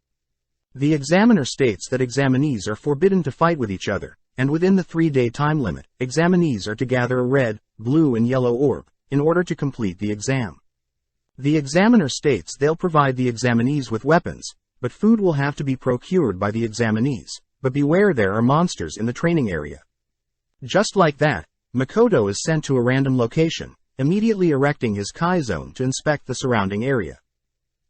The examiner states that examinees are forbidden to fight with each other, and within the 3-day time limit, examinees are to gather a red, blue and yellow orb, in order to complete the exam. The examiner states they'll provide the examinees with weapons, but food will have to be procured by the examinees, but beware, there are monsters in the training area. Just like that, Makoto is sent to a random location, immediately erecting his Kai zone to inspect the surrounding area.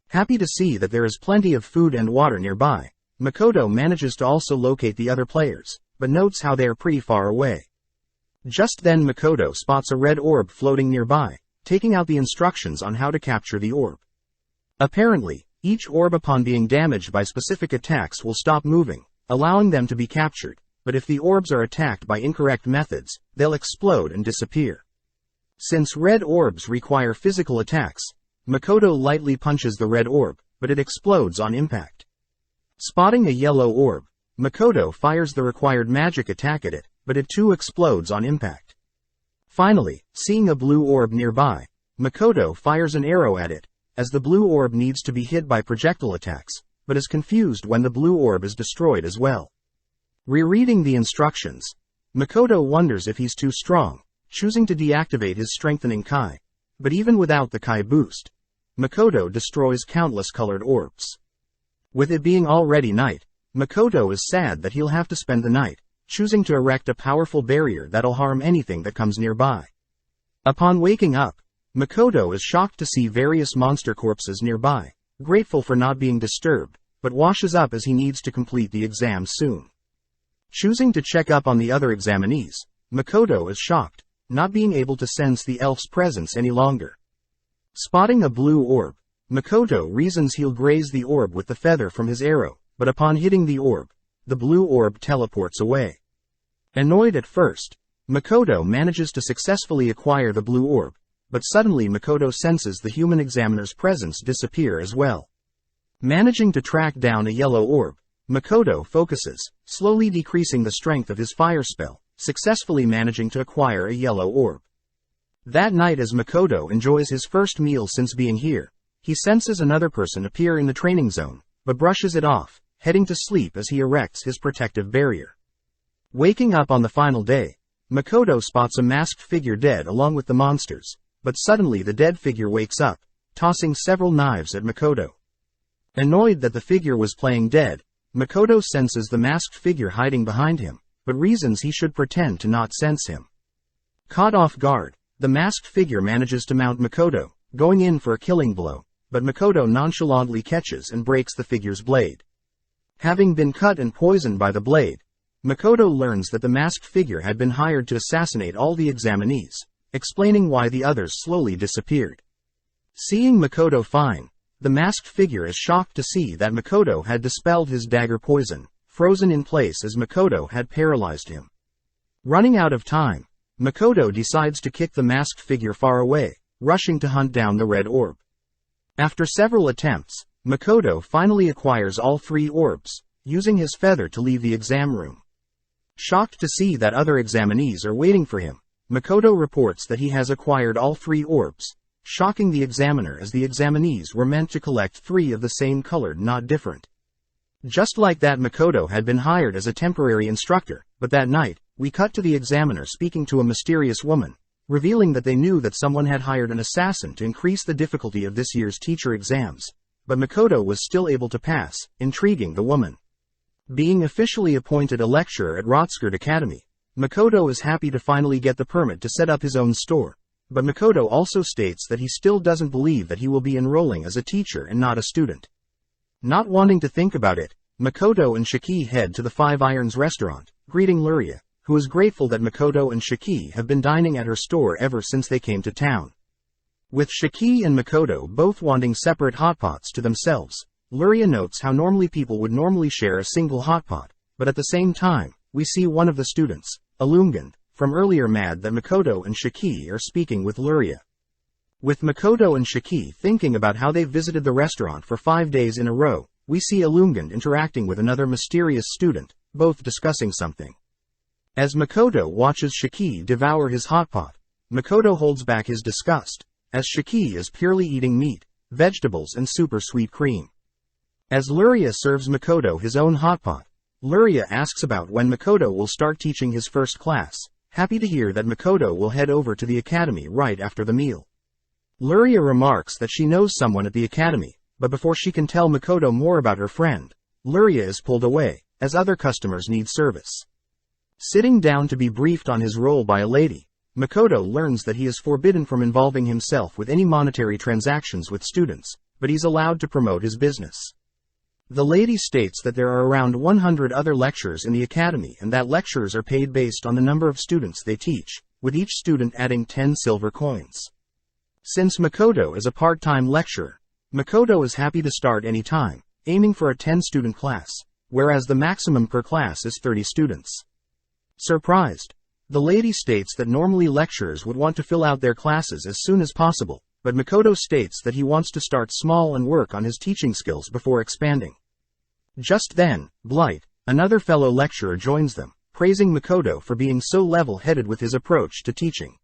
Happy to see that there is plenty of food and water nearby, Makoto manages to also locate the other players, but notes how they are pretty far away. Just then Makoto spots a red orb floating nearby, taking out the instructions on how to capture the orb. Apparently, each orb upon being damaged by specific attacks will stop moving, allowing them to be captured, but if the orbs are attacked by incorrect methods, they'll explode and disappear. Since red orbs require physical attacks, Makoto lightly punches the red orb, but it explodes on impact. Spotting a yellow orb, Makoto fires the required magic attack at it, but it too explodes on impact. Finally, seeing a blue orb nearby, Makoto fires an arrow at it, as the blue orb needs to be hit by projectile attacks, but is confused when the blue orb is destroyed as well. Rereading the instructions, Makoto wonders if he's too strong, choosing to deactivate his strengthening Kai. But even without the Kai boost, Makoto destroys countless colored orbs. With it being already night, Makoto is sad that he'll have to spend the night, choosing to erect a powerful barrier that'll harm anything that comes nearby. Upon waking up, Makoto is shocked to see various monster corpses nearby, grateful for not being disturbed, but washes up as he needs to complete the exam soon. Choosing to check up on the other examinees, Makoto is shocked, not being able to sense the elf's presence any longer. Spotting a blue orb, Makoto reasons he'll graze the orb with the feather from his arrow, but upon hitting the orb, the blue orb teleports away. Annoyed at first, Makoto manages to successfully acquire the blue orb, but suddenly Makoto senses the human examiner's presence disappear as well. Managing to track down a yellow orb, Makoto focuses, slowly decreasing the strength of his fire spell, successfully managing to acquire a yellow orb. That night, as Makoto enjoys his first meal since being here, he senses another person appear in the training zone, but brushes it off, heading to sleep as he erects his protective barrier. Waking up on the final day, Makoto spots a masked figure dead along with the monsters, but suddenly the dead figure wakes up, tossing several knives at Makoto. Annoyed that the figure was playing dead, Makoto senses the masked figure hiding behind him, but reasons he should pretend to not sense him. Caught off guard, the masked figure manages to mount Makoto, going in for a killing blow, but Makoto nonchalantly catches and breaks the figure's blade. Having been cut and poisoned by the blade, Makoto learns that the masked figure had been hired to assassinate all the examinees, explaining why the others slowly disappeared. Seeing Makoto fine, the masked figure is shocked to see that Makoto had dispelled his dagger poison, frozen in place as Makoto had paralyzed him. Running out of time, Makoto decides to kick the masked figure far away, rushing to hunt down the red orb. After several attempts, Makoto finally acquires all 3 orbs, using his feather to leave the exam room. Shocked to see that other examinees are waiting for him, Makoto reports that he has acquired all 3 orbs, shocking the examiner as the examinees were meant to collect 3 of the same color, not different. Just like that, Makoto had been hired as a temporary instructor, but that night, we cut to the examiner speaking to a mysterious woman, revealing that they knew that someone had hired an assassin to increase the difficulty of this year's teacher exams, but Makoto was still able to pass, intriguing the woman. Being officially appointed a lecturer at Rotskirt Academy, Makoto is happy to finally get the permit to set up his own store, but Makoto also states that he still doesn't believe that he will be enrolling as a teacher and not a student. Not wanting to think about it, Makoto and Shiki head to the Five Irons restaurant, greeting Luria, who is grateful that Makoto and Shiki have been dining at her store ever since they came to town. With Shiki and Makoto both wanting separate hotpots to themselves, Luria notes how normally people would normally share a single hotpot, but at the same time, we see one of the students, Illumined, from earlier mad that Makoto and Shiki are speaking with Luria. With Makoto and Shiki thinking about how they've visited the restaurant for 5 days in a row, we see Illumined interacting with another mysterious student, both discussing something. As Makoto watches Shiki devour his hotpot, Makoto holds back his disgust, as Shiki is purely eating meat, vegetables and super sweet cream. As Luria serves Makoto his own hotpot, Luria asks about when Makoto will start teaching his first class, happy to hear that Makoto will head over to the academy right after the meal. Luria remarks that she knows someone at the academy, but before she can tell Makoto more about her friend, Luria is pulled away, as other customers need service. Sitting down to be briefed on his role by a lady, Makoto learns that he is forbidden from involving himself with any monetary transactions with students, but he's allowed to promote his business. The lady states that there are around 100 other lecturers in the academy and that lecturers are paid based on the number of students they teach, with each student adding 10 silver coins. Since Makoto is a part-time lecturer, Makoto is happy to start any time, aiming for a 10-student class, whereas the maximum per class is 30 students. Surprised, the lady states that normally lecturers would want to fill out their classes as soon as possible, but Makoto states that he wants to start small and work on his teaching skills before expanding. Just then, Blight, another fellow lecturer, joins them, praising Makoto for being so level-headed with his approach to teaching.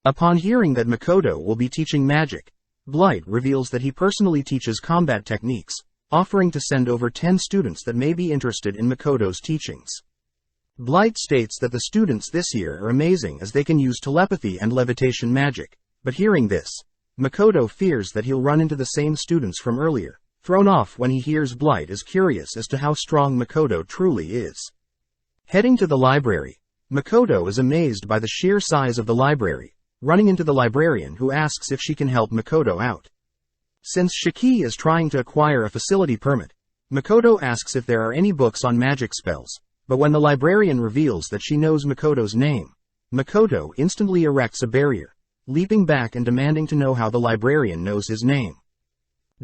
Upon hearing that Makoto will be teaching magic, Blight reveals that he personally teaches combat techniques, offering to send over 10 students that may be interested in Makoto's teachings. Blight states that the students this year are amazing as they can use telepathy and levitation magic, but hearing this, Makoto fears that he'll run into the same students from earlier, thrown off when he hears Blight is curious as to how strong Makoto truly is. Heading to the library, Makoto is amazed by the sheer size of the library, running into the librarian who asks if she can help Makoto out. Since Shiki is trying to acquire a facility permit, Makoto asks if there are any books on magic spells, but when the librarian reveals that she knows Makoto's name, Makoto instantly erects a barrier, leaping back and demanding to know how the librarian knows his name.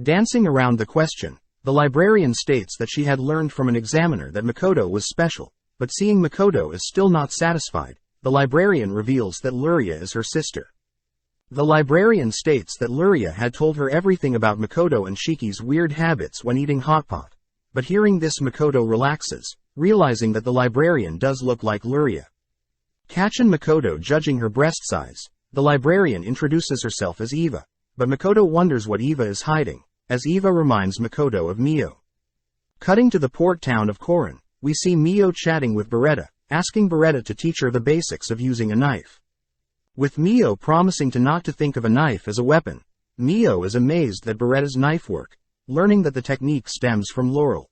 Dancing around the question, the librarian states that she had learned from an examiner that Makoto was special, but seeing Makoto is still not satisfied, the librarian reveals that Luria is her sister. The librarian states that Luria had told her everything about Makoto and Shiki's weird habits when eating hotpot, but hearing this Makoto relaxes, realizing that the librarian does look like Luria. Catching Makoto judging her breast size, the librarian introduces herself as Eva, but Makoto wonders what Eva is hiding, as Eva reminds Makoto of Mio. Cutting to the port town of Korin, we see Mio chatting with Beretta, asking Beretta to teach her the basics of using a knife. With Mio promising to not to think of a knife as a weapon, Mio is amazed at Beretta's knife work, learning that the technique stems from Laurel.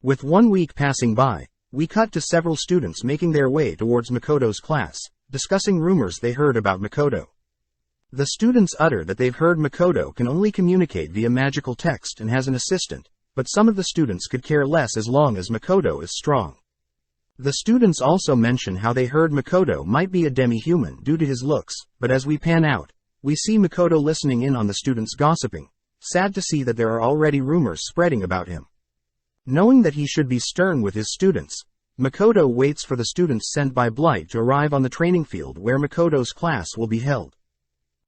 With 1 week passing by, we cut to several students making their way towards Makoto's class, discussing rumors they heard about Makoto. The students utter that they've heard Makoto can only communicate via magical text and has an assistant, but some of the students could care less as long as Makoto is strong. The students also mention how they heard Makoto might be a demi-human due to his looks, but as we pan out, we see Makoto listening in on the students gossiping, sad to see that there are already rumors spreading about him. Knowing that he should be stern with his students, Makoto waits for the students sent by Blight to arrive on the training field where Makoto's class will be held.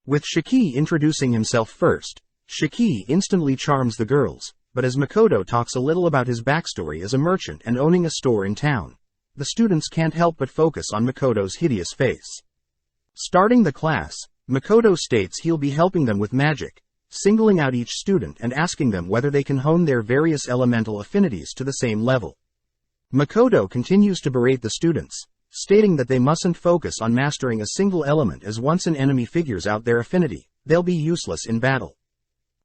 With Shiki introducing himself first, Shiki instantly charms the girls, but as Makoto talks a little about his backstory as a merchant and owning a store in town, the students can't help but focus on Makoto's hideous face. Starting the class, Makoto states he'll be helping them with magic, singling out each student and asking them whether they can hone their various elemental affinities to the same level. Makoto continues to berate the students, stating that they mustn't focus on mastering a single element as once an enemy figures out their affinity, they'll be useless in battle.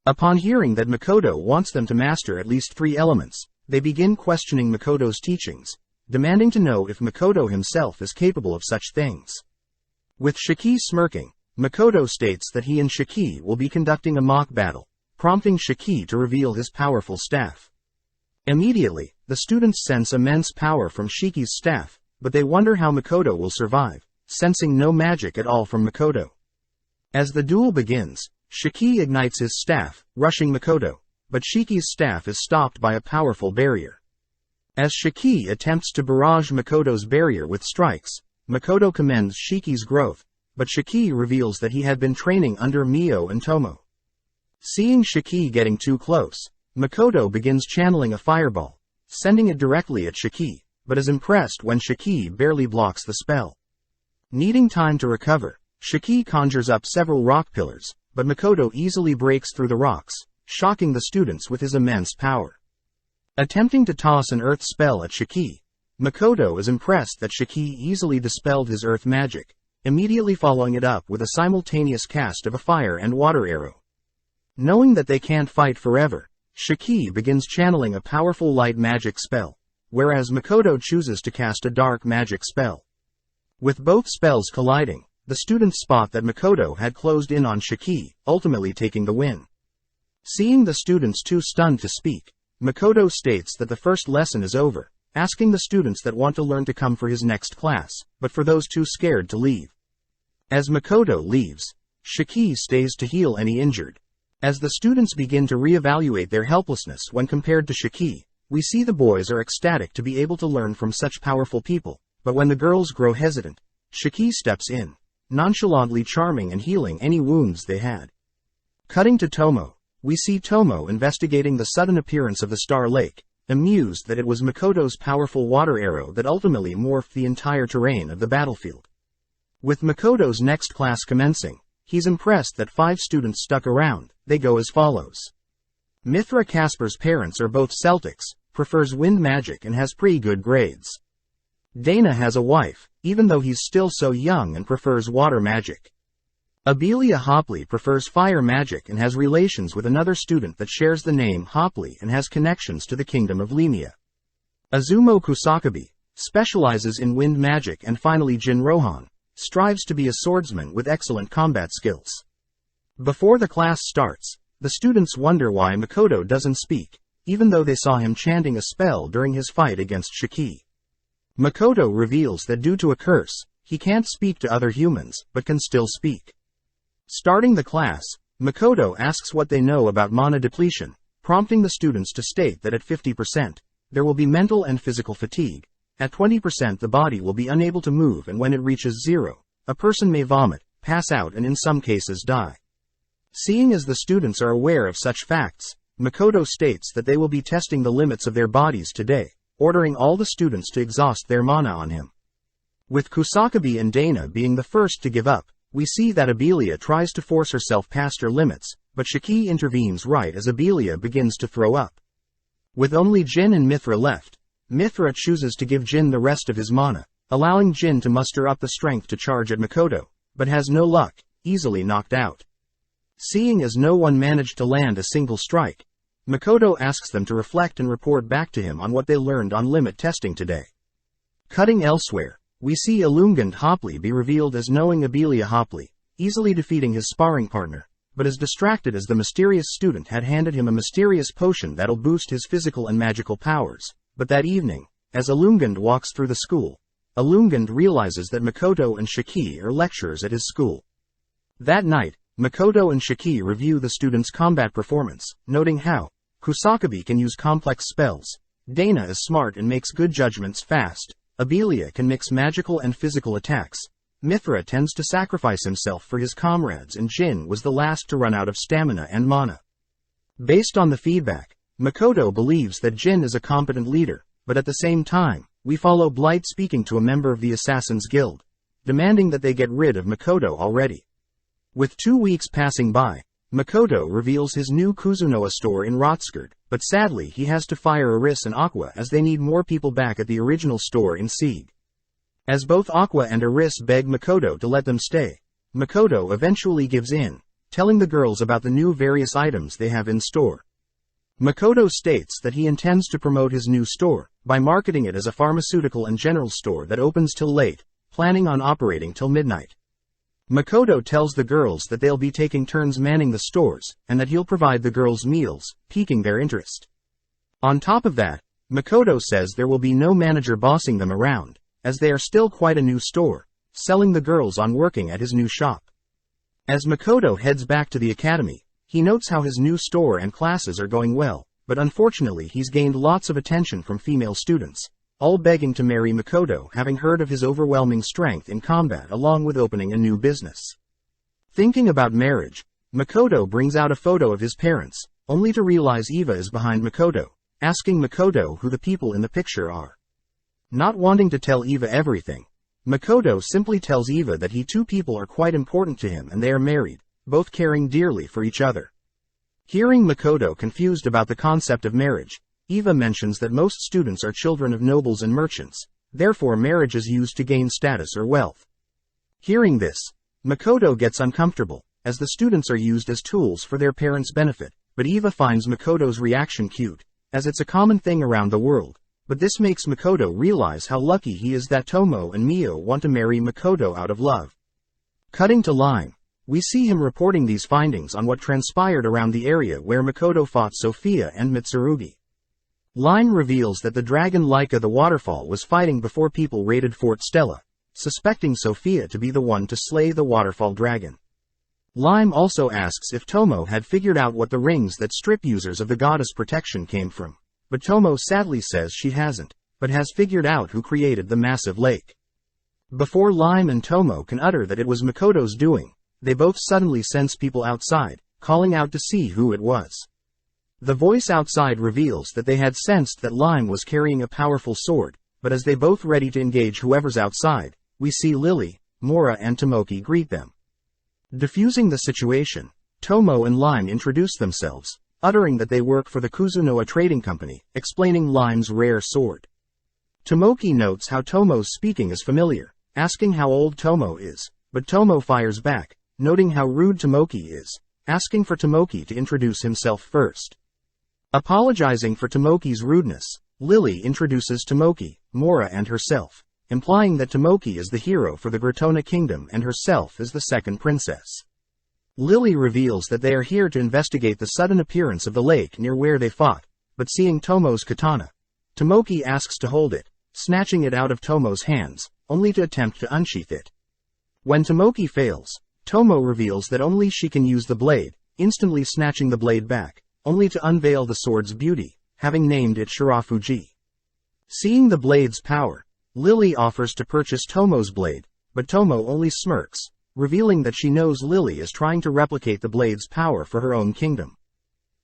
Upon hearing that Makoto wants them to master at least 3 elements, they begin questioning Makoto's teachings, demanding to know if Makoto himself is capable of such things. With Shiki smirking, Makoto states that he and Shiki will be conducting a mock battle, prompting Shiki to reveal his powerful staff. Immediately, the students sense immense power from Shiki's staff, but they wonder how Makoto will survive, sensing no magic at all from Makoto. As the duel begins, Shiki ignites his staff, rushing Makoto, but Shiki's staff is stopped by a powerful barrier. As Shiki attempts to barrage Makoto's barrier with strikes, Makoto commends Shiki's growth, but Shiki reveals that he had been training under Mio and Tomo. Seeing Shiki getting too close, Makoto begins channeling a fireball, sending it directly at Shiki, but is impressed when Shiki barely blocks the spell. Needing time to recover, Shiki conjures up several rock pillars, but Makoto easily breaks through the rocks, shocking the students with his immense power. Attempting to toss an earth spell at Shiki, Makoto is impressed that Shiki easily dispelled his earth magic, immediately following it up with a simultaneous cast of a fire and water arrow. Knowing that they can't fight forever, Shiki begins channeling a powerful light magic spell, whereas Makoto chooses to cast a dark magic spell. With both spells colliding, the students spot that Makoto had closed in on Shiki, ultimately taking the win. Seeing the students too stunned to speak, Makoto states that the first lesson is over, asking the students that want to learn to come for his next class, but for those too scared to leave. As Makoto leaves, Shiki stays to heal any injured. As the students begin to reevaluate their helplessness when compared to Shiki, we see the boys are ecstatic to be able to learn from such powerful people, but when the girls grow hesitant, Shiki steps in, nonchalantly charming and healing any wounds they had. Cutting to Tomo, we see Tomo investigating the sudden appearance of the Star Lake, amused that it was Makoto's powerful water arrow that ultimately morphed the entire terrain of the battlefield. With Makoto's next class commencing, he's impressed that 5 students stuck around. They go as follows. Mithra Casper's parents are both Celtics, prefers wind magic and has pretty good grades. Dana has a wife, even though he's still so young, and prefers water magic. Abelia Hopley prefers fire magic and has relations with another student that shares the name Hopley and has connections to the kingdom of Lemia. Azumo Kusakabe specializes in wind magic, and finally Jin Rohan strives to be a swordsman with excellent combat skills. Before the class starts, the students wonder why Makoto doesn't speak, even though they saw him chanting a spell during his fight against Shiki. Makoto reveals that due to a curse, he can't speak to other humans, but can still speak. Starting the class, Makoto asks what they know about mana depletion, prompting the students to state that at 50%, there will be mental and physical fatigue. At 20% the body will be unable to move, and when it reaches 0, a person may vomit, pass out and in some cases die. Seeing as the students are aware of such facts, Makoto states that they will be testing the limits of their bodies today, ordering all the students to exhaust their mana on him. With Kusakabe and Dana being the first to give up, we see that Abelia tries to force herself past her limits, but Shiki intervenes right as Abelia begins to throw up. With only Jin and Mithra left, Mithra chooses to give Jin the rest of his mana, allowing Jin to muster up the strength to charge at Makoto, but has no luck, easily knocked out. Seeing as no one managed to land a single strike, Makoto asks them to reflect and report back to him on what they learned on limit testing today. Cutting elsewhere, we see Ilungand Hopley be revealed as knowing Abelia Hopley, easily defeating his sparring partner, but is distracted as the mysterious student had handed him a mysterious potion that'll boost his physical and magical powers. But that evening, as Ilungand walks through the school, Ilungand realizes that Makoto and Shiki are lecturers at his school. That night, Makoto and Shiki review the students' combat performance, noting how Kusakabe can use complex spells, Dana is smart and makes good judgments fast, Abelia can mix magical and physical attacks, Mithra tends to sacrifice himself for his comrades, and Jin was the last to run out of stamina and mana. Based on the feedback, Makoto believes that Jin is a competent leader, but at the same time, we follow Blight speaking to a member of the Assassin's Guild, demanding that they get rid of Makoto already. With 2 weeks passing by, Makoto reveals his new Kuzunoa store in Rotskird, but sadly he has to fire Aris and Aqua as they need more people back at the original store in Sieg. As both Aqua and Aris beg Makoto to let them stay, Makoto eventually gives in, telling the girls about the new various items they have in store. Makoto states that he intends to promote his new store by marketing it as a pharmaceutical and general store that opens till late, planning on operating till midnight. Makoto tells the girls that they'll be taking turns manning the stores, and that he'll provide the girls meals, piquing their interest. On top of that, Makoto says there will be no manager bossing them around, as they are still quite a new store, selling the girls on working at his new shop. As Makoto heads back to the academy, he notes how his new store and classes are going well, but unfortunately he's gained lots of attention from female students, all begging to marry Makoto, having heard of his overwhelming strength in combat along with opening a new business. Thinking about marriage, Makoto brings out a photo of his parents, only to realize Eva is behind Makoto, asking Makoto who the people in the picture are. Not wanting to tell Eva everything, Makoto simply tells Eva that two people are quite important to him and they are married, both caring dearly for each other. Hearing Makoto confused about the concept of marriage, Eva mentions that most students are children of nobles and merchants, therefore marriage is used to gain status or wealth. Hearing this, Makoto gets uncomfortable, as the students are used as tools for their parents' benefit, but Eva finds Makoto's reaction cute, as it's a common thing around the world, but this makes Makoto realize how lucky he is that Tomo and Mio want to marry Makoto out of love. Cutting to Lime, we see him reporting these findings on what transpired around the area where Makoto fought Sophia and Mitsurugi. Lime reveals that the dragon Laika the waterfall was fighting before people raided Fort Stella, suspecting Sophia to be the one to slay the waterfall dragon. Lime also asks if Tomo had figured out what the rings that strip users of the goddess protection came from, but Tomo sadly says she hasn't, but has figured out who created the massive lake. Before Lime and Tomo can utter that it was Makoto's doing, they both suddenly sense people outside, calling out to see who it was. The voice outside reveals that they had sensed that Lime was carrying a powerful sword, but as they both ready to engage whoever's outside, we see Lily, Mora and Tomoki greet them. Diffusing the situation, Tomo and Lime introduce themselves, uttering that they work for the Kuzunoa Trading Company, explaining Lime's rare sword. Tomoki notes how Tomo's speaking is familiar, asking how old Tomo is, but Tomo fires back, noting how rude Tomoki is, asking for Tomoki to introduce himself first. Apologizing for Tomoki's rudeness, Lily introduces Tomoki, Mora and herself, implying that Tomoki is the hero for the Gratona Kingdom and herself is the second princess. Lily reveals that they are here to investigate the sudden appearance of the lake near where they fought, but seeing Tomo's katana, Tomoki asks to hold it, snatching it out of Tomo's hands, only to attempt to unsheath it. When Tomoki fails, Tomo reveals that only she can use the blade, instantly snatching the blade back, only to unveil the sword's beauty, having named it Shirafuji. Seeing the blade's power, Lily offers to purchase Tomo's blade, but Tomo only smirks, revealing that she knows Lily is trying to replicate the blade's power for her own kingdom.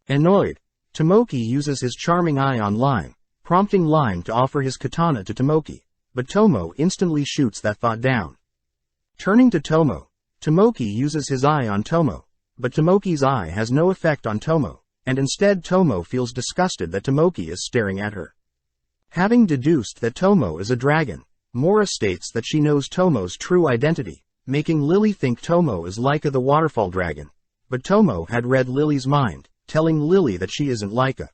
Annoyed, Tomoki uses his charming eye on Lime, prompting Lime to offer his katana to Tomoki, but Tomo instantly shoots that thought down. Turning to Tomo, Tomoki uses his eye on Tomo, but Tomoki's eye has no effect on Tomo, and instead Tomo feels disgusted that Tomoki is staring at her. Having deduced that Tomo is a dragon, Mora states that she knows Tomo's true identity, making Lily think Tomo is Laika the waterfall dragon, but Tomo had read Lily's mind, telling Lily that she isn't Laika.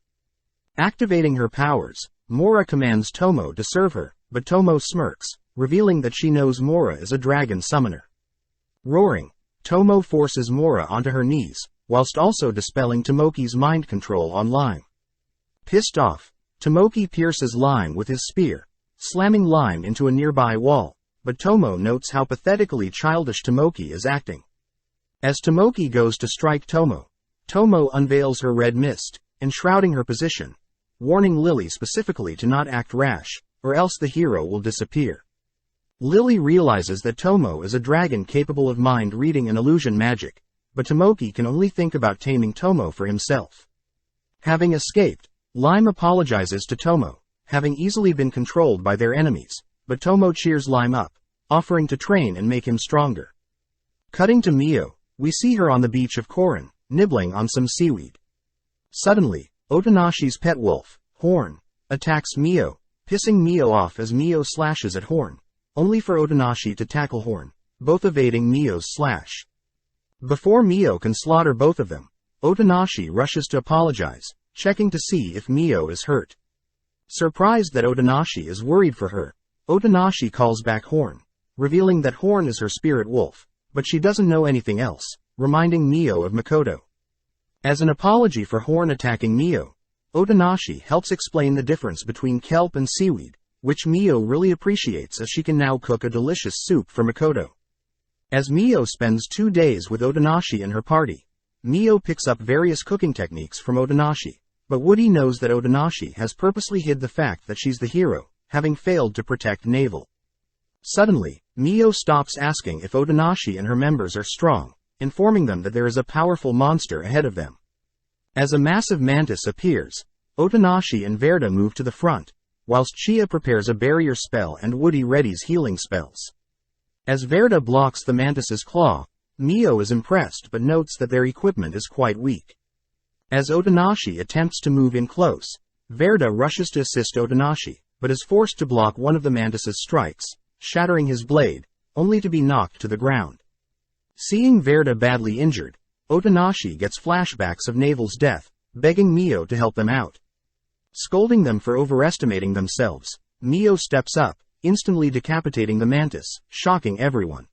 Activating her powers, Mora commands Tomo to serve her, but Tomo smirks, revealing that she knows Mora is a dragon summoner. Roaring, Tomo forces Mora onto her knees, whilst also dispelling Tomoki's mind control on Lime. Pissed off, Tomoki pierces Lime with his spear, slamming Lime into a nearby wall, but Tomo notes how pathetically childish Tomoki is acting. As Tomoki goes to strike Tomo, Tomo unveils her red mist, enshrouding her position, warning Lily specifically to not act rash, or else the hero will disappear. Lily realizes that Tomo is a dragon capable of mind reading and illusion magic, but Tomoki can only think about taming Tomo for himself. Having escaped, Lime apologizes to Tomo, having easily been controlled by their enemies, but Tomo cheers Lime up, offering to train and make him stronger. Cutting to Mio, we see her on the beach of Korin, nibbling on some seaweed. Suddenly, Otonashi's pet wolf, Horn, attacks Mio, pissing Mio off as Mio slashes at Horn, only for Otonashi to tackle Horn, both evading Mio's slash. Before Mio can slaughter both of them, Otonashi rushes to apologize, checking to see if Mio is hurt. Surprised that Otonashi is worried for her, Otonashi calls back Horn, revealing that Horn is her spirit wolf, but she doesn't know anything else, reminding Mio of Makoto. As an apology for Horn attacking Mio, Otonashi helps explain the difference between kelp and seaweed, which Mio really appreciates as she can now cook a delicious soup for Makoto. As Mio spends 2 days with Otonashi and her party, Mio picks up various cooking techniques from Otonashi, but Woody knows that Otonashi has purposely hid the fact that she's the hero, having failed to protect Navel. Suddenly, Mio stops asking if Otonashi and her members are strong, informing them that there is a powerful monster ahead of them. As a massive mantis appears, Otonashi and Verda move to the front, whilst Chia prepares a barrier spell and Woody readies healing spells. As Verda blocks the mantis's claw, Mio is impressed but notes that their equipment is quite weak. As Otonashi attempts to move in close, Verda rushes to assist Otonashi, but is forced to block one of the mantis's strikes, shattering his blade, only to be knocked to the ground. Seeing Verda badly injured, Otonashi gets flashbacks of Navel's death, begging Mio to help them out. Scolding them for overestimating themselves, Mio steps up, instantly decapitating the mantis, shocking everyone.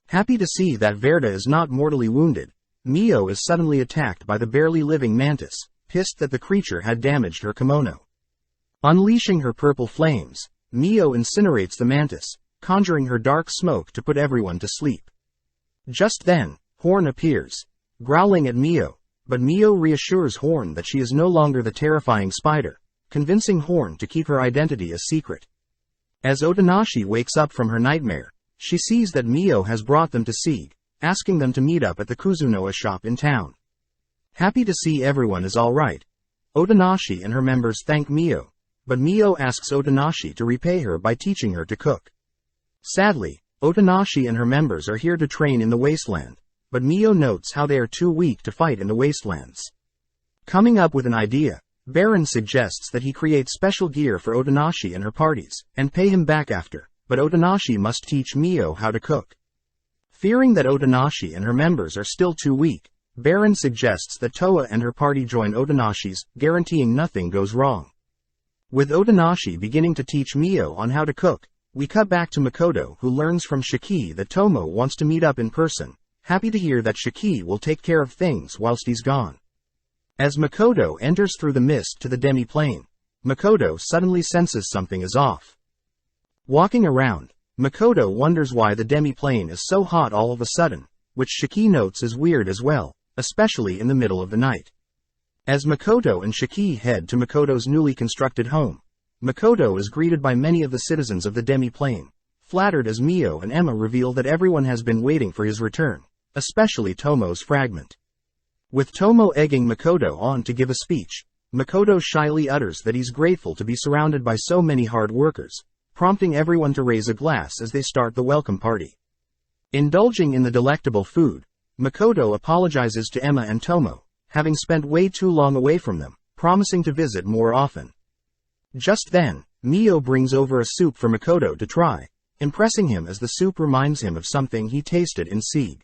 Happy to see that Verda is not mortally wounded, Mio is suddenly attacked by the barely living mantis, pissed that the creature had damaged her kimono. Unleashing her purple flames, Mio incinerates the mantis, conjuring her dark smoke to put everyone to sleep. Just then, Horn appears, growling at Mio, but Mio reassures Horn that she is no longer the terrifying spider, convincing Horn to keep her identity a secret. As Otonashi wakes up from her nightmare, she sees that Mio has brought them to Sieg, asking them to meet up at the Kuzunoa shop in town. Happy to see everyone is alright, Otonashi and her members thank Mio, but Mio asks Otonashi to repay her by teaching her to cook. Sadly, Otonashi and her members are here to train in the wasteland, but Mio notes how they are too weak to fight in the wastelands. Coming up with an idea, Baron suggests that he create special gear for Otonashi and her parties, and pay him back after, but Otonashi must teach Mio how to cook. Fearing that Otonashi and her members are still too weak, Baron suggests that Toa and her party join Otonashi's, guaranteeing nothing goes wrong. With Otonashi beginning to teach Mio on how to cook, we cut back to Makoto, who learns from Shiki that Tomo wants to meet up in person, happy to hear that Shiki will take care of things whilst he's gone. As Makoto enters through the mist to the demi-plane, Makoto suddenly senses something is off. Walking around, Makoto wonders why the demi-plane is so hot all of a sudden, which Shiki notes is weird as well, especially in the middle of the night. As Makoto and Shiki head to Makoto's newly constructed home, Makoto is greeted by many of the citizens of the demi-plane, flattered as Mio and Emma reveal that everyone has been waiting for his return, especially Tomo's fragment. With Tomo egging Makoto on to give a speech, Makoto shyly utters that he's grateful to be surrounded by so many hard workers, prompting everyone to raise a glass as they start the welcome party. Indulging in the delectable food, Makoto apologizes to Emma and Tomo, having spent way too long away from them, promising to visit more often. Just then, Mio brings over a soup for Makoto to try, impressing him as the soup reminds him of something he tasted in Sieg.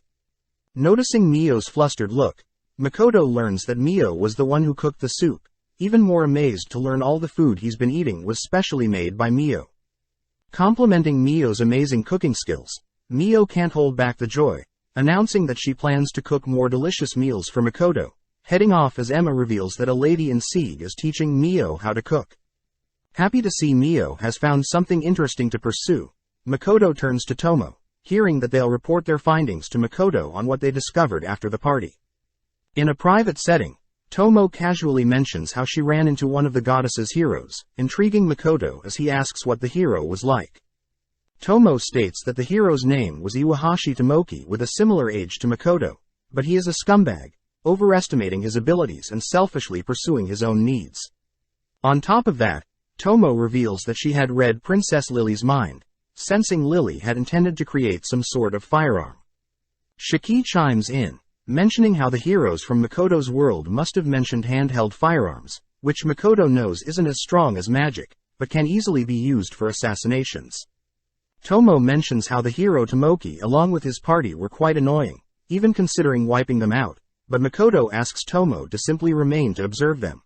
Noticing Mio's flustered look, Makoto learns that Mio was the one who cooked the soup, even more amazed to learn all the food he's been eating was specially made by Mio. Complimenting Mio's amazing cooking skills, Mio can't hold back the joy, announcing that she plans to cook more delicious meals for Makoto, heading off as Emma reveals that a lady in Sieg is teaching Mio how to cook. Happy to see Mio has found something interesting to pursue, Makoto turns to Tomo, hearing that they'll report their findings to Makoto on what they discovered after the party. In a private setting, Tomo casually mentions how she ran into one of the goddess's heroes, intriguing Makoto as he asks what the hero was like. Tomo states that the hero's name was Iwahashi Tomoki with a similar age to Makoto, but he is a scumbag, overestimating his abilities and selfishly pursuing his own needs. On top of that, Tomo reveals that she had read Princess Lily's mind, sensing Lily had intended to create some sort of firearm. Shiki chimes in, mentioning how the heroes from Makoto's world must have mentioned handheld firearms, which Makoto knows isn't as strong as magic, but can easily be used for assassinations. Tomo mentions how the hero Tomoki along with his party were quite annoying, even considering wiping them out, but Makoto asks Tomo to simply remain to observe them,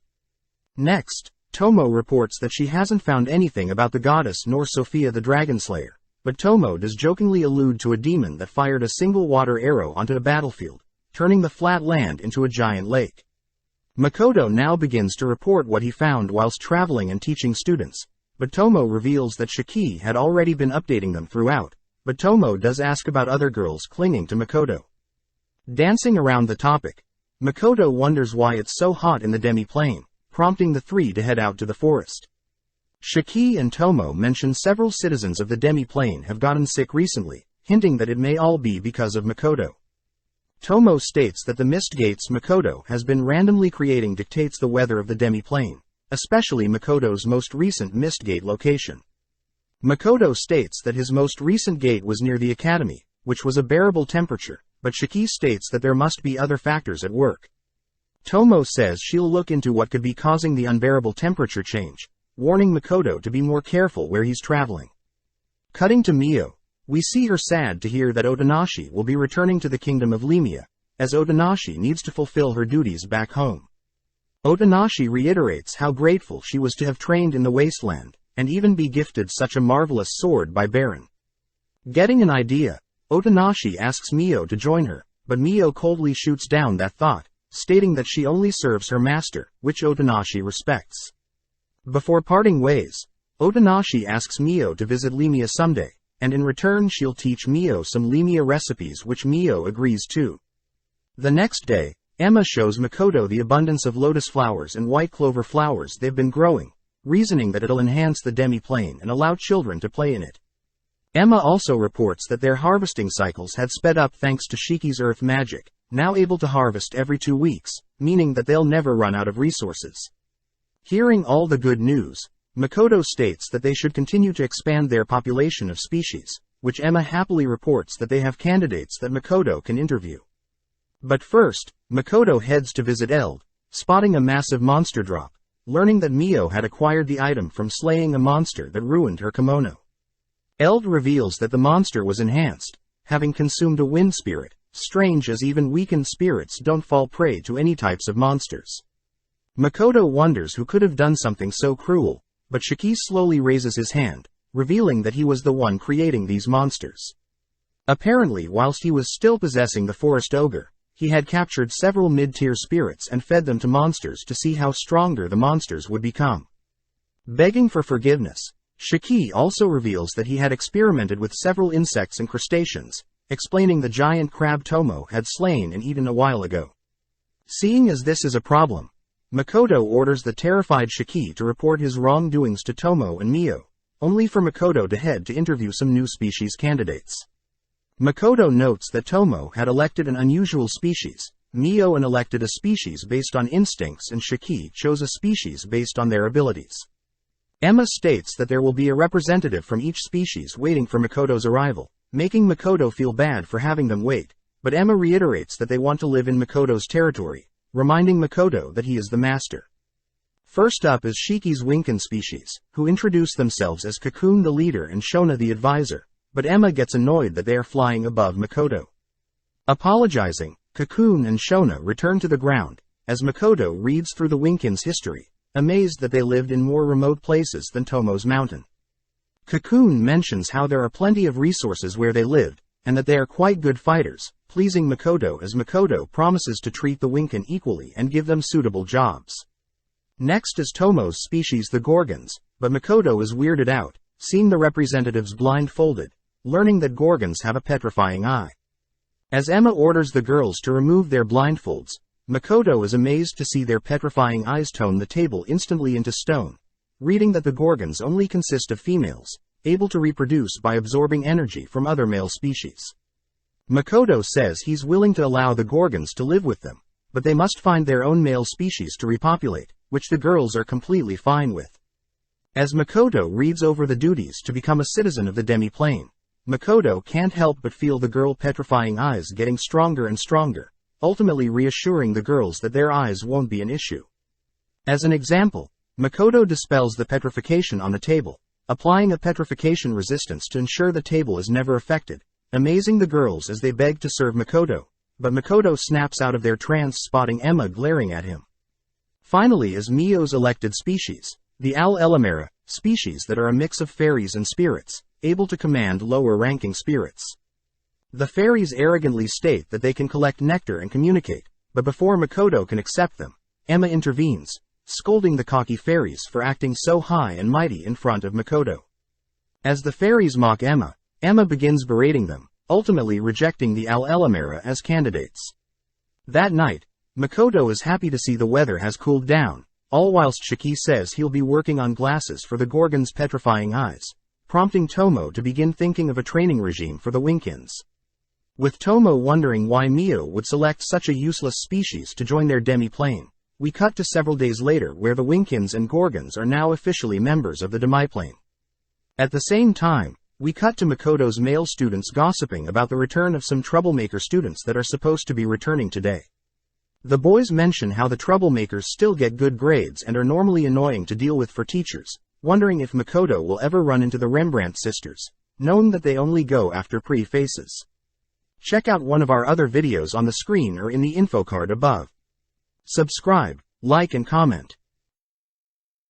Next, Tomo reports that she hasn't found anything about the goddess nor Sophia the Dragon Slayer, but Tomo does jokingly allude to a demon that fired a single water arrow onto a battlefield, turning the flat land into a giant lake. Makoto now begins to report what he found whilst traveling and teaching students, but Tomo reveals that Shiki had already been updating them throughout, but Tomo does ask about other girls clinging to Makoto. Dancing around the topic, Makoto wonders why it's so hot in the demi-plane, prompting the three to head out to the forest. Shiki and Tomo mention several citizens of the demi-plane have gotten sick recently, hinting that it may all be because of Makoto. Tomo states that the mist gates Makoto has been randomly creating dictates the weather of the demi-plane, especially Makoto's most recent mist gate location. Makoto states that his most recent gate was near the academy, which was a bearable temperature, but Shiki states that there must be other factors at work. Tomo says she'll look into what could be causing the unbearable temperature change, warning Makoto to be more careful where he's traveling. Cutting to Mio, we see her sad to hear that Otonashi will be returning to the kingdom of Lemia, as Otonashi needs to fulfill her duties back home. Otonashi reiterates how grateful she was to have trained in the wasteland, and even be gifted such a marvelous sword by Baron. Getting an idea, Otonashi asks Mio to join her, but Mio coldly shoots down that thought, stating that she only serves her master, which Otonashi respects. Before parting ways, Otonashi asks Mio to visit Lemia someday, and in return she'll teach Mio some Lemia recipes which Mio agrees to. The next day, Emma shows Makoto the abundance of lotus flowers and white clover flowers they've been growing, reasoning that it'll enhance the demi-plane and allow children to play in it. Emma also reports that their harvesting cycles had sped up thanks to Shiki's earth magic, now able to harvest every 2 weeks, meaning that they'll never run out of resources. Hearing all the good news, Makoto states that they should continue to expand their population of species, which Emma happily reports that they have candidates that Makoto can interview. But first, Makoto heads to visit Eld, spotting a massive monster drop, learning that Mio had acquired the item from slaying a monster that ruined her kimono. Eld reveals that the monster was enhanced, having consumed a wind spirit, strange as even weakened spirits don't fall prey to any types of monsters. Makoto wonders who could have done something so cruel, but Shiki slowly raises his hand, revealing that he was the one creating these monsters. Apparently whilst he was still possessing the forest ogre, he had captured several mid-tier spirits and fed them to monsters to see how stronger the monsters would become. Begging for forgiveness, Shiki also reveals that he had experimented with several insects and crustaceans, explaining the giant crab Tomo had slain and eaten a while ago. Seeing as this is a problem, Makoto orders the terrified Shiki to report his wrongdoings to Tomo and Mio, only for Makoto to head to interview some new species candidates. Makoto notes that Tomo had elected an unusual species, Mio elected a species based on instincts, and Shiki chose a species based on their abilities. Emma states that there will be a representative from each species waiting for Makoto's arrival, making Makoto feel bad for having them wait, but Emma reiterates that they want to live in Makoto's territory, reminding Makoto that he is the master. First up is Shiki's Winkin species, who introduce themselves as Cocoon the leader and Shona the advisor, but Emma gets annoyed that they are flying above Makoto. Apologizing, Cocoon and Shona return to the ground, as Makoto reads through the Winkin's history, amazed that they lived in more remote places than Tomo's mountain. Cocoon mentions how there are plenty of resources where they lived, and that they are quite good fighters, pleasing Makoto as Makoto promises to treat the Winkin equally and give them suitable jobs. Next is Tomo's species the Gorgons, but Makoto is weirded out, seeing the representatives blindfolded, learning that Gorgons have a petrifying eye. As Emma orders the girls to remove their blindfolds, Makoto is amazed to see their petrifying eyes turn the table instantly into stone, reading that the Gorgons only consist of females, able to reproduce by absorbing energy from other male species. Makoto says he's willing to allow the Gorgons to live with them, but they must find their own male species to repopulate, which the girls are completely fine with. As Makoto reads over the duties to become a citizen of the demi-plane, Makoto can't help but feel the girl petrifying eyes getting stronger and stronger, ultimately reassuring the girls that their eyes won't be an issue. As an example, Makoto dispels the petrification on the table, applying a petrification resistance to ensure the table is never affected, amazing the girls as they beg to serve Makoto, but Makoto snaps out of their trance spotting Emma glaring at him. Finally is Mio's elected species, the Al-Elamera, species that are a mix of fairies and spirits, able to command lower-ranking spirits. The fairies arrogantly state that they can collect nectar and communicate, but before Makoto can accept them, Emma intervenes, scolding the cocky fairies for acting so high and mighty in front of Makoto. As the fairies mock Emma, Emma begins berating them, ultimately rejecting the Al-Elamera as candidates. That night, Makoto is happy to see the weather has cooled down, all whilst Shiki says he'll be working on glasses for the Gorgon's petrifying eyes, prompting Tomo to begin thinking of a training regime for the Winkins. With Tomo wondering why Mio would select such a useless species to join their demi-plane, we cut to several days later where the Winkins and Gorgons are now officially members of the demi-plane. At the same time, we cut to Makoto's male students gossiping about the return of some troublemaker students that are supposed to be returning today. The boys mention how the troublemakers still get good grades and are normally annoying to deal with for teachers, wondering if Makoto will ever run into the Rembrandt sisters, knowing that they only go after pretty faces. Check out one of our other videos on the screen or in the info card above. Subscribe, like and comment.